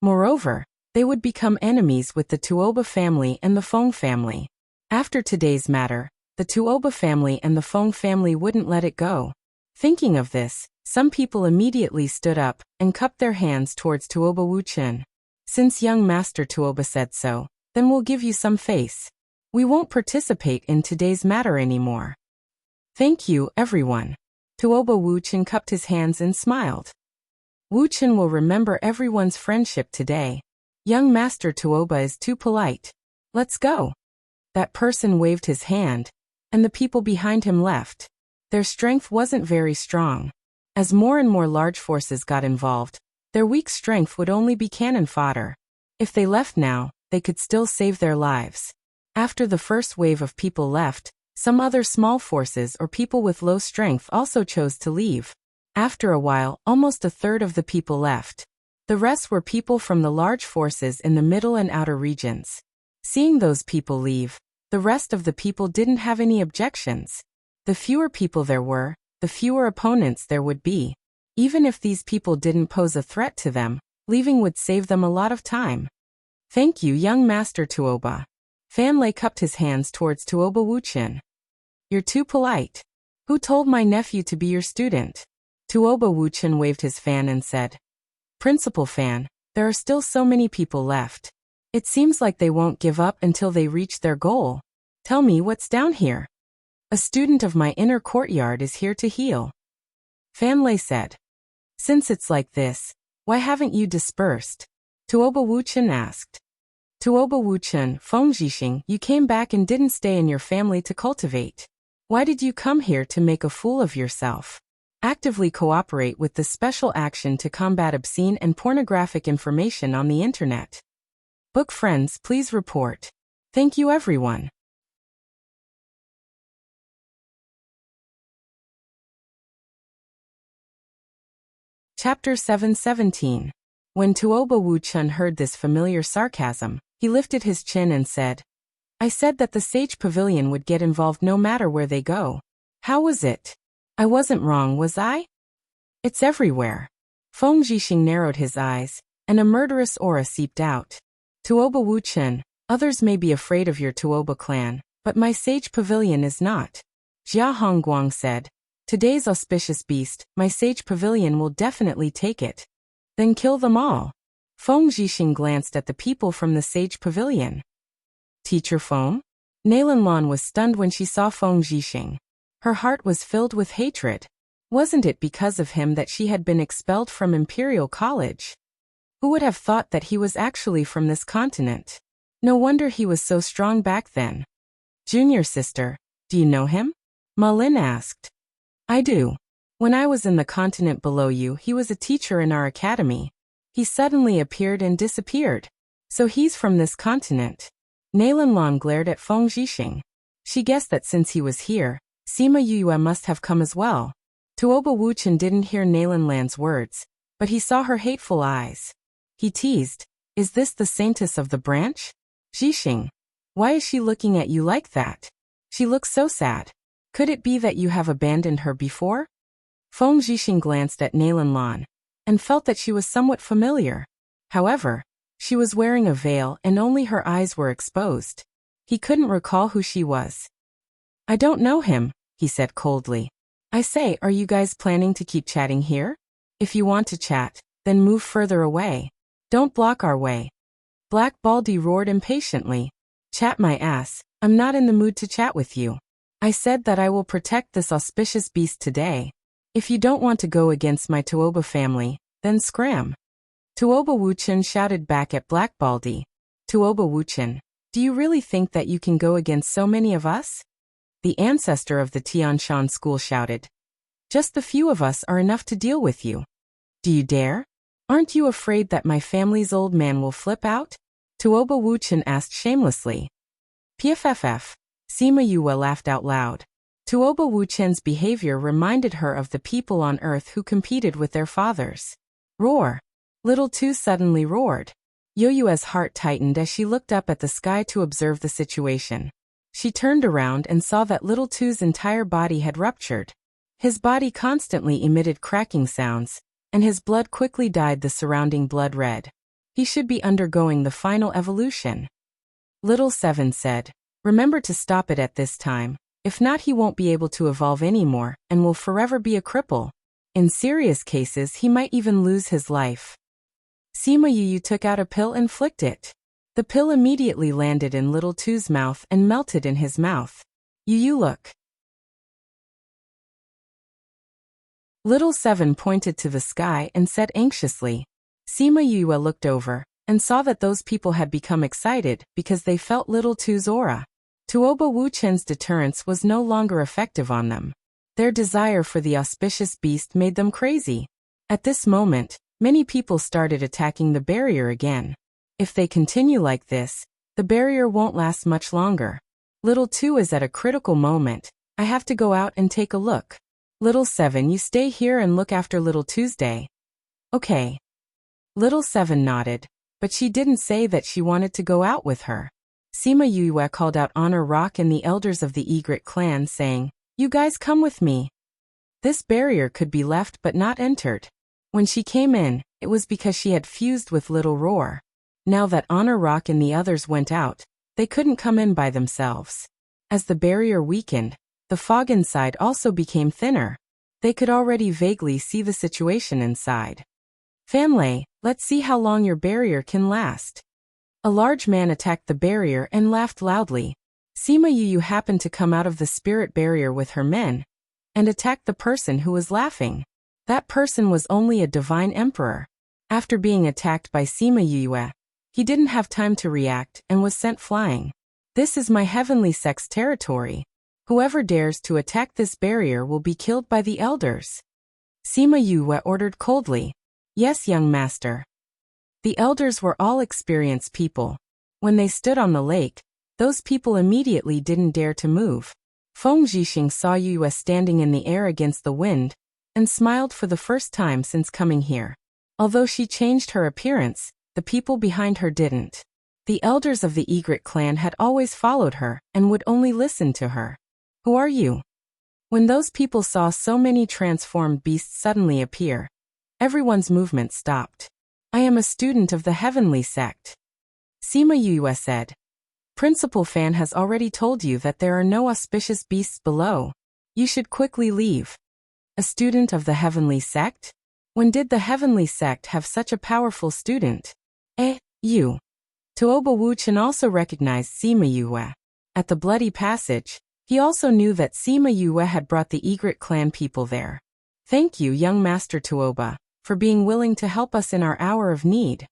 Moreover, they would become enemies with the Tuoba family and the Feng family. After today's matter, the Tuoba family and the Feng family wouldn't let it go. Thinking of this, some people immediately stood up and cupped their hands towards Tuoba Wuchen. Since young Master Tuoba said so, then we'll give you some face. We won't participate in today's matter anymore. Thank you, everyone. Tuoba Wuchen cupped his hands and smiled. Wuchen will remember everyone's friendship today. Young Master Tuoba is too polite. Let's go. That person waved his hand, and the people behind him left. Their strength wasn't very strong. As more and more large forces got involved, their weak strength would only be cannon fodder. If they left now, they could still save their lives. After the first wave of people left, some other small forces or people with low strength also chose to leave. After a while, almost a third of the people left. The rest were people from the large forces in the middle and outer regions. Seeing those people leave, the rest of the people didn't have any objections. The fewer people there were, the fewer opponents there would be. Even if these people didn't pose a threat to them, leaving would save them a lot of time. Thank you, young Master Tuoba. Fan Lei cupped his hands towards Tuoba Wuchen. You're too polite. Who told my nephew to be your student? Tuoba Wuchen waved his fan and said, Principal Fan, there are still so many people left. It seems like they won't give up until they reach their goal. Tell me what's down here. A student of my inner courtyard is here to heal. Fan Lei said. Since it's like this, why haven't you dispersed? Tuoba Wuchen asked. Tuoba Wuchen, Feng Jixing, you came back and didn't stay in your family to cultivate. Why did you come here to make a fool of yourself? Actively cooperate with the special action to combat obscene and pornographic information on the internet. Book friends, please report. Thank you, everyone. Chapter 717. When Tuoba Wuchen heard this familiar sarcasm, he lifted his chin and said, I said that the Sage Pavilion would get involved no matter where they go. How was it? I wasn't wrong, was I? It's everywhere. Feng Jixing narrowed his eyes, and a murderous aura seeped out. Tuoba Wuchen, others may be afraid of your Tuoba clan, but my Sage Pavilion is not. Jia Hongguang said, Today's auspicious beast, my Sage Pavilion will definitely take it. Then kill them all. Feng Jixing glanced at the people from the Sage Pavilion. Teacher Feng? Nailan was stunned when she saw Feng Jixing. Her heart was filled with hatred. Wasn't it because of him that she had been expelled from Imperial College? Who would have thought that he was actually from this continent? No wonder he was so strong back then. Junior sister, do you know him? Ma Lin asked. I do. When I was in the continent below you, he was a teacher in our academy. He suddenly appeared and disappeared. So he's from this continent. Nailan glared at Feng Jixing. She guessed that since he was here, Sima Yue must have come as well. Tuoba Wuchen didn't hear Nailan's words, but he saw her hateful eyes. He teased, Is this the saintess of the branch? Jixing. Why is she looking at you like that? She looks so sad. Could it be that you have abandoned her before? Feng Jixing glanced at Nalan Lan and felt that she was somewhat familiar. However, she was wearing a veil and only her eyes were exposed. He couldn't recall who she was. I don't know him, he said coldly. I say, are you guys planning to keep chatting here? If you want to chat, then move further away. Don't block our way. Black Baldy roared impatiently. Chat my ass, I'm not in the mood to chat with you. I said that I will protect this auspicious beast today. If you don't want to go against my Tuoba family, then scram. Tuoba Wuchen shouted back at Black Baldy. Tuoba Wuchen, do you really think that you can go against so many of us? The ancestor of the Tianshan school shouted. Just the few of us are enough to deal with you. Do you dare? Aren't you afraid that my family's old man will flip out? Tuoba Wuchen asked shamelessly. PFFF. Sima Yue laughed out loud. Tuoba Wuchen's behavior reminded her of the people on Earth who competed with their fathers. Roar. Little Tu suddenly roared. Yoyue's heart tightened as she looked up at the sky to observe the situation. She turned around and saw that Little Tu's entire body had ruptured. His body constantly emitted cracking sounds, and his blood quickly dyed the surrounding blood red. He should be undergoing the final evolution. Little Seven said, remember to stop it at this time, if not he won't be able to evolve anymore and will forever be a cripple. In serious cases he might even lose his life. Sima Yu took out a pill and flicked it. The pill immediately landed in Little Tu's mouth and melted in his mouth. Yu, look. Little Seven pointed to the sky and said anxiously. Sima Yue looked over and saw that those people had become excited because they felt Little Tu's aura. Tuoba Wuchen's deterrence was no longer effective on them. Their desire for the auspicious beast made them crazy. At this moment, many people started attacking the barrier again. If they continue like this, the barrier won't last much longer. Little Tu is at a critical moment. I have to go out and take a look. Little Seven, you stay here and look after Little Tuesday. Okay. Little Seven nodded, but she didn't say that she wanted to go out with her. Sima Yue called out Honor Rock and the elders of the Egret clan saying, you guys come with me. This barrier could be left but not entered. When she came in, it was because she had fused with Little Roar. Now that Honor Rock and the others went out, they couldn't come in by themselves. As the barrier weakened, the fog inside also became thinner. They could already vaguely see the situation inside. Fanlei, let's see how long your barrier can last. A large man attacked the barrier and laughed loudly. Sima Yu happened to come out of the spirit barrier with her men and attacked the person who was laughing. That person was only a divine emperor. After being attacked by Sima Yue, he didn't have time to react and was sent flying. This is my heavenly sect's territory. Whoever dares to attack this barrier will be killed by the elders. Sima Yue ordered coldly. Yes, young master. The elders were all experienced people. When they stood on the lake, those people immediately didn't dare to move. Feng Jixing saw Yue standing in the air against the wind and smiled for the first time since coming here. Although she changed her appearance, the people behind her didn't. The elders of the Egret clan had always followed her and would only listen to her. Who are you? When those people saw so many transformed beasts suddenly appear, everyone's movement stopped. I am a student of the heavenly sect. Sima Yue said. Principal Fan has already told you that there are no auspicious beasts below. You should quickly leave. A student of the heavenly sect? When did the heavenly sect have such a powerful student? You. Tuoba Wuchen also recognized Sima Yue. At the Bloody Passage, he also knew that Sima Yue had brought the Egret clan people there. Thank you, young Master Tuoba, for being willing to help us in our hour of need.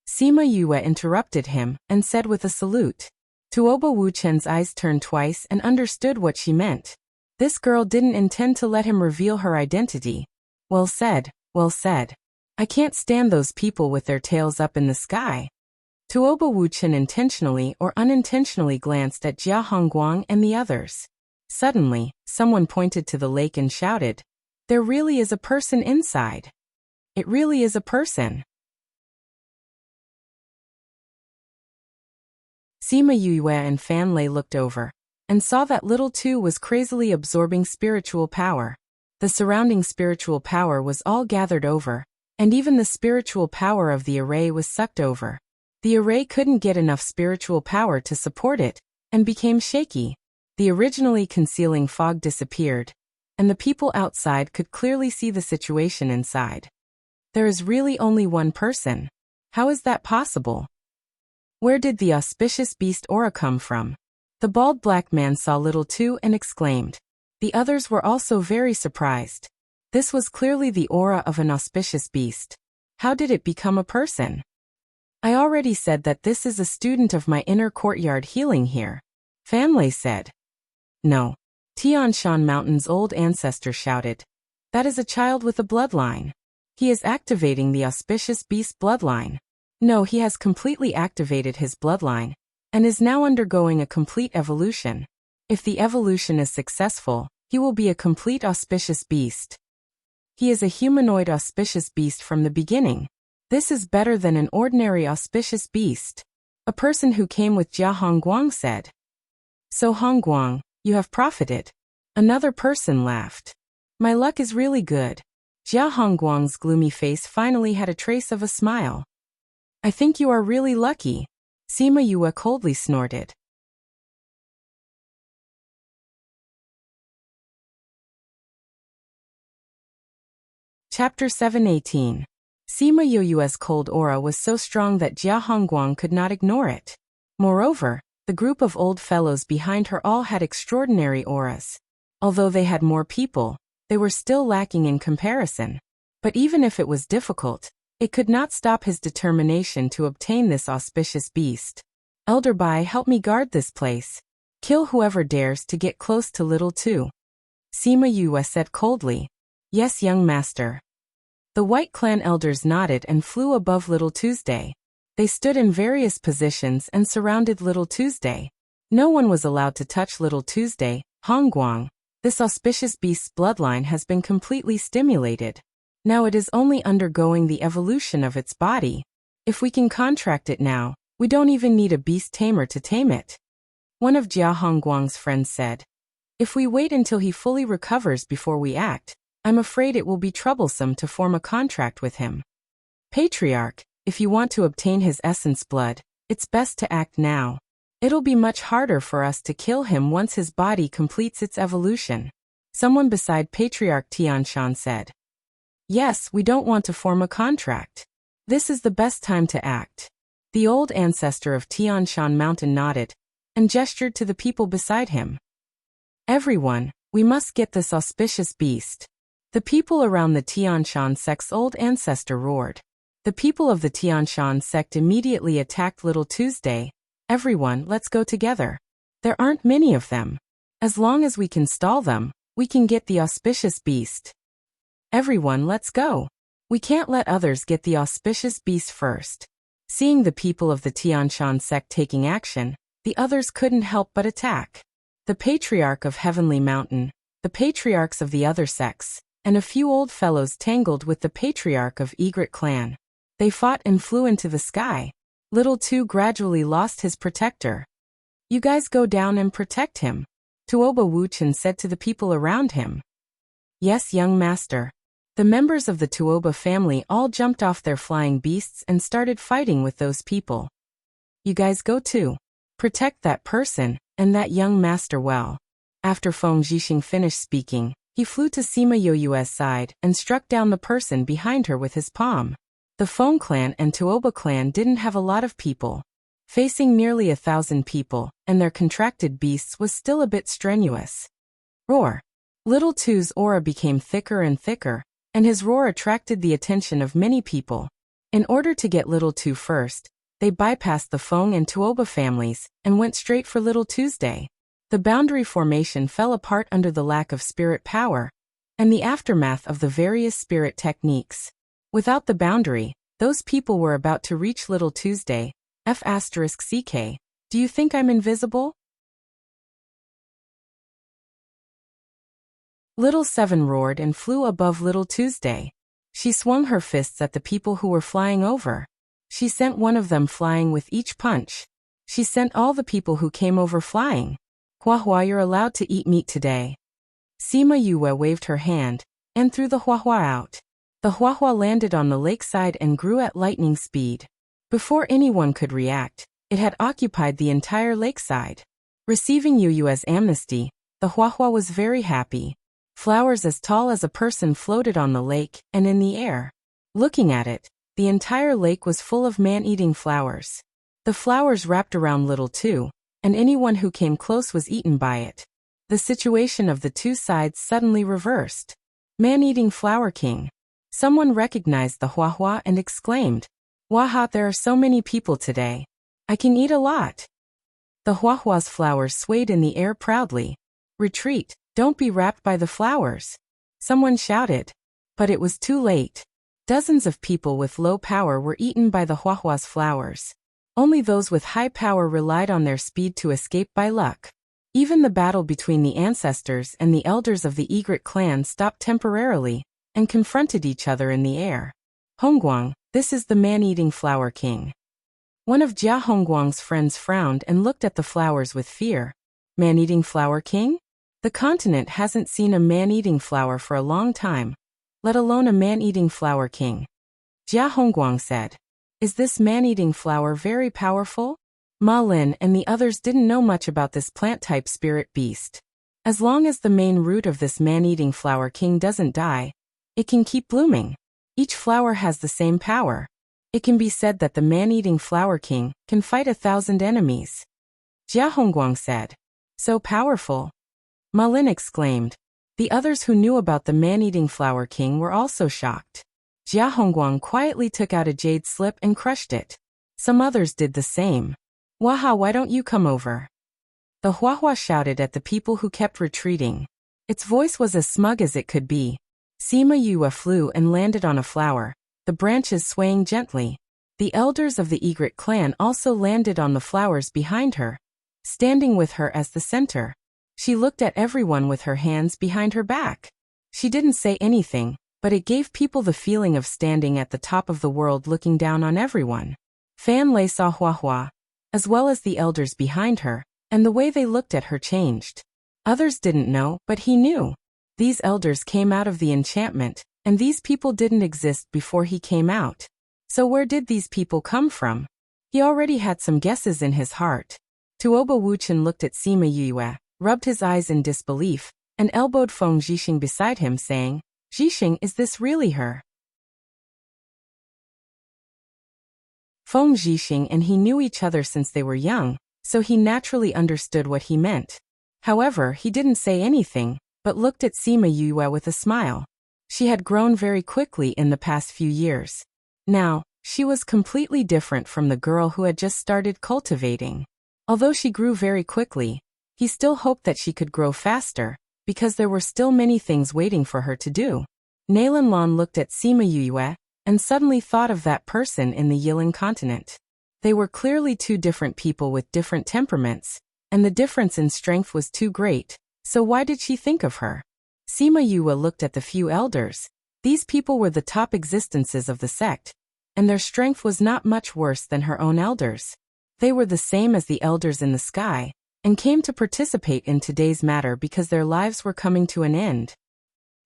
Sima Yue interrupted him and said with a salute. Tuoba Wuchen's eyes turned twice and understood what she meant. This girl didn't intend to let him reveal her identity. Well said, well said. I can't stand those people with their tails up in the sky. Tuoba Wuchen intentionally or unintentionally glanced at Jia Hongguang and the others. Suddenly, someone pointed to the lake and shouted, there really is a person inside. It really is a person. Sima Yue and Fan Lei looked over and saw that Little Two was crazily absorbing spiritual power. The surrounding spiritual power was all gathered over, and even the spiritual power of the array was sucked over. The array couldn't get enough spiritual power to support it, and became shaky. The originally concealing fog disappeared, and the people outside could clearly see the situation inside. There is really only one person. How is that possible? Where did the auspicious beast aura come from? The bald black man saw Little Two and exclaimed. The others were also very surprised. This was clearly the aura of an auspicious beast. How did it become a person? I already said that this is a student of my inner courtyard healing here, Fan Lei said. No. Tian Shan Mountain's old ancestor shouted. That is a child with a bloodline. He is activating the auspicious beast bloodline. No, he has completely activated his bloodline, and is now undergoing a complete evolution. If the evolution is successful, he will be a complete auspicious beast. He is a humanoid auspicious beast from the beginning. This is better than an ordinary auspicious beast. A person who came with Jia Hongguang said. So Hongguang, you have profited. Another person laughed. My luck is really good. Jia Hongguang's gloomy face finally had a trace of a smile. I think you are really lucky. Sima Yue coldly snorted. Chapter 7:18. Sima Yue's cold aura was so strong that Jia Hongguang could not ignore it. Moreover, the group of old fellows behind her all had extraordinary auras. Although they had more people, they were still lacking in comparison. But even if it was difficult, it could not stop his determination to obtain this auspicious beast. Elder Bai, help me guard this place. Kill whoever dares to get close to Little Two. Sima Yue said coldly. Yes, young master. The White Clan elders nodded and flew above Little Tuesday. They stood in various positions and surrounded Little Tuesday. No one was allowed to touch Little Tuesday. Hongguang, this auspicious beast's bloodline has been completely stimulated. Now it is only undergoing the evolution of its body. If we can contract it now, we don't even need a beast tamer to tame it. One of Jia Hongguang's friends said. If we wait until he fully recovers before we act, I'm afraid it will be troublesome to form a contract with him. Patriarch, if you want to obtain his essence blood, it's best to act now. It'll be much harder for us to kill him once his body completes its evolution. Someone beside Patriarch Tianshan said. Yes, we don't want to form a contract. This is the best time to act. The old ancestor of Tianshan Mountain nodded and gestured to the people beside him. Everyone, we must get this auspicious beast. The people around the Tianshan sect's old ancestor roared. The people of the Tianshan sect immediately attacked Little Tuesday. Everyone, let's go together. There aren't many of them. As long as we can stall them, we can get the auspicious beast. Everyone, let's go. We can't let others get the auspicious beast first. Seeing the people of the Tianshan sect taking action, the others couldn't help but attack. The Patriarch of Heavenly Mountain, the patriarchs of the other sects, and a few old fellows tangled with the Patriarch of Egret clan. They fought and flew into the sky. Little Two gradually lost his protector. You guys go down and protect him, Tuoba Wuchen said to the people around him. Yes, young master. The members of the Tuoba family all jumped off their flying beasts and started fighting with those people. You guys go too. Protect that person and that young master well. After Feng Zhixing finished speaking, he flew to Sima Yue's side and struck down the person behind her with his palm. The Feng clan and Tuoba clan didn't have a lot of people. Facing nearly 1,000 people, and their contracted beasts was still a bit strenuous. Roar. Little Two's aura became thicker and thicker, and his roar attracted the attention of many people. In order to get Little Two first, they bypassed the Feng and Tuoba families and went straight for Little Tuesday. The boundary formation fell apart under the lack of spirit power and the aftermath of the various spirit techniques. Without the boundary, those people were about to reach Little Tuesday. F***CK, do you think I'm invisible? Little Seven roared and flew above Little Tuesday. She swung her fists at the people who were flying over. She sent one of them flying with each punch. She sent all the people who came over flying. Huahua, you're allowed to eat meat today. Sima Yue waved her hand and threw the Huahua out. The Huahua landed on the lakeside and grew at lightning speed. Before anyone could react, it had occupied the entire lakeside. Receiving Yue's amnesty, the Huahua was very happy. Flowers as tall as a person floated on the lake and in the air. Looking at it, the entire lake was full of man-eating flowers. The flowers wrapped around Little Two, and anyone who came close was eaten by it. The situation of the two sides suddenly reversed. Man-eating flower king. Someone recognized the Huahua and exclaimed, "Waha, there are so many people today. I can eat a lot." The Huahua's flowers swayed in the air proudly. "Retreat, don't be wrapped by the flowers," someone shouted. But it was too late. Dozens of people with low power were eaten by the Huahua's flowers. Only those with high power relied on their speed to escape by luck. Even the battle between the ancestors and the elders of the Egret clan stopped temporarily and confronted each other in the air. "Hongguang, this is the man-eating flower king." One of Jia Hongguang's friends frowned and looked at the flowers with fear. "Man-eating flower king? The continent hasn't seen a man-eating flower for a long time, let alone a man-eating flower king." Jia Hongguang said, "Is this man-eating flower very powerful?" Ma Lin and the others didn't know much about this plant-type spirit beast. As long as the main root of this man-eating flower king doesn't die, it can keep blooming. Each flower has the same power. It can be said that the man-eating flower king can fight 1,000 enemies. Jia Hongguang said, "So powerful?" Ma Lin exclaimed. The others who knew about the man-eating flower king were also shocked. Jia Hongguang quietly took out a jade slip and crushed it. Some others did the same. "Waha, why don't you come over?" The Huahua shouted at the people who kept retreating. Its voice was as smug as it could be. Sima Yue flew and landed on a flower, the branches swaying gently. The elders of the Egret clan also landed on the flowers behind her, standing with her as the center. She looked at everyone with her hands behind her back. She didn't say anything, but it gave people the feeling of standing at the top of the world looking down on everyone. Fan Lei saw Huahua, as well as the elders behind her, and the way they looked at her changed. Others didn't know, but he knew. These elders came out of the enchantment, and these people didn't exist before he came out. So where did these people come from? He already had some guesses in his heart. Tuoba Wuchen looked at Sima Yue, rubbed his eyes in disbelief, and elbowed Feng Zhixing beside him saying, "Zhixing, is this really her?" Feng Zhixing and he knew each other since they were young, so he naturally understood what he meant. However, he didn't say anything, but looked at Sima Yue with a smile. She had grown very quickly in the past few years. Now, she was completely different from the girl who had just started cultivating. Although she grew very quickly, he still hoped that she could grow faster, because there were still many things waiting for her to do. Nailan Lan looked at Sima Yue, and suddenly thought of that person in the Yilan continent. They were clearly two different people with different temperaments, and the difference in strength was too great, so why did she think of her? Sima Yue looked at the few elders. These people were the top existences of the sect, and their strength was not much worse than her own elders. They were the same as the elders in the sky, and came to participate in today's matter because their lives were coming to an end.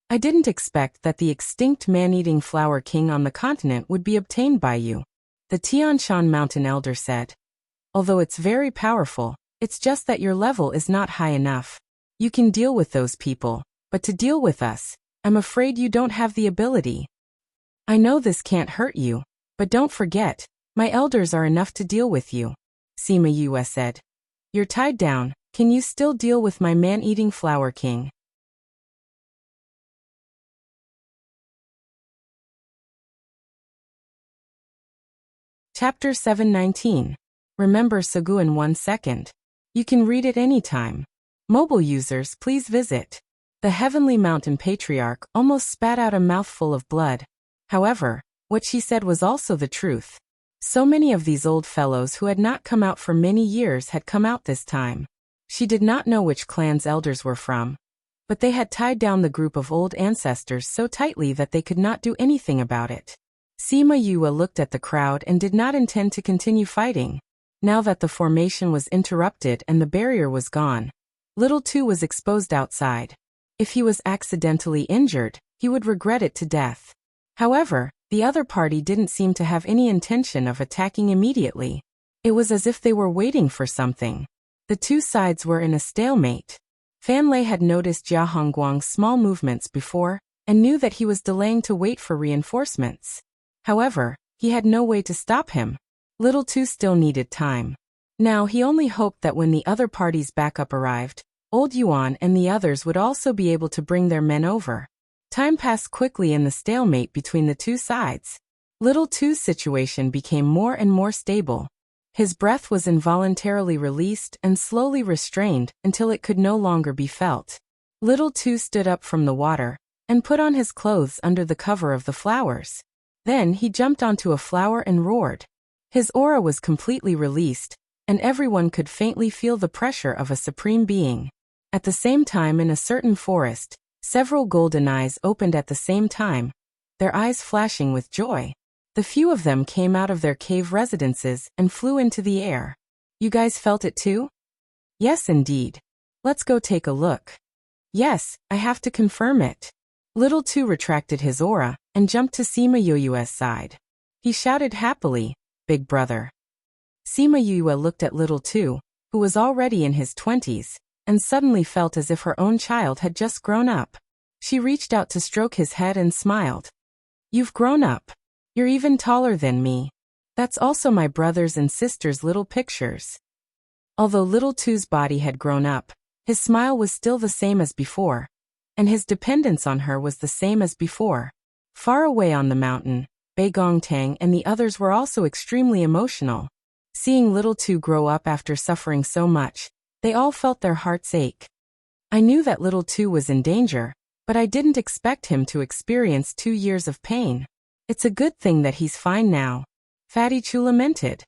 "I didn't expect that the extinct man-eating flower king on the continent would be obtained by you," the Tian Shan mountain elder said. "Although it's very powerful, it's just that your level is not high enough. You can deal with those people, but to deal with us, I'm afraid you don't have the ability. I know this can't hurt you, but don't forget, my elders are enough to deal with you," Sima Yue said. "You're tied down, can you still deal with my man-eating flower king?" Chapter 719. Remember Sugu in 1 second. You can read it anytime. Mobile users, please visit. The Heavenly Mountain Patriarch almost spat out a mouthful of blood. However, what she said was also the truth. So many of these old fellows who had not come out for many years had come out this time. She did not know which clan's elders were from, but they had tied down the group of old ancestors so tightly that they could not do anything about it. Sima Yue looked at the crowd and did not intend to continue fighting. Now that the formation was interrupted and the barrier was gone, Little Two was exposed outside. If he was accidentally injured, he would regret it to death. However, the other party didn't seem to have any intention of attacking immediately. It was as if they were waiting for something. The two sides were in a stalemate. Fan Lei had noticed Jia Hongguang's small movements before, and knew that he was delaying to wait for reinforcements. However, he had no way to stop him. Little Two still needed time. Now he only hoped that when the other party's backup arrived, Old Yuan and the others would also be able to bring their men over. Time passed quickly in the stalemate between the two sides. Little Two's situation became more and more stable. His breath was involuntarily released and slowly restrained until it could no longer be felt. Little Two stood up from the water and put on his clothes under the cover of the flowers. Then he jumped onto a flower and roared. His aura was completely released, and everyone could faintly feel the pressure of a supreme being. At the same time, in a certain forest, several golden eyes opened at the same time, their eyes flashing with joy. The few of them came out of their cave residences and flew into the air. You guys felt it too? Yes, indeed. Let's go take a look. Yes, I have to confirm it. Little Two retracted his aura and jumped to Sima Yoyue's side. He shouted happily, "Big brother." Sima Yoyue looked at Little Two, who was already in his 20s, and suddenly felt as if her own child had just grown up. She reached out to stroke his head and smiled. "You've grown up. You're even taller than me. That's also my brother's and sister's little pictures." Although Little Two's body had grown up, his smile was still the same as before, and his dependence on her was the same as before. Far away on the mountain, Bei Gongtang and the others were also extremely emotional. Seeing Little Two grow up after suffering so much, they all felt their hearts ache. I knew that Little Two was in danger, but I didn't expect him to experience 2 years of pain. It's a good thing that he's fine now, Fatty Chu lamented.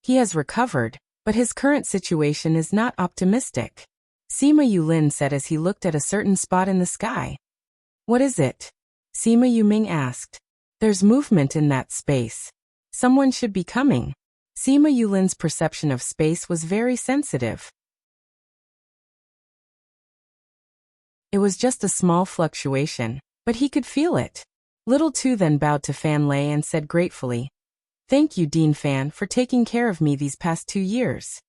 He has recovered, but his current situation is not optimistic, Sima Yulin said as he looked at a certain spot in the sky. What is it? Sima Yuming asked. There's movement in that space. Someone should be coming. Sima Yulin's perception of space was very sensitive. It was just a small fluctuation, but he could feel it. Little Two then bowed to Fan Lei and said gratefully, "Thank you, Dean Fan, for taking care of me these past 2 years.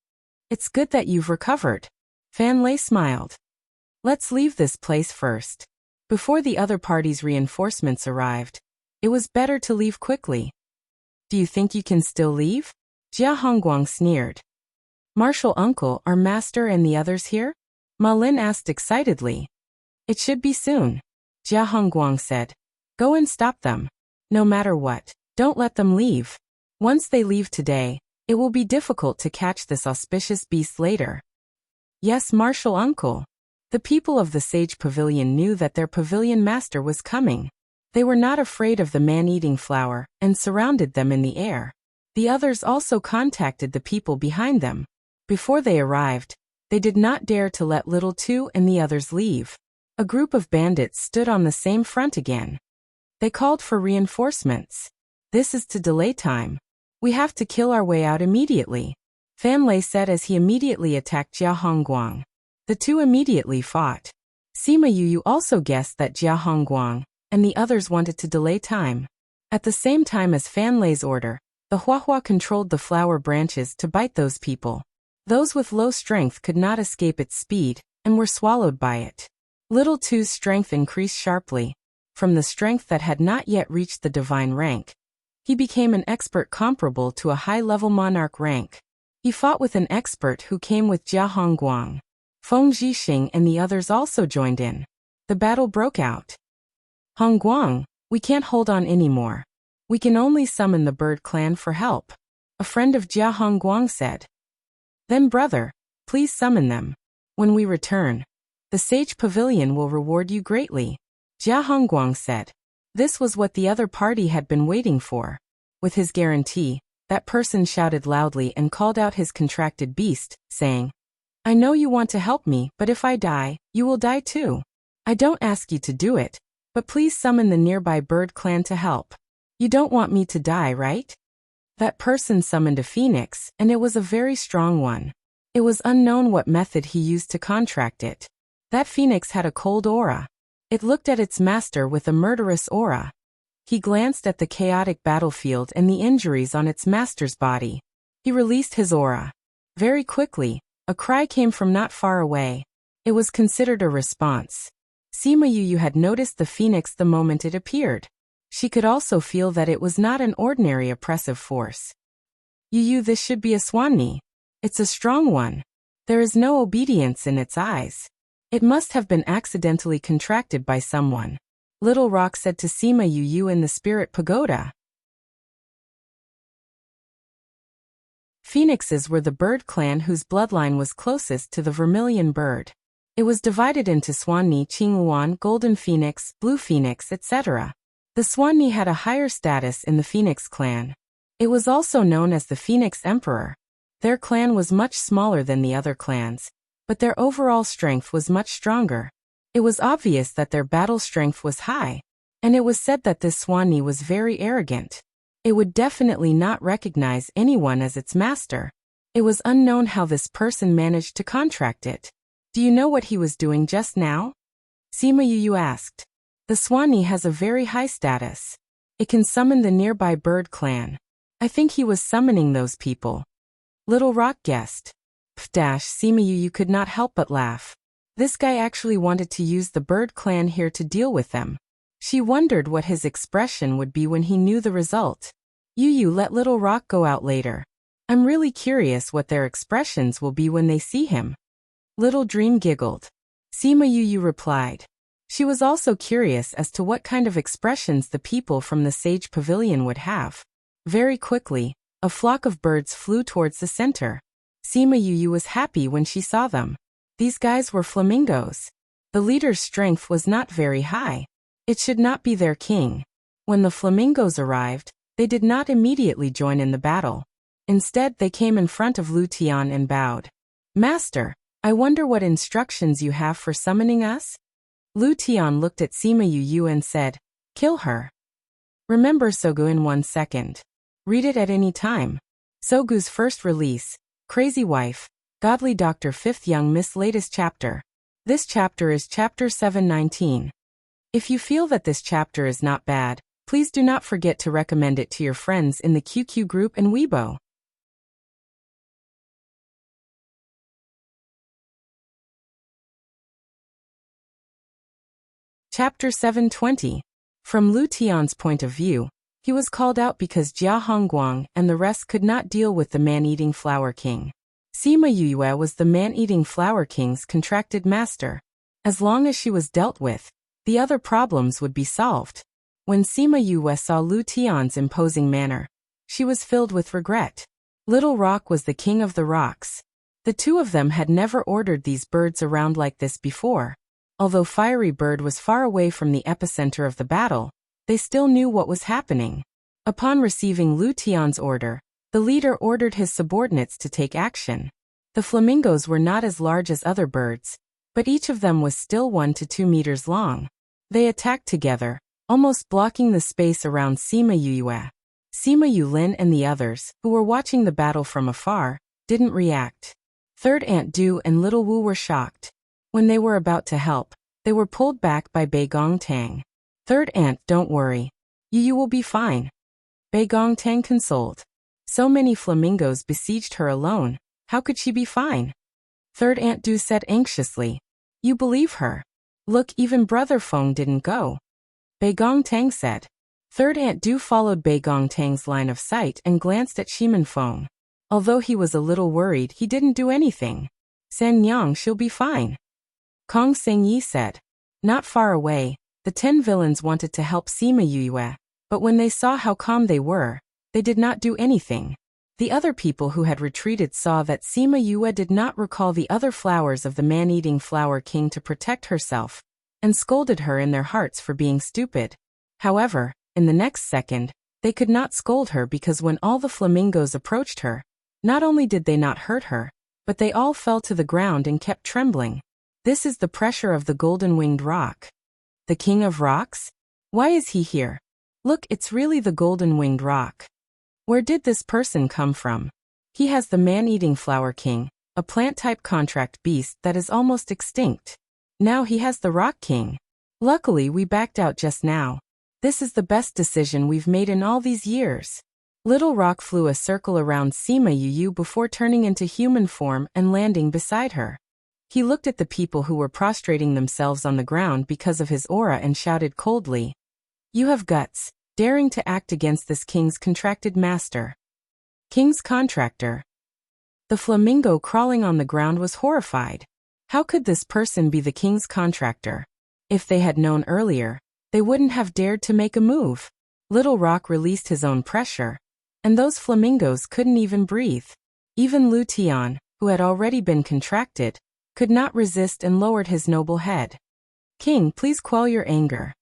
It's good that you've recovered." Fan Lei smiled. "Let's leave this place first. Before the other party's reinforcements arrived, it was better to leave quickly." "Do you think you can still leave?" Jia Hongguang sneered. "Martial Uncle, our master and the others here?" Ma Lin asked excitedly. "It should be soon," Jia Hongguang said. "Go and stop them. No matter what, don't let them leave. Once they leave today, it will be difficult to catch this auspicious beast later." "Yes, Martial Uncle." The people of the Sage Pavilion knew that their pavilion master was coming. They were not afraid of the man-eating flower and surrounded them in the air. The others also contacted the people behind them. Before they arrived, they did not dare to let Little Two and the others leave. A group of bandits stood on the same front again. They called for reinforcements. "This is to delay time. We have to kill our way out immediately," Fan Lei said as he immediately attacked Jia Hongguang. The two immediately fought. Sima Yuyu also guessed that Jia Hongguang and the others wanted to delay time. At the same time as Fan Lei's order, the Huahua controlled the flower branches to bite those people. Those with low strength could not escape its speed and were swallowed by it. Little Two's strength increased sharply. From the strength that had not yet reached the divine rank, he became an expert comparable to a high-level monarch rank. He fought with an expert who came with Jia Hongguang. Feng Zhixing and the others also joined in. The battle broke out. "Hongguang, we can't hold on anymore. We can only summon the bird clan for help," a friend of Jia Hongguang said. "Then brother, please summon them. When we return, the Sage Pavilion will reward you greatly," Jia Hongguang said. This was what the other party had been waiting for. With his guarantee, that person shouted loudly and called out his contracted beast, saying, "I know you want to help me, but if I die, you will die too. I don't ask you to do it, but please summon the nearby bird clan to help. You don't want me to die, right?" That person summoned a phoenix, and it was a very strong one. It was unknown what method he used to contract it. That phoenix had a cold aura. It looked at its master with a murderous aura. He glanced at the chaotic battlefield and the injuries on its master's body. He released his aura. Very quickly, a cry came from not far away. It was considered a response. Sima Yu had noticed the phoenix the moment it appeared. She could also feel that it was not an ordinary oppressive force. Yu, this should be a swanni. It's a strong one. There is no obedience in its eyes. It must have been accidentally contracted by someone. Little Rock said to Sima Yu in the spirit pagoda. Phoenixes were the bird clan whose bloodline was closest to the vermilion bird. It was divided into Swanni, Qinghuan, Golden Phoenix, Blue Phoenix, etc. The Swanni had a higher status in the Phoenix clan. It was also known as the Phoenix Emperor. Their clan was much smaller than the other clans, but their overall strength was much stronger. It was obvious that their battle strength was high, and it was said that this Swanni was very arrogant. It would definitely not recognize anyone as its master. It was unknown how this person managed to contract it. Do you know what he was doing just now? Sima Yu asked. The Swanni has a very high status. It can summon the nearby bird clan. I think he was summoning those people. Little Rock guessed. Sima Yu could not help but laugh. This guy actually wanted to use the bird clan here to deal with them. She wondered what his expression would be when he knew the result. Yu, let Little Rock go out later. I'm really curious what their expressions will be when they see him. Little Dream giggled. Sima Yu replied. She was also curious as to what kind of expressions the people from the Sage Pavilion would have. Very quickly, a flock of birds flew towards the center. Sima Yu was happy when she saw them. These guys were flamingos. The leader's strength was not very high. It should not be their king. When the flamingos arrived, they did not immediately join in the battle. Instead, they came in front of Lu Tian and bowed. Master, I wonder what instructions you have for summoning us? Lu Tian looked at Sima Yu and said, kill her. Remember Sogu in 1 second. Read it at any time. Sogu's first release, Crazy Wife, Godly Doctor 5th Young Miss latest chapter. This chapter is chapter 719. If you feel that this chapter is not bad, please do not forget to recommend it to your friends in the QQ group and Weibo. Chapter 720. From Lu Tian's point of view, he was called out because Jia Hongguang and the rest could not deal with the man-eating flower king. Sima Yu was the man-eating flower king's contracted master. As long as she was dealt with, the other problems would be solved. When Sima Yu saw Lu Tian's imposing manner, she was filled with regret. Little Rock was the king of the rocks. The two of them had never ordered these birds around like this before. Although Fiery Bird was far away from the epicenter of the battle, they still knew what was happening. Upon receiving Lu Tian's order, the leader ordered his subordinates to take action. The flamingos were not as large as other birds, but each of them was still 1 to 2 meters long. They attacked together, almost blocking the space around Sima Yu. Sima Yulin and the others, who were watching the battle from afar, didn't react. Third Aunt Du and Little Wu were shocked. When they were about to help, they were pulled back by Bei Gong Tang. Third Aunt, don't worry. Yu will be fine. Bei Gong Tang consoled. So many flamingos besieged her alone, how could she be fine? Third Aunt Du said anxiously. You believe her? Look, even Brother Feng didn't go. Bei Gong Tang said. Third Aunt Du followed Bei Gong Tang's line of sight and glanced at Shimen Feng. Although he was a little worried, he didn't do anything. San Yang, she'll be fine. Kong Sengyi said. Not far away, the 10 villains wanted to help Sima Yu, but when they saw how calm they were, they did not do anything. The other people who had retreated saw that Sima Yu did not recall the other flowers of the man-eating flower king to protect herself, and scolded her in their hearts for being stupid. However, in the next second, they could not scold her because when all the flamingos approached her, not only did they not hurt her, but they all fell to the ground and kept trembling. This is the pressure of the golden-winged rock. The king of rocks? Why is he here? Look, it's really the golden-winged rock. Where did this person come from? He has the man-eating flower king, a plant-type contract beast that is almost extinct. Now he has the rock king. Luckily we backed out just now. This is the best decision we've made in all these years. Little Rock flew a circle around Sima Yu before turning into human form and landing beside her. He looked at the people who were prostrating themselves on the ground because of his aura and shouted coldly, "You have guts, daring to act against this king's contracted master." King's contractor. The flamingo crawling on the ground was horrified. How could this person be the king's contractor? If they had known earlier, they wouldn't have dared to make a move. Little Rock released his own pressure, and those flamingos couldn't even breathe. Even Lu Tian, who had already been contracted, could not resist and lowered his noble head. "King, please quell your anger."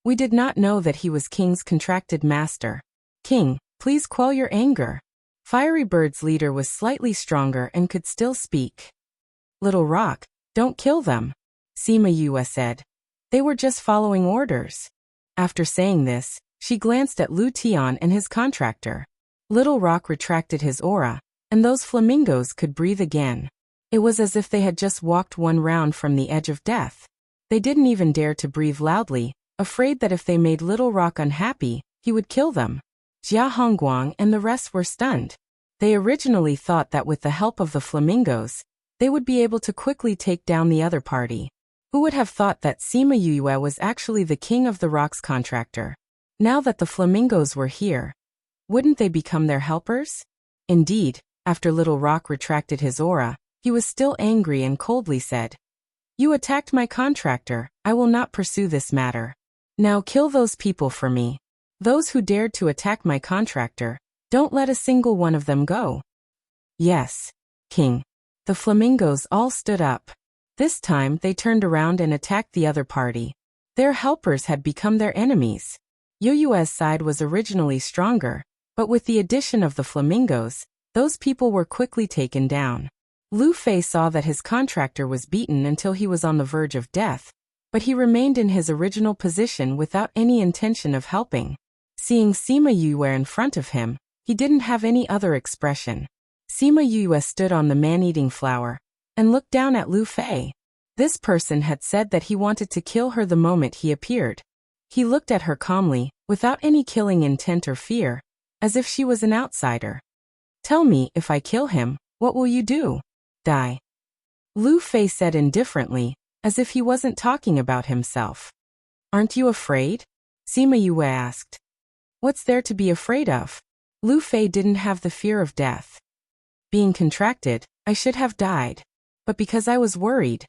We did not know that he was King's contracted master. "King, please quell your anger." Fiery Bird's leader was slightly stronger and could still speak. "Little Rock, don't kill them," Sima Yue said. "They were just following orders." After saying this, she glanced at Lu Tian and his contractor. Little Rock retracted his aura, and those flamingos could breathe again. It was as if they had just walked one round from the edge of death. They didn't even dare to breathe loudly, afraid that if they made Little Rock unhappy, he would kill them. Jia Hongguang and the rest were stunned. They originally thought that with the help of the flamingos, they would be able to quickly take down the other party. Who would have thought that Sima Yue was actually the king of the rock's contractor? Now that the flamingos were here, wouldn't they become their helpers? Indeed, after Little Rock retracted his aura, he was still angry and coldly said, "You attacked my contractor, I will not pursue this matter. Now kill those people for me. Those who dared to attack my contractor, don't let a single one of them go." "Yes, King." The flamingos all stood up. This time they turned around and attacked the other party. Their helpers had become their enemies. Yue's side was originally stronger, but with the addition of the flamingos, those people were quickly taken down. Lu Fei saw that his contractor was beaten until he was on the verge of death, but he remained in his original position without any intention of helping. Seeing Sima Yue in front of him, he didn't have any other expression. Sima Yue stood on the man-eating flower and looked down at Lu Fei. This person had said that he wanted to kill her the moment he appeared. He looked at her calmly, without any killing intent or fear, as if she was an outsider. "Tell me, if I kill him, what will you do?" "Die." Lu Fei said indifferently, as if he wasn't talking about himself. "Aren't you afraid?" Sima Yue asked. "What's there to be afraid of?" Lu Fei didn't have the fear of death. "Being contracted, I should have died. But because I was worried,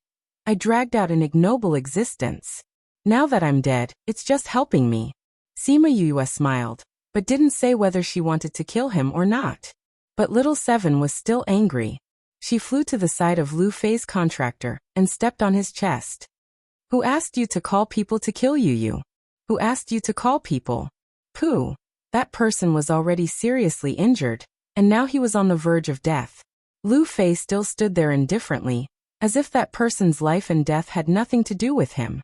I dragged out an ignoble existence. Now that I'm dead, it's just helping me." Sima Yue smiled, but didn't say whether she wanted to kill him or not. But Little Seven was still angry. She flew to the side of Lu Fei's contractor and stepped on his chest. "Who asked you to call people to kill you? Who asked you to call people?" Pooh! That person was already seriously injured, and now he was on the verge of death. Lu Fei still stood there indifferently, as if that person's life and death had nothing to do with him.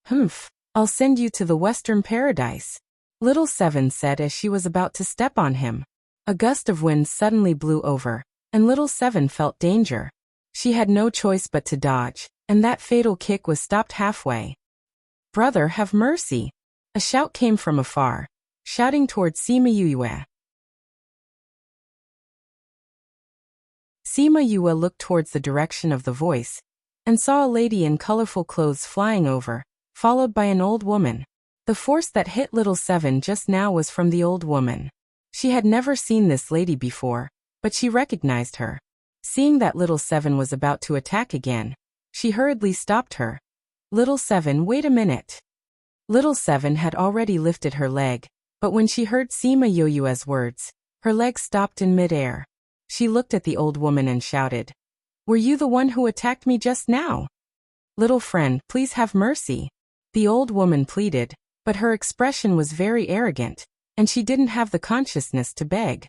"Humph, I'll send you to the Western Paradise," Little Seven said as she was about to step on him. A gust of wind suddenly blew over, and Little Seven felt danger. She had no choice but to dodge, and that fatal kick was stopped halfway. "Brother, have mercy!" A shout came from afar, shouting towards Sima Yue. Sima Yue looked towards the direction of the voice, and saw a lady in colorful clothes flying over, followed by an old woman. The force that hit Little Seven just now was from the old woman. She had never seen this lady before, but she recognized her. Seeing that Little Seven was about to attack again, she hurriedly stopped her. "Little Seven, wait a minute." Little Seven had already lifted her leg, but when she heard Sima Yue's words, her leg stopped in midair. She looked at the old woman and shouted, "Were you the one who attacked me just now? Little friend, please have mercy." The old woman pleaded, but her expression was very arrogant, and she didn't have the consciousness to beg.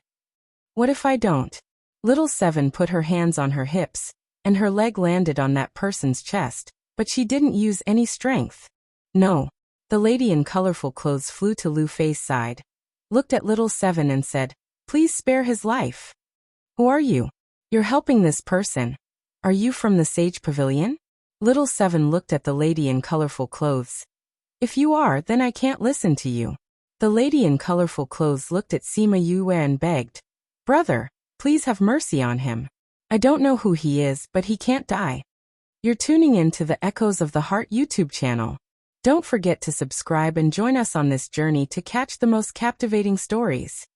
"What if I don't?" Little Seven put her hands on her hips, and her leg landed on that person's chest, but she didn't use any strength. "No. The lady in colorful clothes flew to Lu Fei's side, looked at little Seven and said, "Please spare his life." "Who are you? You're helping this person. Are you from the Sage Pavilion?" Little Seven looked at the lady in colorful clothes. "If you are, then I can't listen to you." The lady in colorful clothes looked at Sima Yue and begged, "Brother, please have mercy on him. I don't know who he is, but he can't die." You're tuning in to the Echoes of the Heart YouTube channel. Don't forget to subscribe and join us on this journey to catch the most captivating stories.